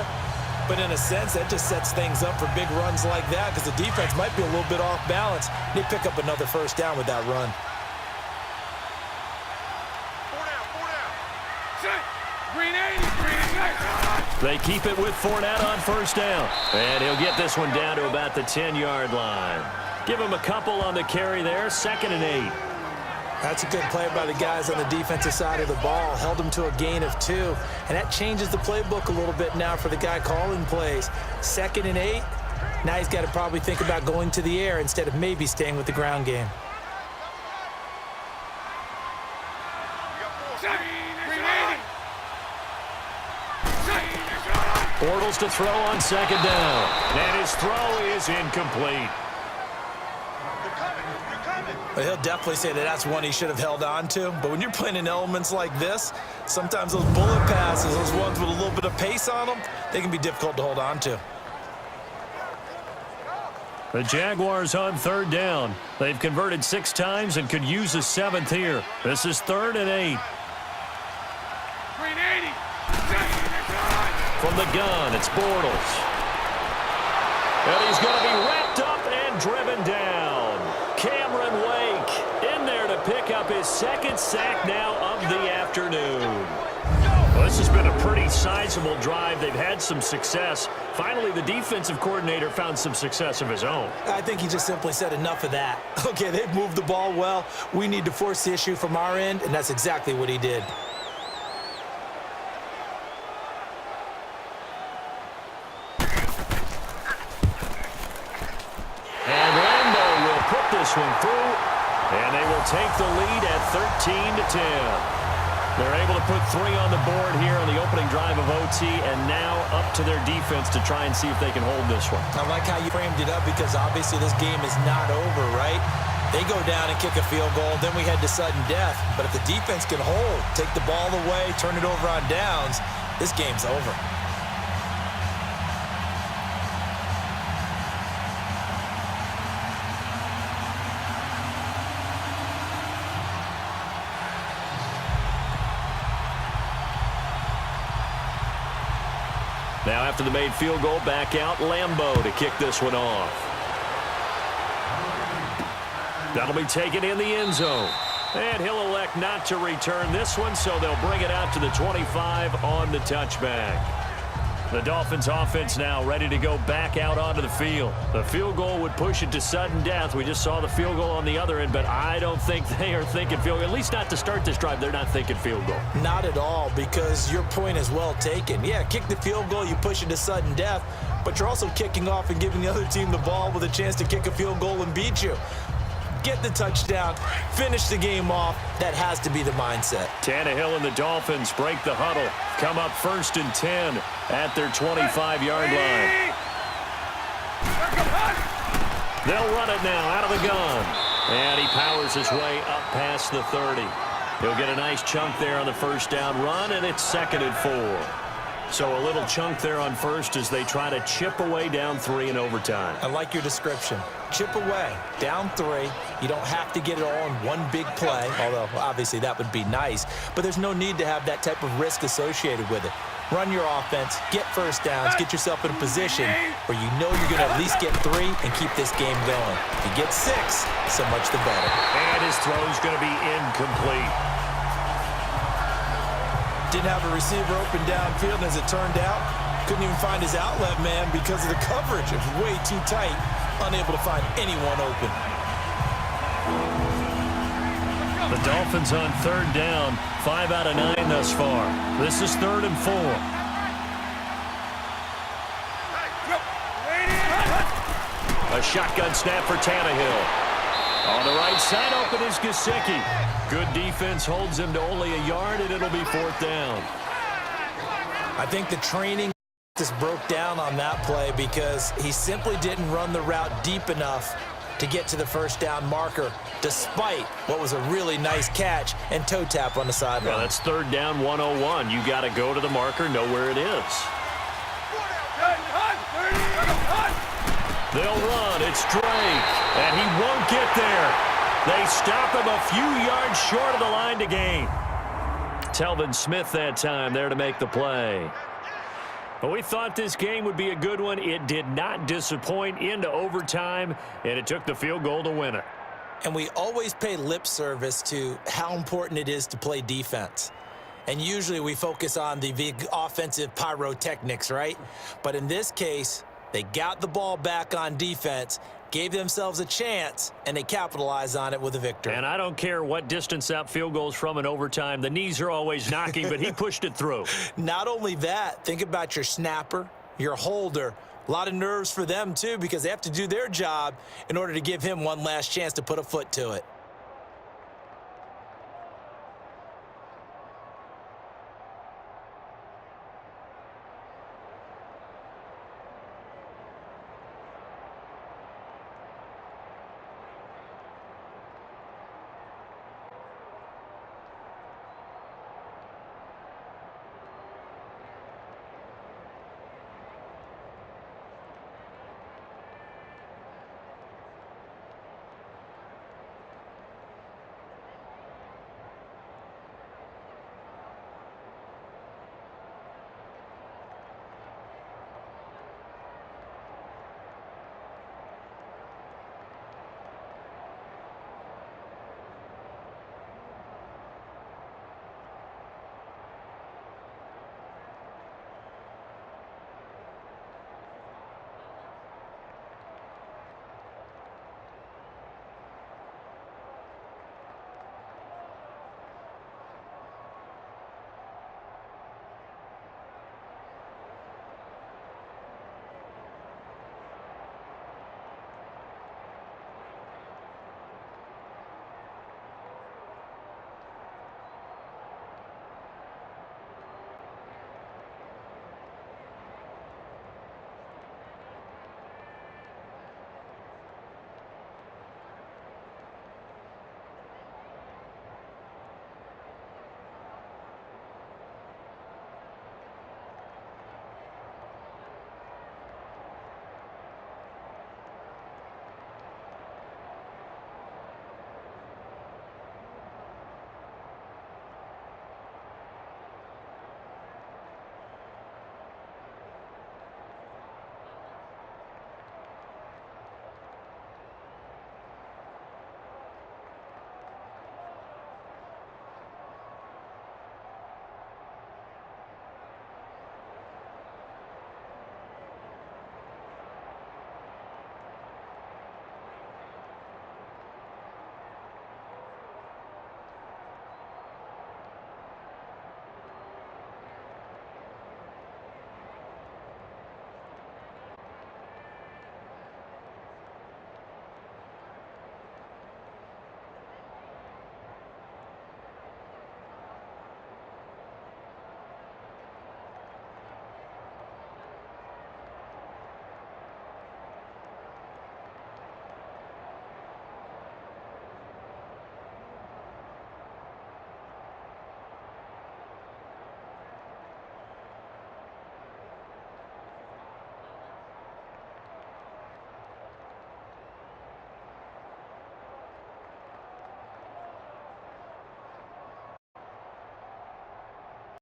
But in a sense, that just sets things up for big runs like that because the defense might be a little bit off balance. They pick up another first down with that run. 380. They keep it with Fournette on first down. And he'll get this one down to about the 10-yard line. Give him a couple on the carry there. 2nd and 8. That's a good play by the guys on the defensive side of the ball. Held them to a gain of 2. And that changes the playbook a little bit now for the guy calling plays. 2nd and 8. Now he's got to probably think about going to the air instead of maybe staying with the ground game. Bortles to throw on second down. And his throw is incomplete. But he'll definitely say that that's one he should have held on to. But when you're playing in elements like this, sometimes those bullet passes, those ones with a little bit of pace on them, they can be difficult to hold on to. The Jaguars on 3rd down. They've converted 6 times and could use a 7th here. This is 3rd and 8. 380. From the gun, it's Bortles. And he's going to be wrapped up and driven down. Cameron Wake in there to pick up his 2nd sack now of the afternoon. Well, this has been a pretty sizable drive. They've had some success. Finally, the defensive coordinator found some success of his own. I think he just simply said enough of that. Okay, they've moved the ball well. We need to force the issue from our end, and that's exactly what he did. This one through, and they will take the lead at 13-10. They're able to put 3 on the board here on the opening drive of OT, and now up to their defense to try and see if they can hold this one. I like how you framed it up because obviously this game is not over, right? They go down and kick a field goal, then we head to sudden death. But if the defense can hold, take the ball away, turn it over on downs, this game's over. Now after the made field goal, back out Lambeau to kick this one off. That'll be taken in the end zone. And he'll elect not to return this one, so they'll bring it out to the 25 on the touchback. The Dolphins offense now ready to go back out onto the field. The field goal would push it to sudden death. We just saw the field goal on the other end, but I don't think they are thinking field goal. At least not to start this drive. They're not thinking field goal. Not at all, because your point is well taken. Yeah, kick the field goal, you push it to sudden death, but you're also kicking off and giving the other team the ball with a chance to kick a field goal and beat you. Get the touchdown, finish the game off. That has to be the mindset. Tannehill and the Dolphins break the huddle. Come up 1st and 10 at their 25-yard line. They'll run it now out of the gun. And he powers his way up past the 30. He'll get a nice chunk there on the first down run, and it's 2nd and 4. So a little chunk there on first as they try to chip away down 3 in overtime. I like your description. Chip away, down 3. You don't have to get it all in one big play, although obviously that would be nice. But there's no need to have that type of risk associated with it. Run your offense, get first downs, get yourself in a position where you know you're going to at least get 3 and keep this game going. If you get 6, so much the better. And his throw's going to be incomplete. Didn't have a receiver open downfield, and as it turned out, couldn't even find his outlet man because of the coverage. It was way too tight, unable to find anyone open. The Dolphins on 3rd down, 5 out of 9 thus far. This is 3rd and 4. A shotgun snap for Tannehill. On the right side, open is Gesicki. Good defense holds him to only a yard, and it'll be 4th down. I think the training just broke down on that play because he simply didn't run the route deep enough to get to the first down marker, despite what was a really nice catch and toe tap on the sideline. Well, that's 3rd down 101. You got to go to the marker, know where it is. They'll run. It's Drake, and he won't get there. They stop him a few yards short of the line to gain. Telvin Smith that time there to make the play. But we thought this game would be a good one. It did not disappoint into overtime, and it took the field goal to win it. And we always pay lip service to how important it is to play defense. And usually we focus on the big offensive pyrotechnics, right? But in this case, they got the ball back on defense, gave themselves a chance, and they capitalized on it with a victory. And I don't care what distance that field goes from in overtime. The knees are always knocking, but he pushed it through. Not only that, think about your snapper, your holder. A lot of nerves for them, too, because they have to do their job in order to give him one last chance to put a foot to it.